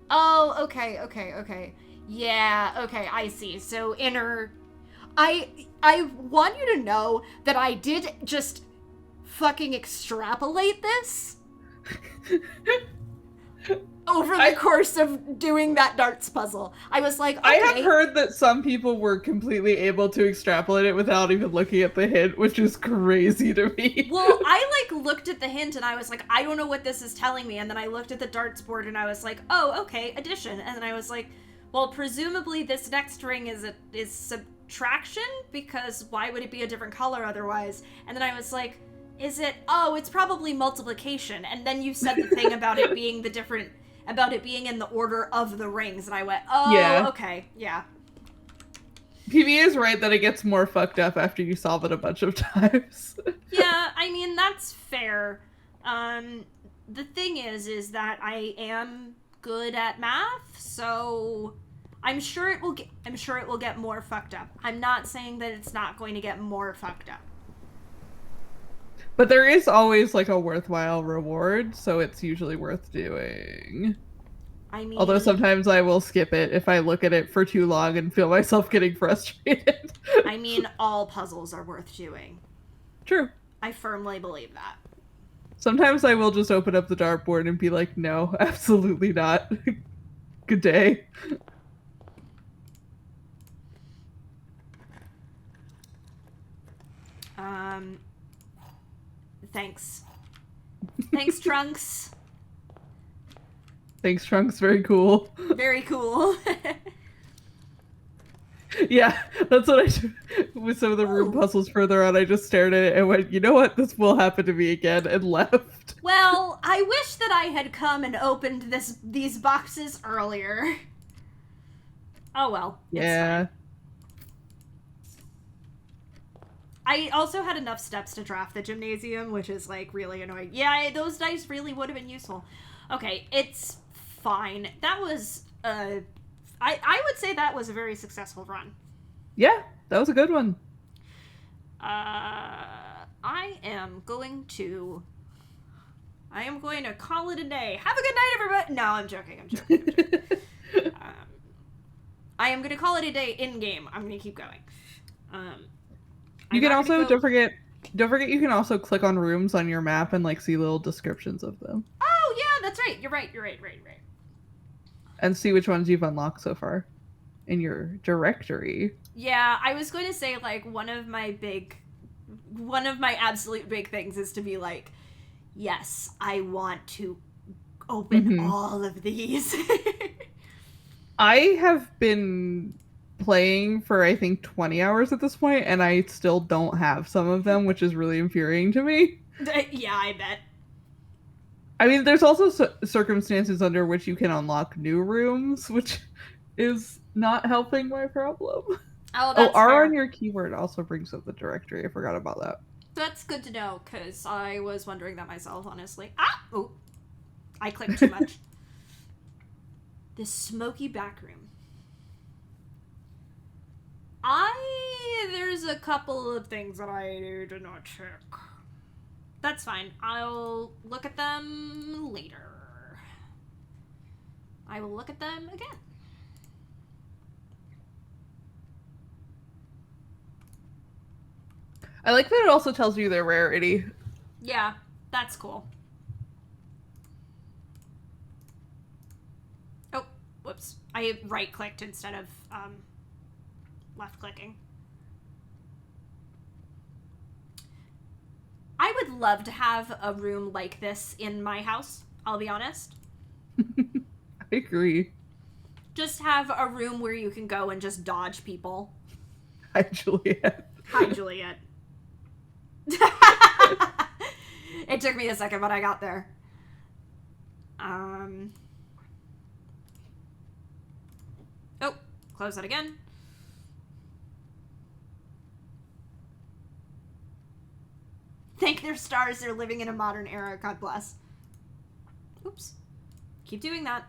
S1: oh, okay. Yeah, okay, I see. So I want you to know that I did just fucking extrapolate this over the course of doing that darts puzzle. I was like, okay.
S2: I have heard that some people were completely able to extrapolate it without even looking at the hint, which is crazy to me.
S1: Well, I looked at the hint and I was like, I don't know what this is telling me. And then I looked at the darts board and I was like, oh, okay, addition. And then I was like, well, presumably this next ring is subtraction, because why would it be a different color otherwise? And then I was like, it's probably multiplication. And then you said the thing about it being about it being in the order of the rings, and I went, oh, yeah. Okay, yeah.
S2: PB is right that it gets more fucked up after you solve it a bunch of times.
S1: Yeah, I mean, that's fair. The thing is that I am good at math, so I'm sure it will get more fucked up. I'm not saying that it's not going to get more fucked up.
S2: But there is always, like, a worthwhile reward, so it's usually worth doing.
S1: I mean...
S2: Although sometimes I will skip it if I look at it for too long and feel myself getting frustrated.
S1: I mean, all puzzles are worth doing.
S2: True.
S1: I firmly believe that.
S2: Sometimes I will just open up the dartboard and be like, no, absolutely not. Good day.
S1: Thanks. Thanks, Trunks.
S2: Thanks, Trunks. Very cool.
S1: Very cool.
S2: Yeah, that's what I do with some of the room puzzles further on. I just stared at it and went, you know what? This will happen to me again, and left.
S1: Well, I wish that I had come and opened these boxes earlier. Oh well.
S2: Yeah.
S1: I also had enough steps to draft the gymnasium, which is, like, really annoying. Yeah, those dice really would have been useful. Okay, it's fine. That was, I would say that was a very successful run.
S2: Yeah, that was a good one.
S1: I am going to call it a day. Have a good night, everybody! No, I'm joking. I am going to call it a day in-game. I'm going to keep going.
S2: You can also, don't forget you can also click on rooms on your map and, like, see little descriptions of them.
S1: Oh, yeah, that's right. You're right.
S2: And see which ones you've unlocked so far in your directory.
S1: Yeah, I was going to say, like, one of my absolute big things is to be like, yes, I want to open all of these.
S2: I have been playing for, I think, 20 hours at this point, and I still don't have some of them, which is really infuriating to me.
S1: Yeah, I bet.
S2: I mean, there's also circumstances under which you can unlock new rooms, which is not helping my problem.
S1: Oh, that's
S2: R
S1: fair.
S2: on your keyword also brings up the directory. I forgot about that.
S1: That's good to know, because I was wondering that myself, honestly. Ah! Oh, I clicked too much. This smoky back room. There's a couple of things that I did not check. That's fine. I'll look at them later. I will look at them again.
S2: I like that it also tells you their rarity.
S1: Yeah, that's cool. Oh, whoops. I right-clicked instead of left-clicking. I would love to have a room like this in my house, I'll be honest.
S2: I agree.
S1: Just have a room where you can go and just dodge people.
S2: Hi, Juliet.
S1: Hi, Juliet. It took me a second, but I got there. Oh, close that again. Thank their stars they're living in a modern era. God bless. Oops. Keep doing that.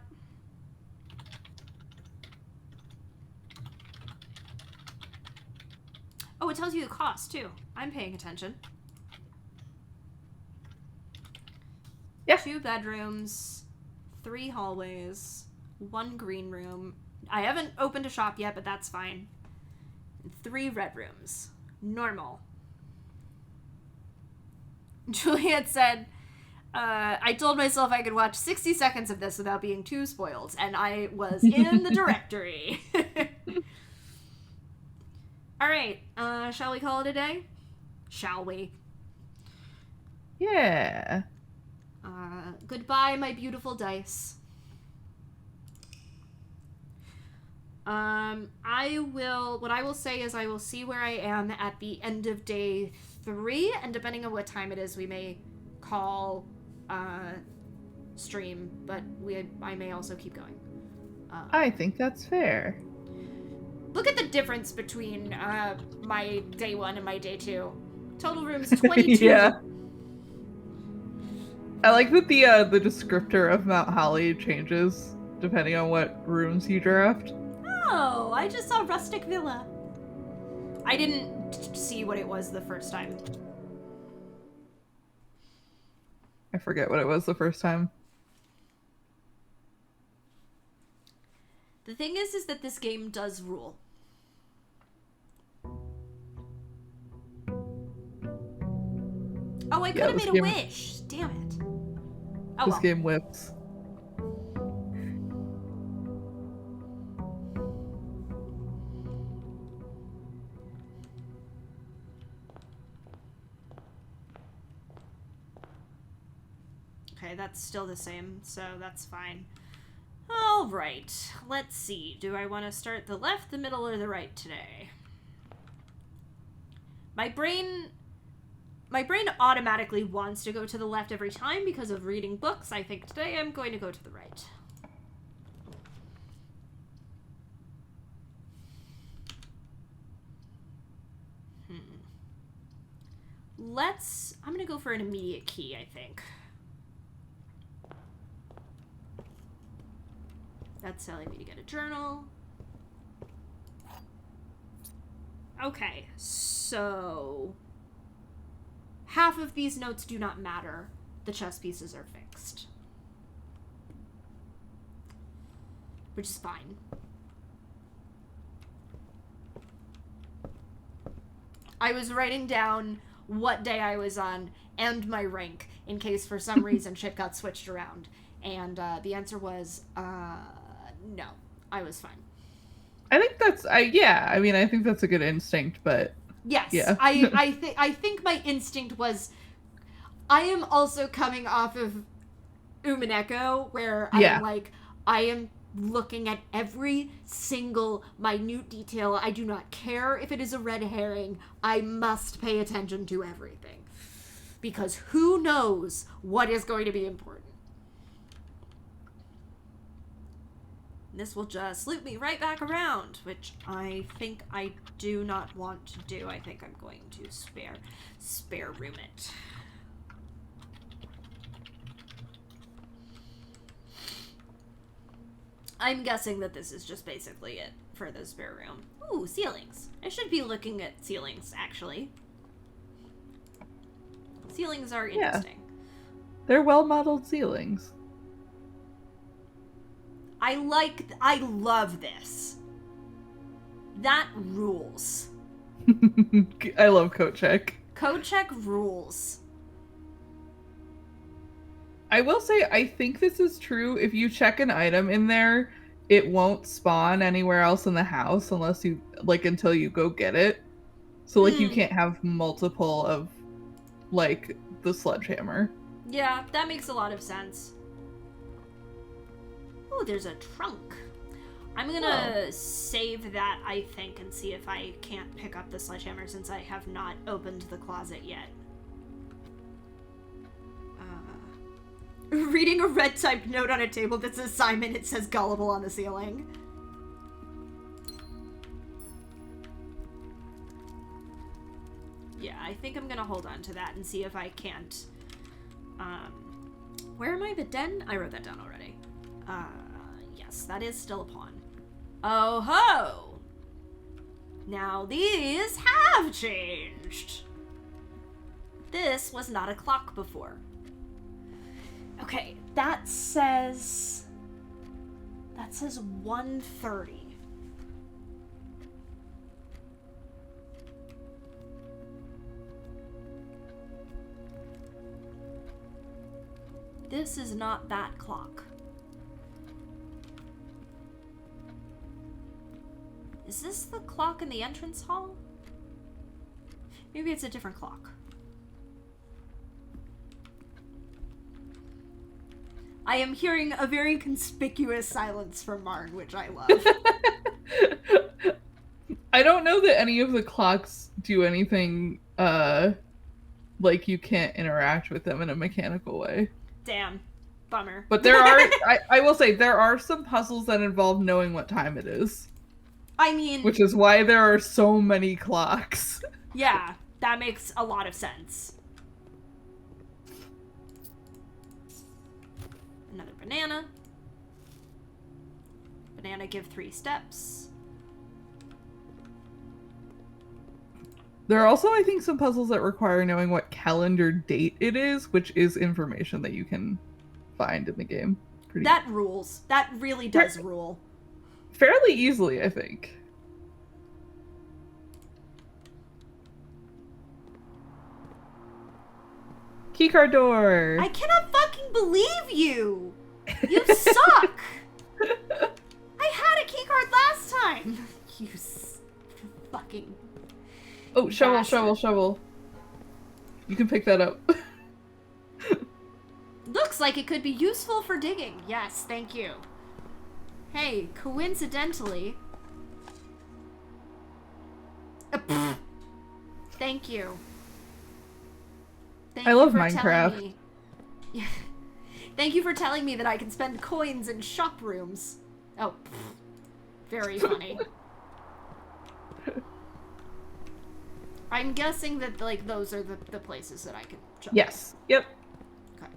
S1: Oh, it tells you the cost, too. I'm paying attention.
S2: Yeah.
S1: 2 bedrooms, 3 hallways, 1 green room. I haven't opened a shop yet, but that's fine. 3 red rooms. Normal. Juliet said, I told myself I could watch 60 seconds of this without being too spoiled, and I was in the directory. Alright, shall we call it a day? Shall we?
S2: Yeah.
S1: Goodbye, my beautiful dice. What I will say is I will see where I am at the end of day 3, and depending on what time it is, we may call, stream, but I may also keep going.
S2: I think that's fair.
S1: Look at the difference between, my day 1 and my day 2. Total rooms 22.
S2: Yeah. I like that the descriptor of Mount Holly changes depending on what rooms you draft.
S1: Oh, I just saw rustic villa. I didn't see what it was the first time.
S2: I forget what it was the first time.
S1: The thing is that this game does rule. Oh, I could have made a wish. Damn it. Oh,
S2: this game whips.
S1: Okay, that's still the same, so that's fine. Alright, let's see. Do I want to start the left, the middle, or the right today? My brain automatically wants to go to the left every time because of reading books. I think today I'm going to go to the right. I'm going to go for an immediate key, I think. That's telling me to get a journal. Okay, so half of these notes do not matter. The chess pieces are fixed. Which is fine. I was writing down what day I was on and my rank in case for some reason shit got switched around. And the answer was, no, I was fine.
S2: I think that's, I think that's a good instinct, but
S1: yes,
S2: yeah.
S1: I think my instinct was, I am also coming off of Umineko, where I am looking at every single minute detail. I do not care if it is a red herring. I must pay attention to everything. Because who knows what is going to be important. This will just loop me right back around, which I think I do not want to do. I think I'm going to spare room it. I'm guessing that this is just basically it for the spare room. Ooh, ceilings. I should be looking at ceilings, actually. Ceilings are interesting.
S2: Yeah. They're well-modeled ceilings.
S1: I love this. That rules.
S2: I love code check.
S1: Code check rules.
S2: I will say, I think this is true. If you check an item in there, it won't spawn anywhere else in the house unless you, until you go get it. So, you can't have multiple of, the sledgehammer.
S1: Yeah, that makes a lot of sense. Oh, there's a trunk. I'm gonna save that, I think, and see if I can't pick up the sledgehammer since I have not opened the closet yet. Reading a red typed note on a table that says Simon, it says gullible on the ceiling. Yeah, I think I'm gonna hold on to that and see if I can't. Where am I? The den? I wrote that down already. Yes, that is still a pawn. Oh ho! Now these have changed. This was not a clock before. Okay, that says 1:30. This is not that clock. Is this the clock in the entrance hall? Maybe it's a different clock. I am hearing a very conspicuous silence from Marn, which I love.
S2: I don't know that any of the clocks do anything, like you can't interact with them in a mechanical way.
S1: Damn. Bummer.
S2: But there are, I will say, there are some puzzles that involve knowing what time it is.
S1: I mean...
S2: Which is why there are so many clocks.
S1: Yeah, that makes a lot of sense. Another banana. Banana, give 3 steps.
S2: There are also, I think, some puzzles that require knowing what calendar date it is, which is information that you can find in the game.
S1: That rules. That really does rule.
S2: Fairly easily, I think. Keycard door!
S1: I cannot fucking believe you! You suck! I had a keycard last time! You fucking...
S2: Oh, shovel. You can pick that up.
S1: Looks like it could be useful for digging. Yes, thank you. Hey, coincidentally... Thank you.
S2: I love Minecraft.
S1: Thank you for telling me that I can spend coins in shop rooms. Oh, very funny. I'm guessing that, like, those are the places that I can jump.
S2: Yes. Yep.
S1: Okay.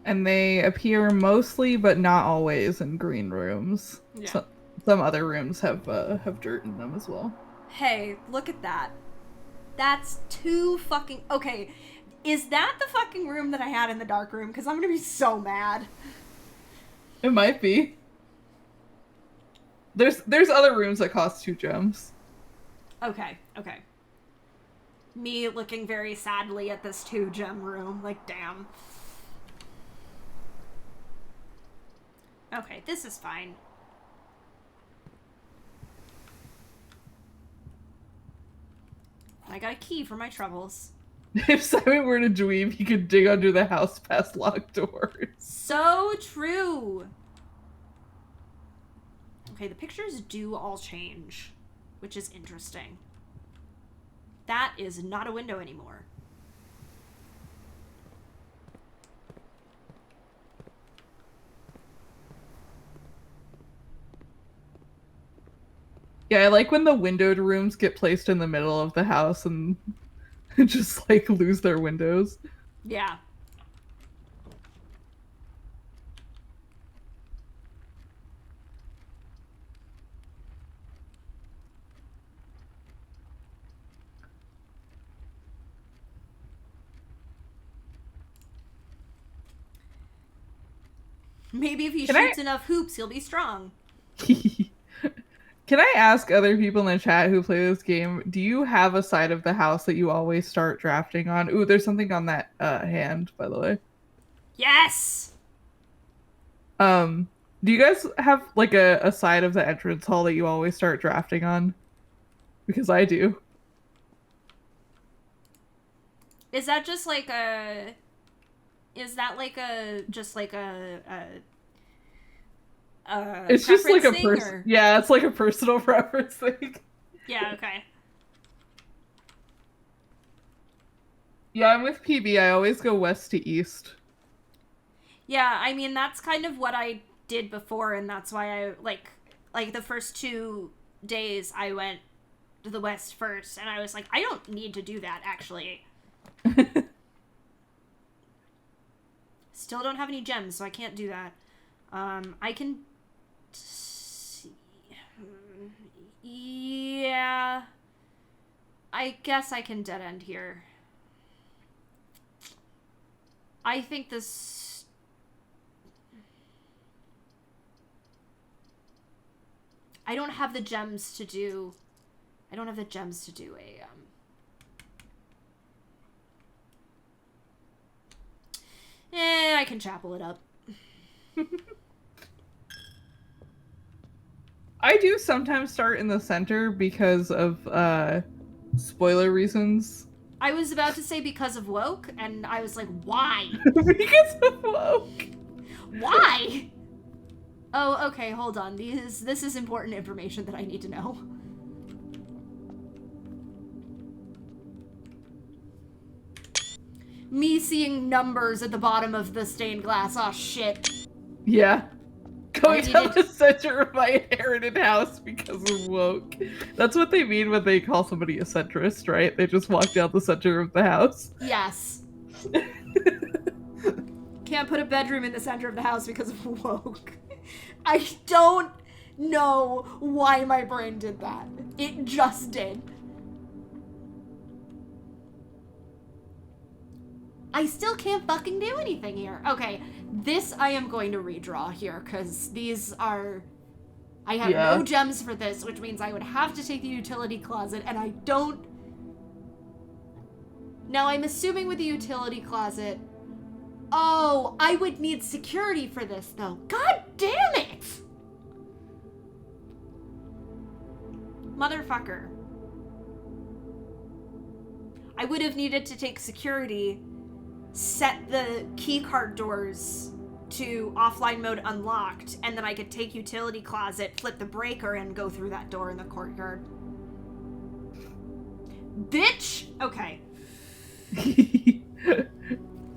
S2: And they appear mostly, but not always, in green rooms.
S1: Yeah.
S2: So, some other rooms have dirt in them as well.
S1: Hey, look at that. That's too fucking... Okay, is that the fucking room that I had in the dark room? Because I'm gonna be so mad.
S2: It might be. There's other rooms that cost 2 gems.
S1: Okay. Me looking very sadly at this 2-gem room. Like, damn. Okay, this is fine. I got a key for my troubles.
S2: If Simon were to dweeb, he could dig under the house past locked doors.
S1: So true! Okay, the pictures do all change, which is interesting. That is not a window anymore.
S2: Yeah, I like when the windowed rooms get placed in the middle of the house and just, like, lose their windows.
S1: Yeah. Maybe if he shoots enough hoops, he'll be strong.
S2: Can I ask other people in the chat who play this game, do you have a side of the house that you always start drafting on? Ooh, there's something on that hand, by the way.
S1: Yes!
S2: Do you guys have, like, a side of the entrance hall that you always start drafting on? Because I do.
S1: Is that just like a... Is that like just like a
S2: it's just like a
S1: person.
S2: Yeah, it's like a personal preference thing.
S1: Yeah. Okay.
S2: Yeah, I'm with PB. I always go west to east.
S1: Yeah, I mean that's kind of what I did before, and that's why I like the first 2 days I went to the west first, and I was like, I don't need to do that actually. Still don't have any gems, so I can't do that. I can see. Yeah. I guess I can dead end here. I think this... I don't have the gems to do... I don't have the gems to do a... I can chapel it up.
S2: I do sometimes start in the center because of spoiler reasons.
S1: I was about to say because of woke, and I was like, why?
S2: Because of woke.
S1: Why? Oh, okay, hold on. This is important information that I need to know. Me seeing numbers at the bottom of the stained glass. Oh, shit.
S2: Yeah. Going down the center of my inherited house because of woke. That's what they mean when they call somebody a centrist, right? They just walk down the center of the house.
S1: Yes. Can't put a bedroom in the center of the house because of woke. I don't know why my brain did that. It just did. I still can't fucking do anything here. Okay, this I am going to redraw here, because these are... I have no gems for this, which means I would have to take the utility closet, and I don't... Now, I'm assuming with the utility closet... Oh, I would need security for this, though. God damn it! Motherfucker. I would have needed to take security... set the keycard doors to offline mode unlocked, and then I could take utility closet, flip the breaker, and go through that door in the courtyard. Bitch! Okay.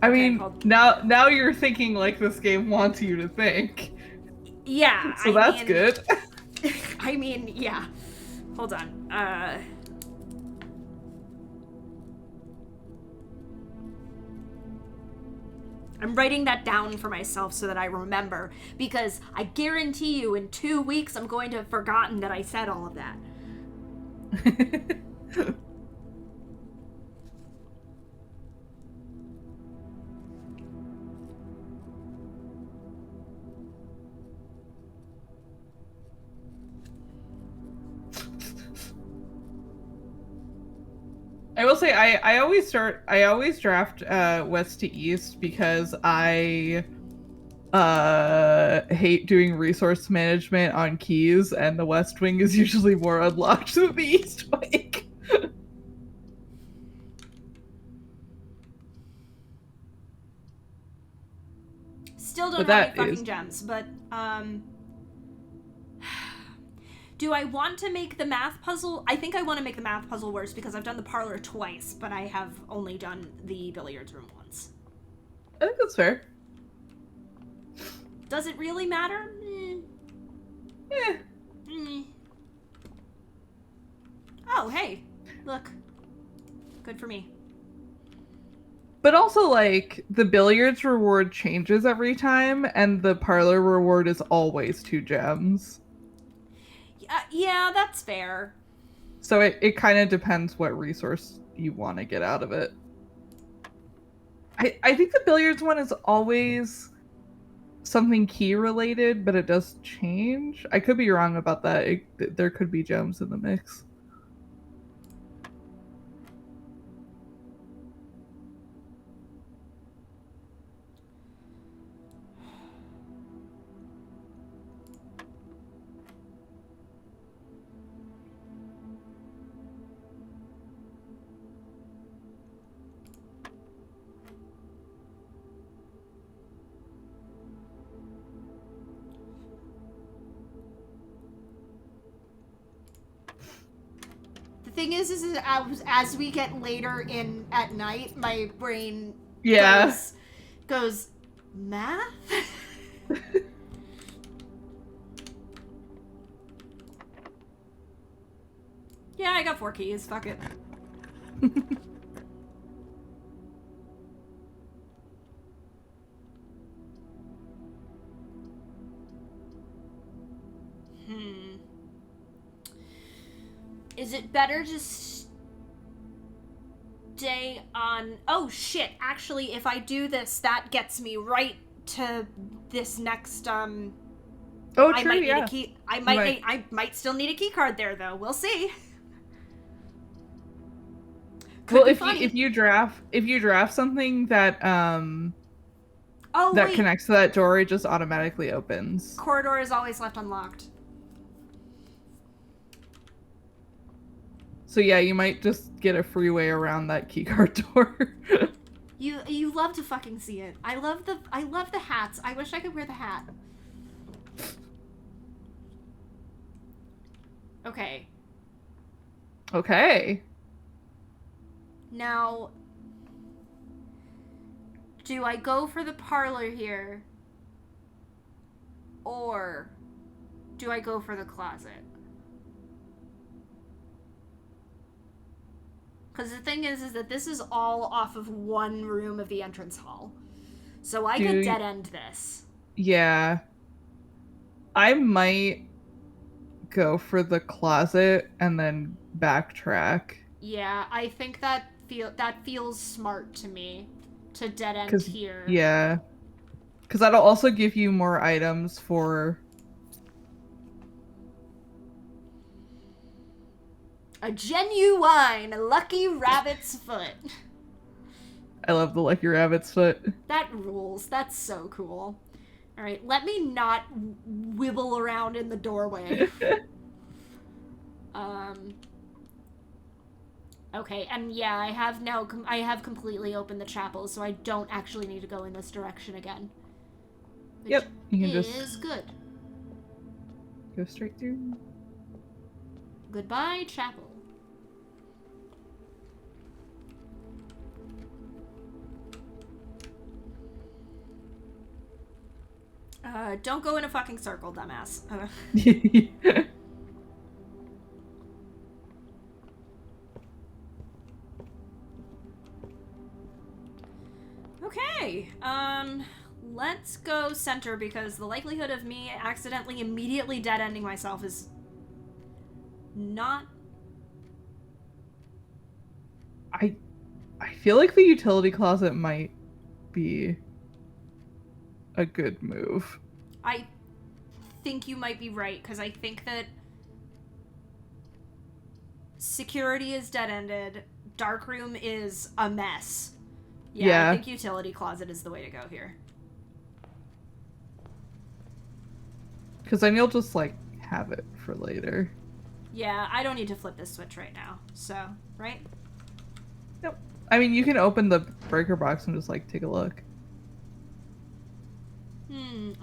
S2: I mean, now you're thinking like this game wants you to think.
S1: Yeah,
S2: so that's good.
S1: I mean, yeah. Hold on. I'm writing that down for myself so that I remember, because I guarantee you in 2 weeks I'm going to have forgotten that I said all of that.
S2: I will say I always draft west to east because I hate doing resource management on keys, and the west wing is usually more unlocked than the east wing.
S1: Still don't have any fucking gems, but do I want to make the math puzzle? I think I want to make the math puzzle worse because I've done the parlor twice, but I have only done the billiards room once.
S2: I think that's fair.
S1: Does it really matter?
S2: Eh.
S1: Oh, hey. Look. Good for me.
S2: But also, like, the billiards reward changes every time, and the parlor reward is always 2 gems.
S1: Yeah, that's fair.
S2: So it kind of depends what resource you want to get out of it. I think the billiards one is always something key related, but it does change. I could be wrong about that. There could be gems in the mix.
S1: thing is as we get later in at night, my brain goes math? Yeah, I got 4 keys. Fuck it. Is it better to stay on... Oh, shit. Actually, if I do this, that gets me right to this next,
S2: Oh, true,
S1: I might need
S2: yeah.
S1: a key. I might still need a key card there, though. We'll see.
S2: Well, if you draft something that that connects to that door, it just automatically opens.
S1: Corridor is always left unlocked.
S2: So yeah, you might just get a free way around that keycard door.
S1: You love to fucking see it. I love the hats. I wish I could wear the hat. Okay.
S2: Okay.
S1: Now, do I go for the parlor here? Or do I go for the closet? Because the thing is that this is all off of one room of the entrance hall. So I could dead end this.
S2: Yeah. I might go for the closet and then backtrack.
S1: Yeah, I think that feels smart to me. To dead end here.
S2: Yeah. Because that'll also give you more items for...
S1: A genuine Lucky Rabbit's foot.
S2: I love the Lucky Rabbit's foot.
S1: That rules. That's so cool. Alright, let me not wibble around in the doorway. Okay, and yeah, I have completely opened the chapel, so I don't actually need to go in this direction again.
S2: Yep, you can
S1: is
S2: just
S1: good.
S2: Go straight through.
S1: Goodbye, chapel. Don't go in a fucking circle, dumbass. Okay, let's go center because the likelihood of me accidentally immediately dead-ending myself is not...
S2: I feel like the utility closet might be a good move.
S1: I think you might be right, because I think that security is dead-ended, dark room is a mess. Yeah, I think utility closet is the way to go here.
S2: Because then you'll just, like, have it for later.
S1: Yeah, I don't need to flip this switch right now, so, right?
S2: Yep. I mean, you can open the breaker box and just, like, take a look.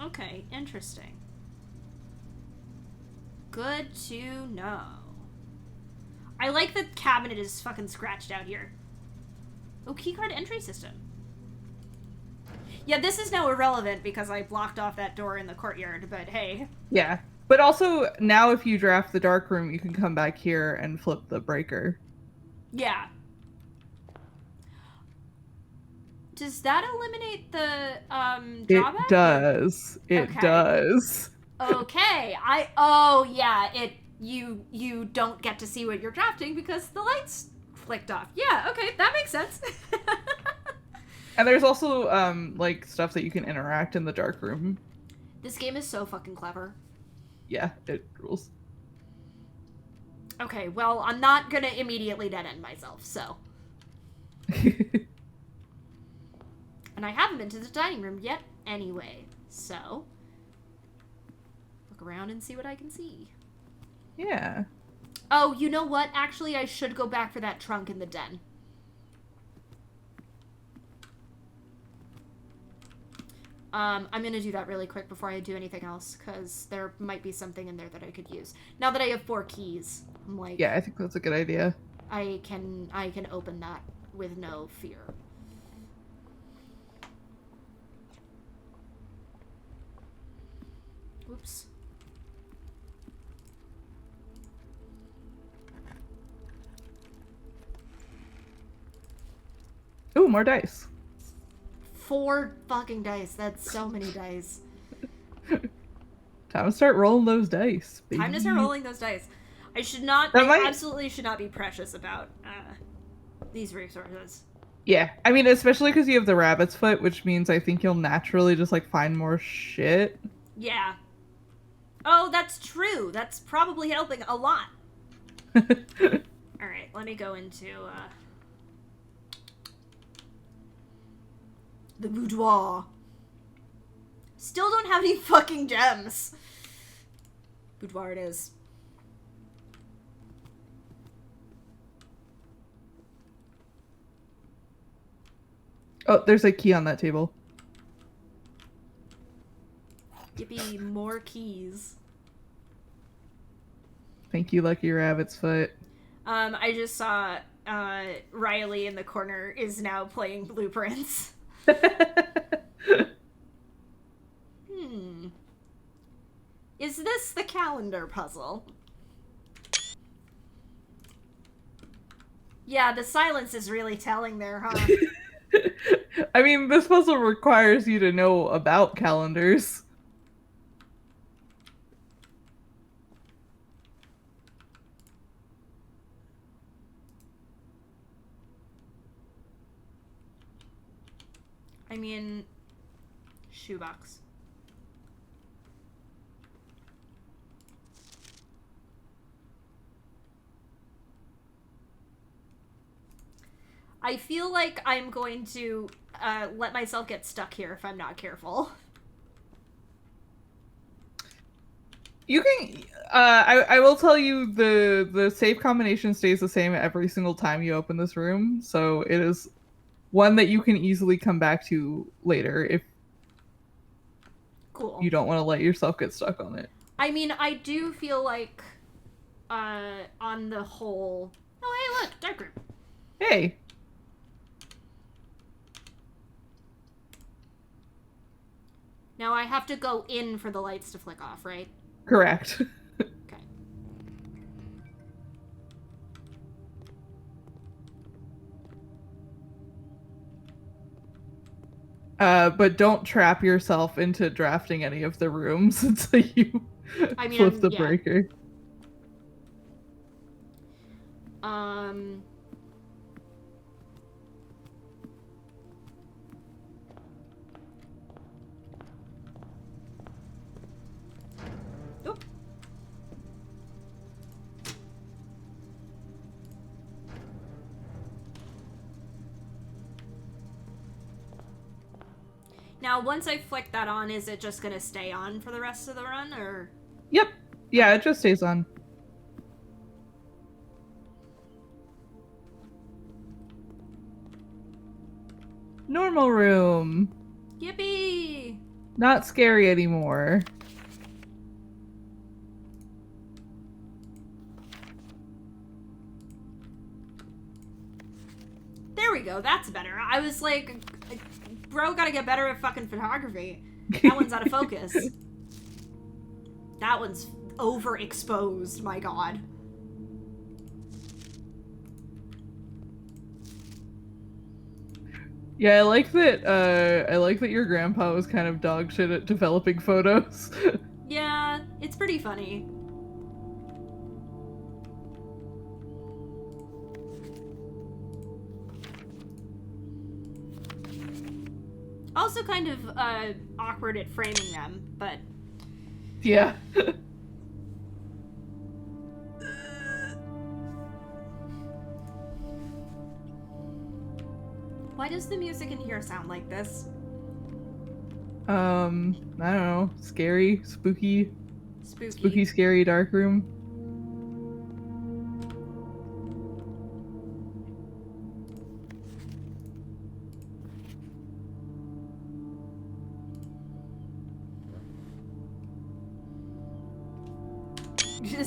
S1: Okay, interesting. Good to know. I like the cabinet is fucking scratched out here. Oh, keycard entry system. Yeah, this is now irrelevant because I blocked off that door in the courtyard, but hey.
S2: Yeah. But also, now if you draft the dark room, you can come back here and flip the breaker.
S1: Yeah. Does that eliminate the drawback?
S2: It does. It does.
S1: Okay. You don't get to see what you're drafting because the lights flicked off. Yeah, okay, that makes sense.
S2: And there's also like stuff that you can interact in the dark room.
S1: This game is so fucking clever.
S2: Yeah, it rules.
S1: Okay, well, I'm not gonna immediately dead end myself, so. And I haven't been to the dining room yet anyway, so look around and see what I can see.
S2: Yeah.
S1: Oh, you know what? Actually, I should go back for that trunk in the den. I'm gonna do that really quick before I do anything else, because there might be something in there that I could use. Now that I have 4 keys. I'm like,
S2: yeah, I think that's a good idea.
S1: I can open that with no fear. Oops.
S2: Ooh, more dice.
S1: 4 fucking dice. That's so many dice.
S2: Time to start rolling those dice, baby.
S1: Time to start rolling those dice. I absolutely should not be precious about these resources.
S2: Yeah, I mean, especially because you have the rabbit's foot, which means I think you'll naturally just, like, find more shit.
S1: Yeah. Oh, that's true. That's probably helping a lot. Alright, let me go into, the boudoir. Still don't have any fucking gems. Boudoir it is.
S2: Oh, there's a key on that table.
S1: Yippee, more keys.
S2: Thank you, Lucky Rabbit's foot.
S1: I just saw Riley in the corner is now playing Blueprints. Is this the calendar puzzle? Yeah, the silence is really telling there, huh?
S2: I mean, this puzzle requires you to know about calendars.
S1: I mean, shoebox. I feel like I'm going to let myself get stuck here if I'm not careful.
S2: You can, I will tell you the safe combination stays the same every single time you open this room, so it is one that you can easily come back to later if
S1: Cool.
S2: you don't want to let yourself get stuck on it.
S1: I mean, I do feel like, on the whole... Oh, hey, look, dark room.
S2: Hey.
S1: Now I have to go in for the lights to flick off, right?
S2: Correct.
S1: Okay.
S2: But don't trap yourself into drafting any of the rooms until you flip the breaker.
S1: Oop. Now, once I flick that on, is it just gonna stay on for the rest of the run, or?
S2: Yep. Yeah, it just stays on. Normal room.
S1: Yippee!
S2: Not scary anymore.
S1: There we go, that's better. I was like, bro, gotta get better at fucking photography. That one's out of focus. That one's overexposed, my god.
S2: Yeah, I like that your grandpa was kind of dog shit at developing photos.
S1: Yeah, it's pretty funny. Also kind of awkward at framing them, but...
S2: Yeah.
S1: Why does the music in here sound like this?
S2: I don't know. Scary, spooky,
S1: Spooky,
S2: scary, dark room.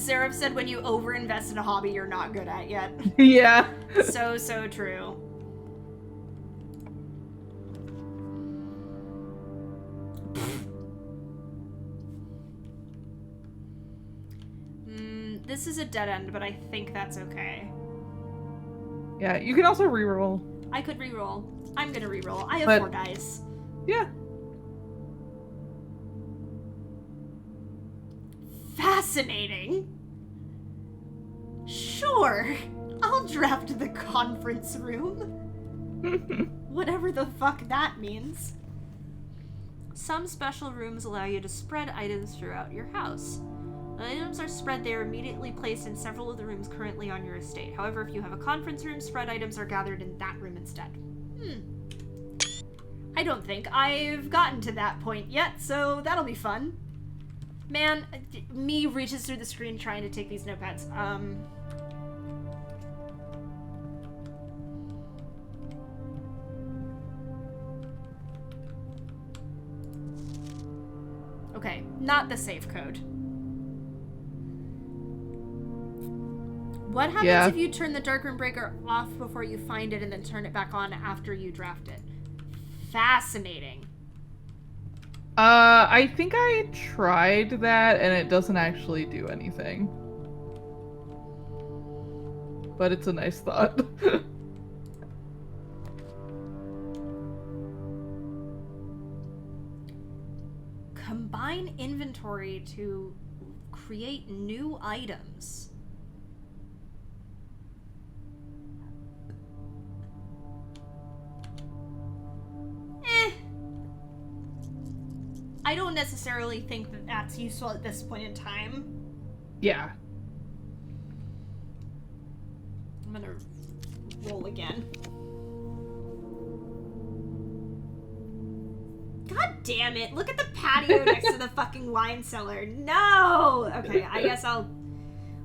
S1: Seraph said when you overinvest in a hobby you're not good at yet.
S2: Yeah.
S1: So true. This is a dead end, but I think that's okay.
S2: Yeah, you can also reroll.
S1: I could reroll. I'm gonna reroll. I have 4 dice.
S2: Yeah.
S1: Fascinating. Sure. I'll draft the conference room. Whatever the fuck that means. Some special rooms allow you to spread items throughout your house. When items are spread, they are immediately placed in several of the rooms currently on your estate. However, if you have a conference room, spread items are gathered in that room instead. I don't think I've gotten to that point yet, so that'll be fun. Man, me reaches through the screen trying to take these notepads. Okay, not the safe code. What happens if you turn the darkroom breaker off before you find it and then turn it back on after you draft it? Fascinating.
S2: I think I tried that and it doesn't actually do anything. But it's a nice thought.
S1: Combine inventory to create new items. I don't necessarily think that that's useful at this point in time.
S2: Yeah.
S1: I'm gonna roll again. God damn it! Look at the patio next to the fucking wine cellar. No! Okay, I guess I'll...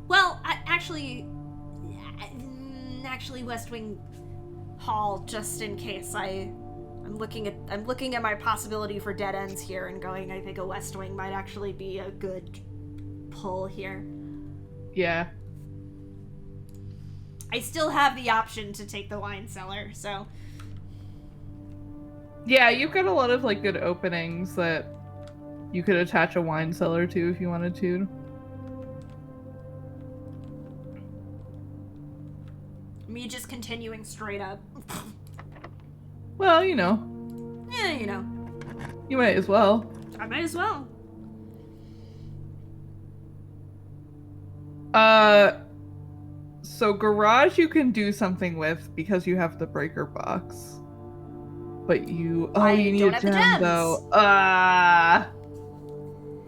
S1: Well, actually, West Wing Hall, just in case I'm looking at my possibility for dead ends here and going, I think a West Wing might actually be a good pull here.
S2: Yeah.
S1: I still have the option to take the wine cellar, so...
S2: Yeah, you've got a lot of, like, good openings that you could attach a wine cellar to if you wanted to.
S1: Me just continuing straight up.
S2: Well, you know.
S1: Yeah, you know.
S2: You might as well.
S1: I might as well.
S2: So garage you can do something with because you have the breaker box. But you... Oh, you need a gem, though.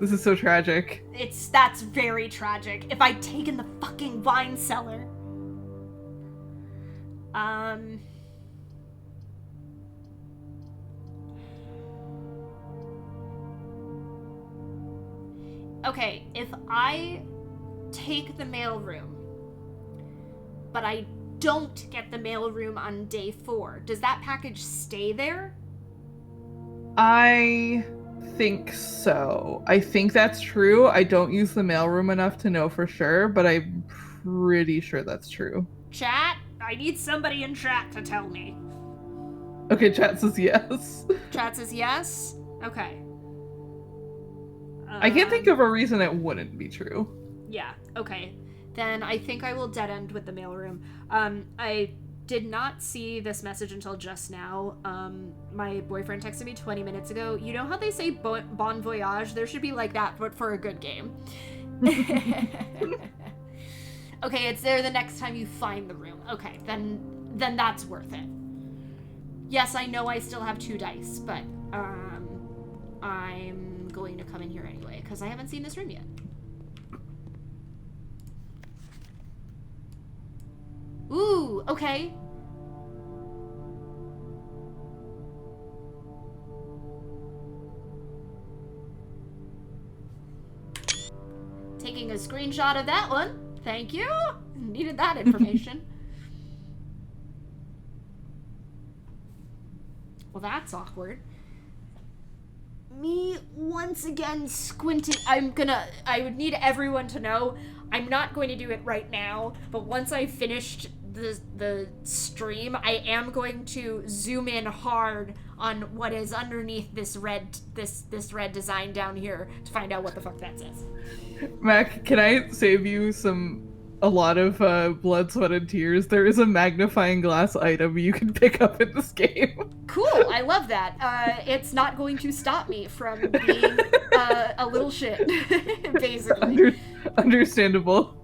S2: This is so tragic.
S1: That's very tragic. If I'd taken the fucking wine cellar. Okay, if I take the mailroom, but I don't get the mailroom on day 4, does that package stay there?
S2: I think so. I think that's true. I don't use the mailroom enough to know for sure, but I'm pretty sure that's true.
S1: Chat? I need somebody in chat to tell me.
S2: Okay, chat says yes.
S1: Chat says yes? Okay.
S2: I can't think of a reason it wouldn't be true.
S1: Yeah, okay. Then I think I will dead end with the mailroom. I did not see this message until just now. My boyfriend texted me 20 minutes ago. You know how they say bon voyage? There should be like that, but for a good game. Okay, it's there the next time you find the room. Okay, then that's worth it. Yes, I know I still have 2 dice, but I'm going to come in here anyway, because I haven't seen this room yet. Ooh, okay. Taking a screenshot of that one. Thank you. Needed that information. Well, that's awkward. Me once again squinting. I would need everyone to know I'm not going to do it right now, but once I've finished the stream, I am going to zoom in hard on what is underneath this red design down here to find out what the fuck that says.
S2: Mac, can I save you a lot of blood, sweat, and tears? There is a magnifying glass item you can pick up in this game.
S1: Cool, I love that. It's not going to stop me from being a little shit, basically.
S2: Understandable.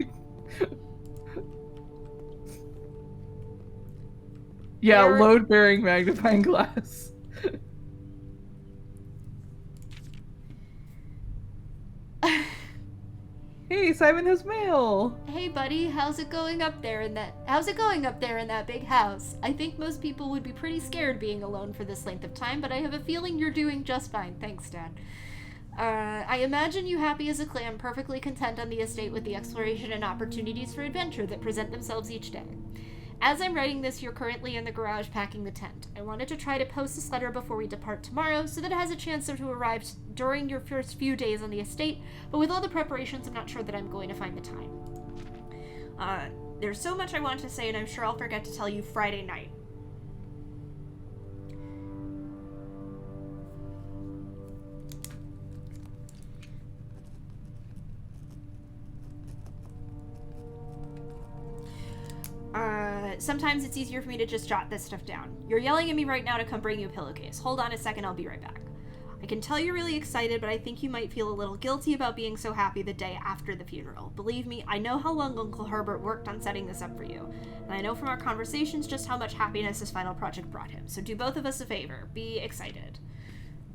S2: Yeah, load-bearing magnifying glass. Hey, Simon has mail.
S1: Hey, buddy, how's it going up there in that big house? I think most people would be pretty scared being alone for this length of time, but I have a feeling you're doing just fine. Thanks, Dad. I imagine you happy as a clam, perfectly content on the estate with the exploration and opportunities for adventure that present themselves each day. As I'm writing this, you're currently in the garage packing the tent. I wanted to try to post this letter before we depart tomorrow so that it has a chance to arrive during your first few days on the estate, but with all the preparations, I'm not sure that I'm going to find the time. There's so much I want to say, and I'm sure I'll forget to tell you Friday night. Sometimes it's easier for me to just jot this stuff down. You're yelling at me right now to come bring you a pillowcase. Hold on a second, I'll be right back. I can tell you're really excited, but I think you might feel a little guilty about being so happy the day after the funeral. Believe me, I know how long Uncle Herbert worked on setting this up for you, and I know from our conversations just how much happiness this final project brought him, so do both of us a favor. Be excited.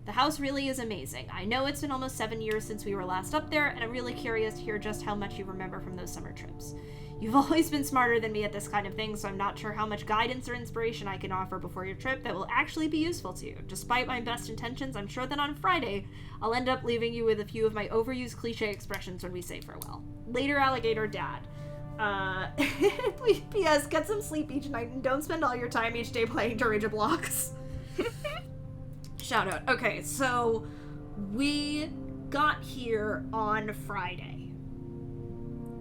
S1: The house really is amazing. I know it's been almost 7 years since we were last up there, and I'm really curious to hear just how much you remember from those summer trips. You've always been smarter than me at this kind of thing, so I'm not sure how much guidance or inspiration I can offer before your trip that will actually be useful to you. Despite my best intentions, I'm sure that on Friday, I'll end up leaving you with a few of my overused cliche expressions when we say farewell. Later, Alligator Dad. P.S. Get some sleep each night and don't spend all your time each day playing Duraja blocks. Shout out. Okay, so we got here on Friday.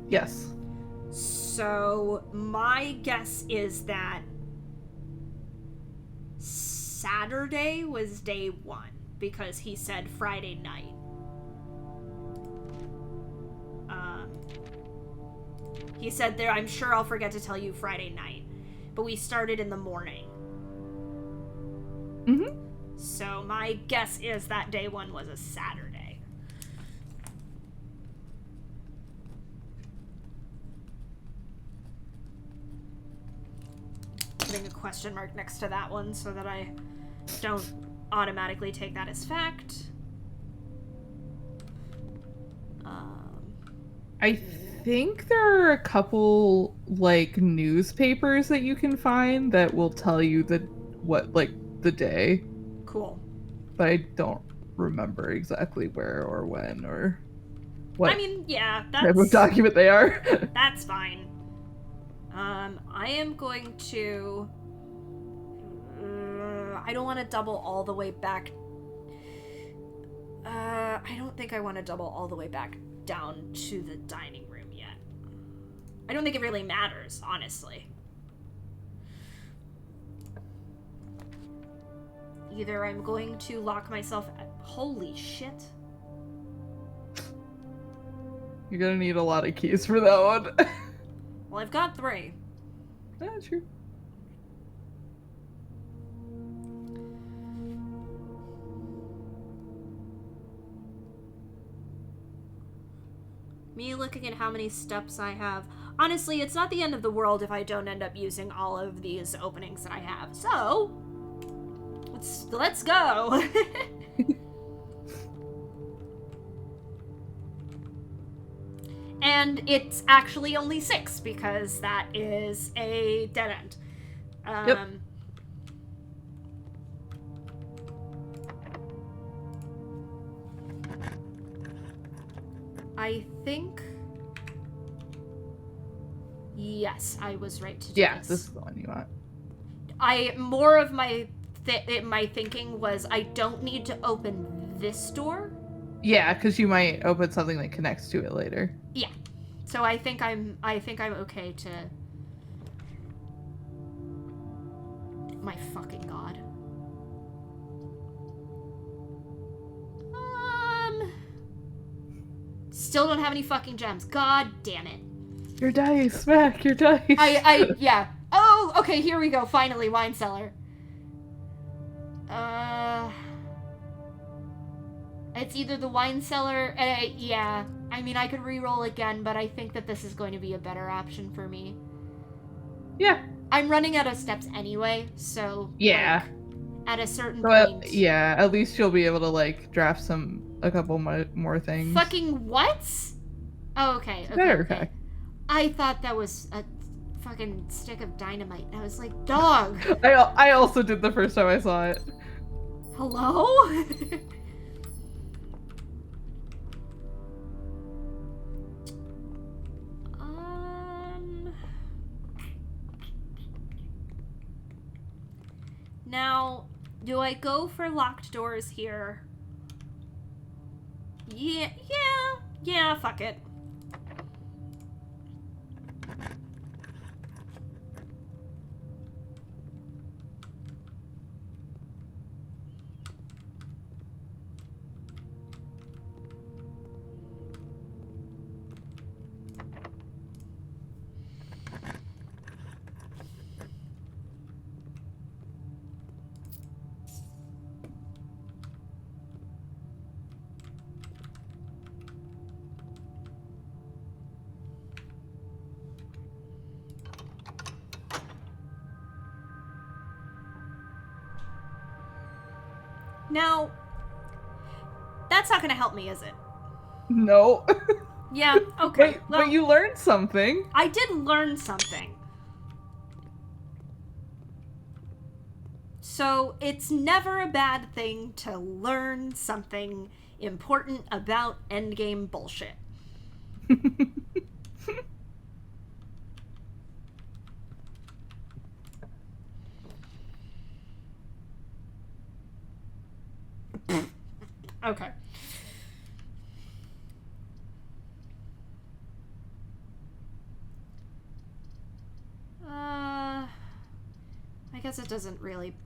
S2: Yes.
S1: So my guess is that Saturday was day 1 because he said Friday night. He said there, I'm sure I'll forget to tell you Friday night, but we started in the morning.
S2: Mm-hmm.
S1: So my guess is that day 1 was a Saturday. Putting a question mark next to that one so that I don't automatically take that as fact.
S2: I think there are a couple newspapers that you can find that will tell you the day.
S1: Cool.
S2: But I don't remember exactly where or when or what.
S1: I mean, yeah,
S2: type of document they are.
S1: That's fine. I am going to... I don't want to double all the way back. I don't think I want to double all the way back down to the dining room yet. I don't think it really matters, honestly. Either I'm going to lock myself at... Holy shit.
S2: You're gonna need a lot of keys for that one.
S1: Well, I've got 3.
S2: That's true.
S1: Me looking at how many steps I have. Honestly, it's not the end of the world if I don't end up using all of these openings that I have. So, let's go. And it's actually only 6 because that is a dead end.
S2: Yep.
S1: I think... Yes, I was right to do this.
S2: Yeah, this is the one you want.
S1: More of my thinking was I don't need to open this door.
S2: Yeah, because you might open something that connects to it later.
S1: Yeah. So I think I'm okay to... My fucking god. Still don't have any fucking gems. God damn it.
S2: Your dice, Mac, your dice.
S1: Yeah. Oh, okay, here we go. Finally, wine cellar. It's either the wine cellar, yeah. I mean, I could re-roll again, but I think that this is going to be a better option for me.
S2: Yeah.
S1: I'm running out of steps anyway, so...
S2: Yeah.
S1: Like, at a certain point...
S2: Yeah, at least you'll be able to, like, draft a couple more things.
S1: Fucking what? Oh, okay. Okay. I thought that was a fucking stick of dynamite. I was like, dog!
S2: I also did the first time I saw it.
S1: Hello? Now, do I go for locked doors here? Yeah, fuck it. Now, that's not gonna help me, is it?
S2: No.
S1: Yeah, okay.
S2: But you learned something.
S1: I did learn something. So, it's never a bad thing to learn something important about endgame bullshit. Okay. I guess it doesn't really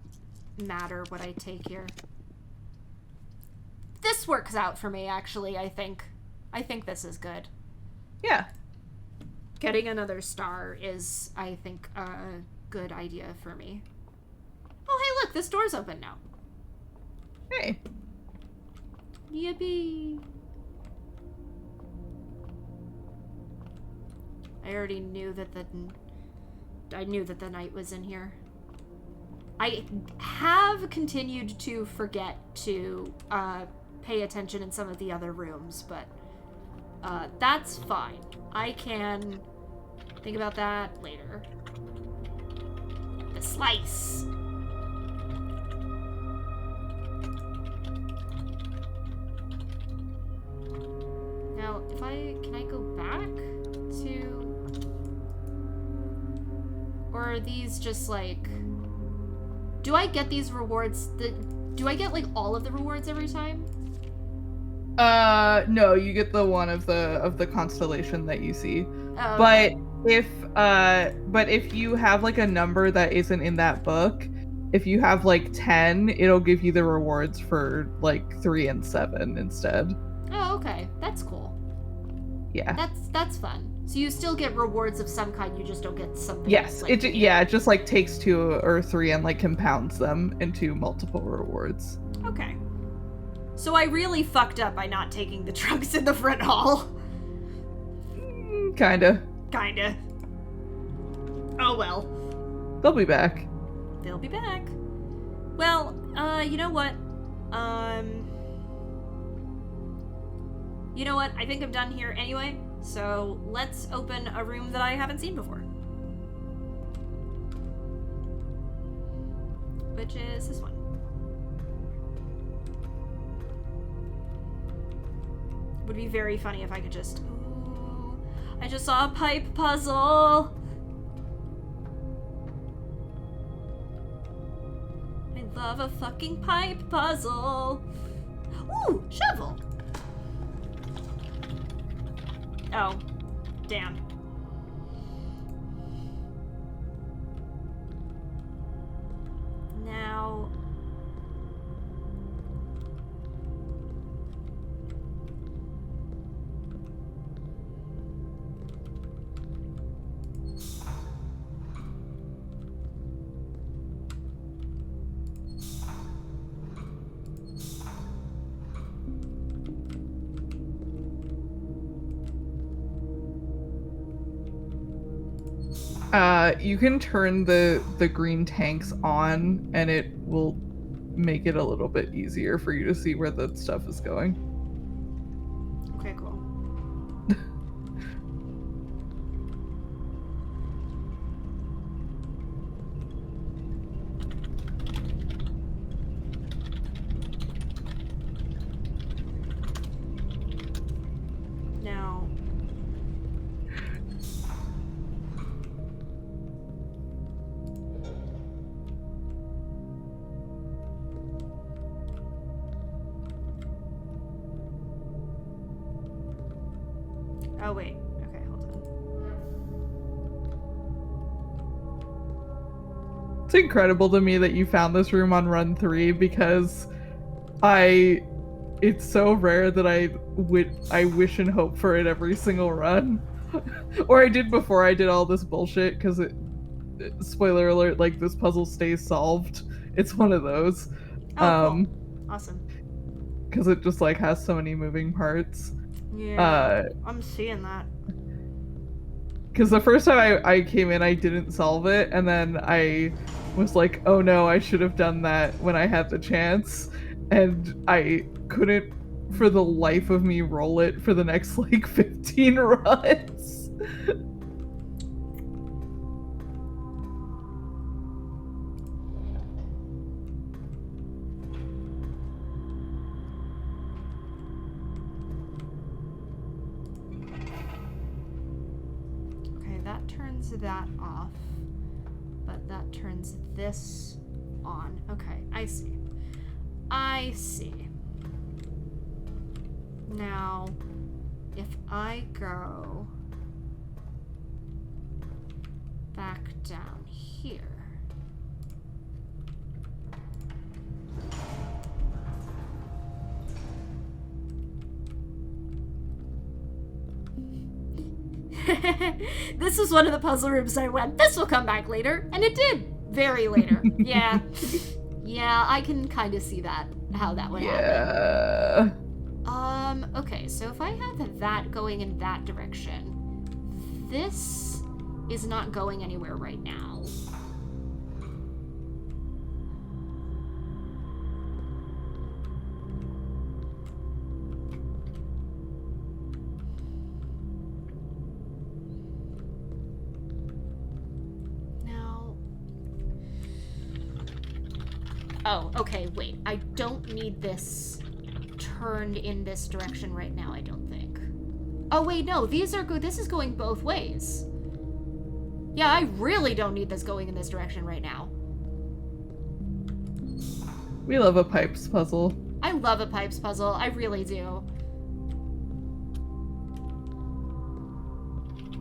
S1: matter what I take here. This works out for me, actually, I think. I think this is good.
S2: Yeah.
S1: Getting another star is, I think, a good idea for me. Oh, hey, look, this door's open now.
S2: Hey.
S1: Yippee. I already knew that the night was in here. I have continued to forget to pay attention in some of the other rooms, but that's fine. I can think about that later. The slice. Now, can I go back to... Or are these just like... Do I get these rewards? Do I get like all of the rewards every time?
S2: No, you get the one of the constellation that you see.
S1: Oh,
S2: but
S1: okay.
S2: if you have like a number that isn't in that book, if you have like 10, it'll give you the rewards for like 3 and 7 instead.
S1: Oh, okay. That's cool.
S2: Yeah.
S1: That's fun. So you still get rewards of some kind, you just don't get something.
S2: Yes,
S1: like,
S2: it just like takes 2 or 3 and like compounds them into multiple rewards.
S1: Okay. So I really fucked up by not taking the trucks in the front hall.
S2: Kinda.
S1: Oh well.
S2: They'll be back.
S1: They'll be back. Well, you know what? You know what? I think I'm done here anyway. So let's open a room that I haven't seen before. Which is this one. It would be very funny if I could just... Ooh, I just saw a pipe puzzle! I love a fucking pipe puzzle! Ooh, shovel! Oh. Damn. Now...
S2: You can turn the green tanks on, and it will make it a little bit easier for you to see where the stuff is going.
S1: Okay, cool. Now... Oh, wait. Okay, hold on.
S2: It's incredible to me that you found this room on run 3 because it's so rare that I wish and hope for it every single run. Or I did before I did all this bullshit because spoiler alert, like this puzzle stays solved. It's one of those.
S1: Oh, cool. Awesome.
S2: Because it just like has so many moving parts.
S1: Yeah, I'm seeing that.
S2: Because the first time I came in, I didn't solve it, and then I was like, oh no, I should have done that when I had the chance, and I couldn't for the life of me roll it for the next like 15 runs.
S1: That off, but that turns this on. Okay, I see. Now, if I go back down here, this was one of the puzzle rooms I went, this will come back later, and it did. Very later. Yeah. Yeah, I can kind of see that, how that would happen. Okay, so if I have that going in that direction, this is not going anywhere right now. Oh, okay, wait. I don't need this turned in this direction right now, I don't think. Oh, wait, no. These are good. This is going both ways. Yeah, I really don't need this going in this direction right now.
S2: We love a pipes puzzle.
S1: I love a pipes puzzle. I really do.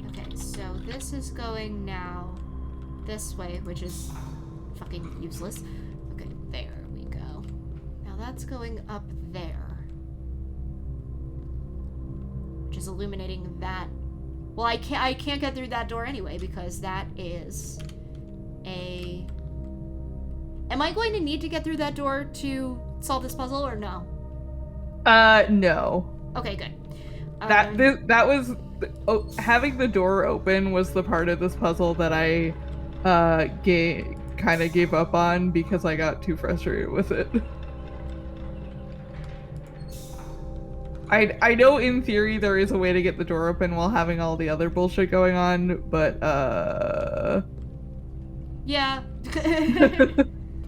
S1: Okay, so this is going now this way, which is fucking useless. Okay, there we go. Now that's going up there, which is illuminating that. Well, I can't get through that door anyway because that is a... Am I going to need to get through that door to solve this puzzle or no?
S2: No.
S1: Okay, good.
S2: That was having the door open was the part of this puzzle that I kind of gave up on because I got too frustrated with it. I know in theory there is a way to get the door open while having all the other bullshit going on, but
S1: yeah.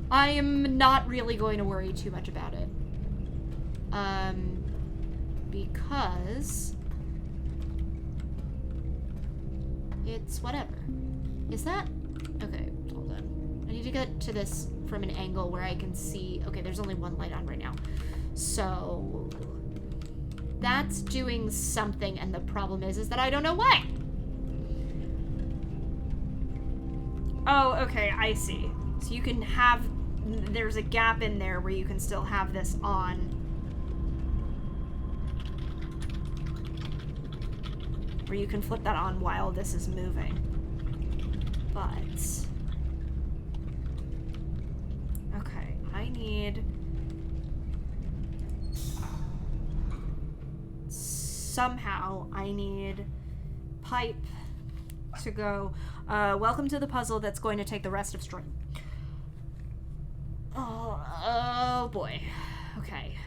S1: I am not really going to worry too much about it. Because it's whatever. Is that... Okay, hold on. I need to get to this from an angle where I can see... Okay, there's only one light on right now. So... That's doing something, and the problem is that I don't know what. Oh, okay, I see. So you can have... There's a gap in there where you can still have this on. Where you can flip that on while this is moving. But... Okay, I need... Somehow, I need pipe to go. Welcome to the puzzle that's going to take the rest of string. Oh boy. Okay.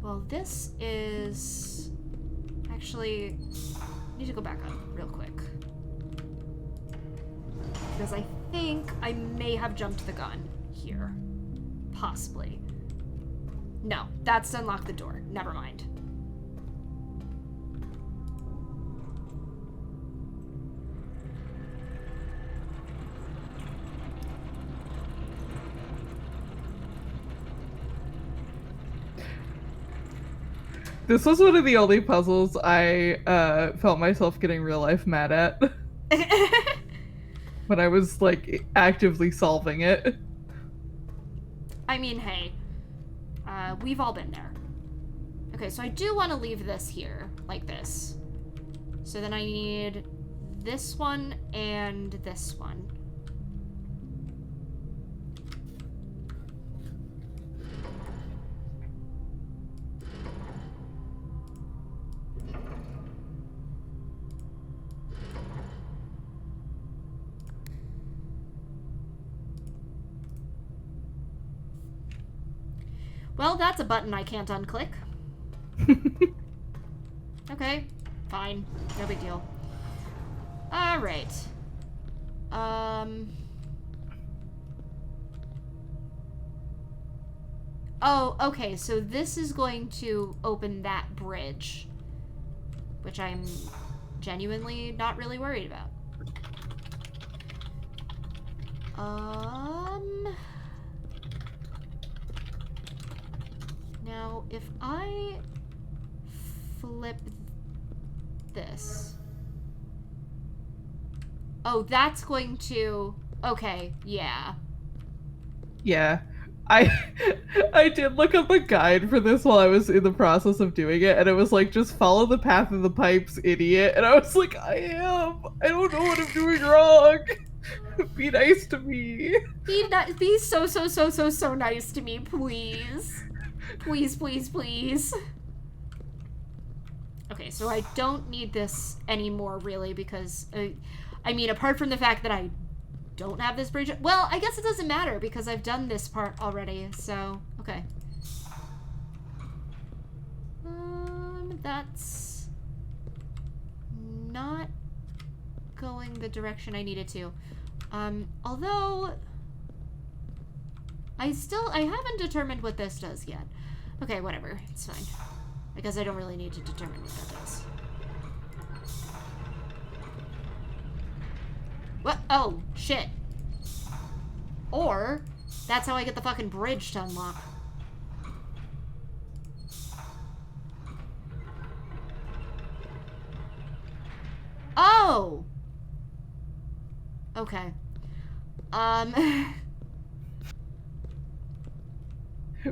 S1: Well, this is... Actually, I need to go back up real quick. Because I think I may have jumped the gun here. Possibly. No, that's to unlock the door. Never mind.
S2: This was one of the only puzzles I felt myself getting real life mad at. When I was, like, actively solving it.
S1: I mean, hey. We've all been there. Okay, so I do want to leave this here, like this. So then I need this one and this one. Well, that's a button I can't unclick. Okay, fine. No big deal. Alright. Oh, okay, so this is going to open that bridge. Which I'm genuinely not really worried about. Now, if I flip this... Oh, that's going to... Okay, yeah.
S2: Yeah. I did look up a guide for this while I was in the process of doing it, and it was like, just follow the path of the pipes, idiot. And I was like, I don't know what I'm doing wrong. Be nice to me.
S1: Be so nice to me, please. Please, please, please. Okay, so I don't need this anymore, really, because, I mean, apart from the fact that I don't have this bridge... Well, I guess it doesn't matter, because I've done this part already, so, okay. That's not going the direction I needed to. Although... I haven't determined what this does yet. Okay, whatever. It's fine. I guess I don't really need to determine what that does. What? Oh, shit. Or, that's how I get the fucking bridge to unlock. Oh! Okay.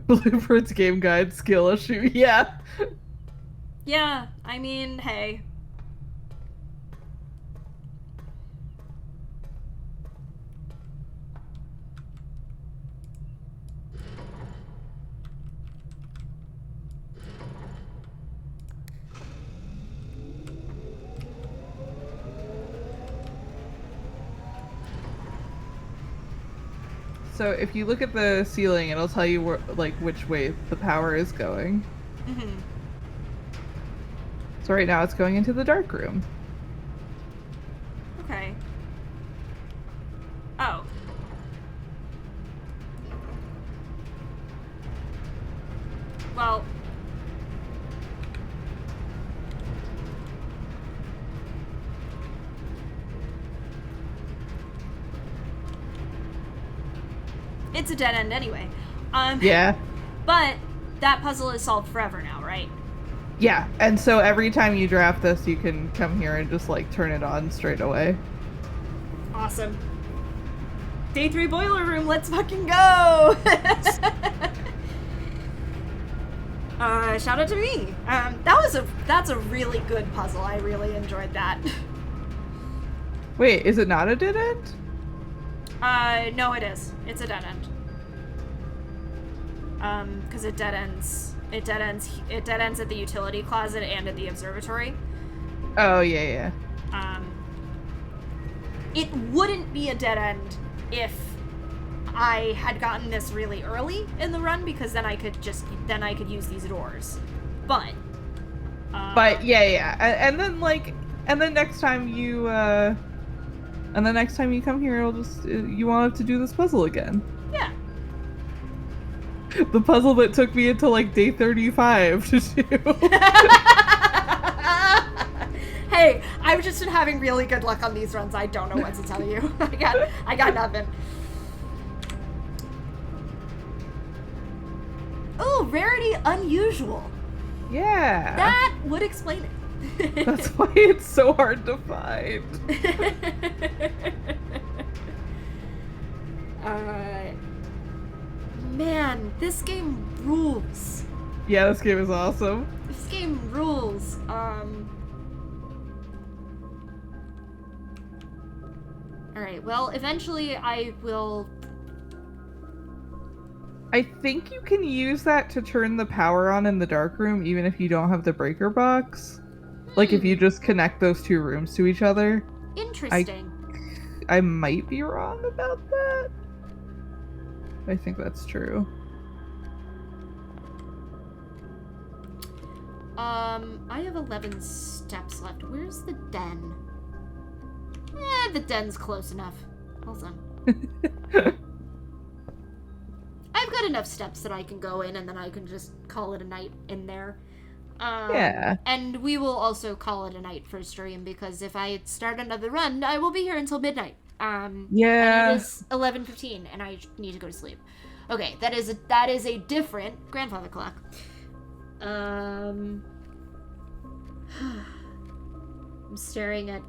S2: Bluebird's game guide skill issue, yeah.
S1: Yeah, I mean, hey.
S2: So if you look at the ceiling, it'll tell you where, like, which way the power is going.
S1: Mm-hmm.
S2: So right now it's going into the dark room.
S1: Okay. Oh. Well... It's a dead end anyway.
S2: Yeah.
S1: But that puzzle is solved forever now, right?
S2: Yeah, and so every time you draft this, you can come here and just, like, turn it on straight away.
S1: Awesome. Day 3 boiler room, let's fucking go! Shout out to me. That's a really good puzzle. I really enjoyed that.
S2: Wait, is it not a dead end?
S1: No, it is. It's a dead end. Because it dead ends at the utility closet and at the observatory.
S2: Oh, yeah.
S1: It wouldn't be a dead end if I had gotten this really early in the run, because then I could use these doors. But yeah. And then next time you come here, it'll just you won't have to do this puzzle again. Yeah.
S2: The puzzle that took me until like day 35 to do.
S1: Hey, I've just been having really good luck on these runs. I don't know what to tell you. I got nothing. Oh, rarity unusual.
S2: Yeah.
S1: That would explain it.
S2: That's why it's so hard to find.
S1: Man, this game rules.
S2: Yeah, this game is awesome.
S1: This game rules. Alright, well, eventually I will...
S2: I think you can use that to turn the power on in the dark room, even if you don't have the breaker box. Like, if you just connect those two rooms to each other.
S1: Interesting.
S2: I might be wrong about that. I think that's true.
S1: I have 11 steps left. Where's the den? The den's close enough. Hold on. I've got enough steps that I can go in, and then I can just call it a night in there.
S2: Yeah.
S1: And we will also call it a night for stream, because if I start another run, I will be here until midnight.
S2: Yeah.
S1: And it is 11:15, and I need to go to sleep. Okay, that is a different grandfather clock. I'm staring at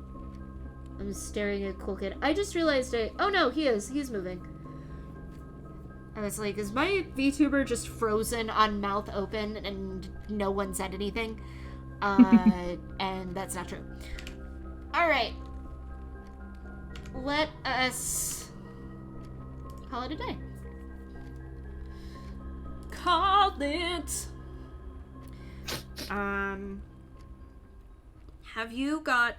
S1: Cool Kid. I just realized oh no, he's moving. I was like, is my VTuber just frozen on mouth open and no one said anything? And that's not true. Alright. Let us call it a day. Call it. Have you got,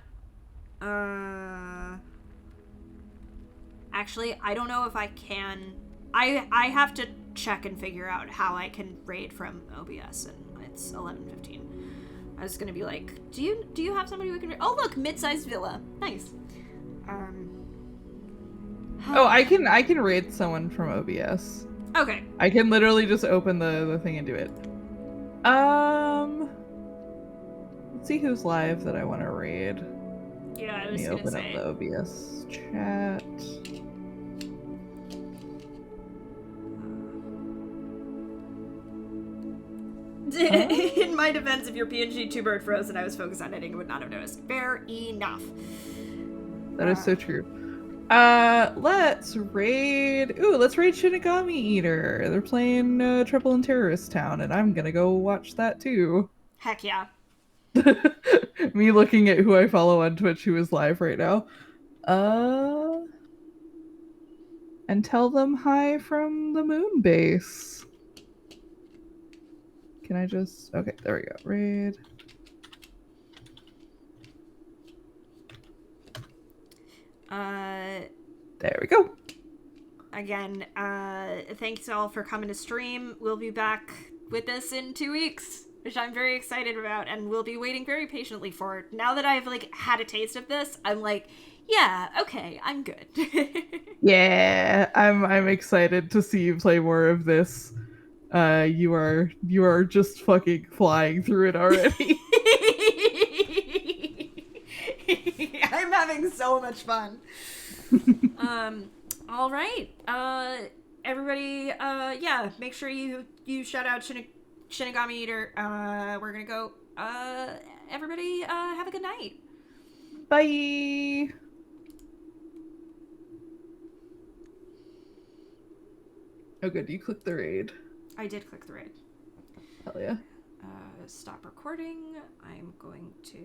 S1: actually, I don't know if I can, I have to check and figure out how I can raid from OBS, and it's 11:15. I was gonna be like, do you have somebody we can raid? Oh look, mid-sized villa. Nice.
S2: Oh, I can raid someone from OBS.
S1: Okay.
S2: I can literally just open the thing and do it. Let's see who's live that I want to raid.
S1: Yeah, I
S2: Let
S1: was
S2: me
S1: gonna
S2: open
S1: say.
S2: up the OBS chat.
S1: In my defense, if your PNG two-bird froze and I was focused on editing, I would not have noticed. Fair enough.
S2: That is so true. Let's raid Shinigami Eater. They're playing Trouble in Terrorist Town, and I'm gonna go watch that too.
S1: Heck yeah.
S2: Me looking at who I follow on Twitch who is live right now. And tell them hi from the moon base. Can I just... Okay, there we go. Raid. There we go.
S1: Again, thanks all for coming to stream. We'll be back with this in 2 weeks, which I'm very excited about, and we'll be waiting very patiently for it. Now that I've had a taste of this, I'm like, yeah, okay, I'm good.
S2: Yeah, I'm excited to see you play more of this. You are just fucking flying through it already.
S1: I'm having so much fun. All right. Everybody, yeah, make sure you shout out Shinigami Eater. We're gonna go everybody, have a good night.
S2: Bye. Oh, good. You clicked the raid.
S1: I did click the raid.
S2: Hell yeah.
S1: Stop recording. I'm going to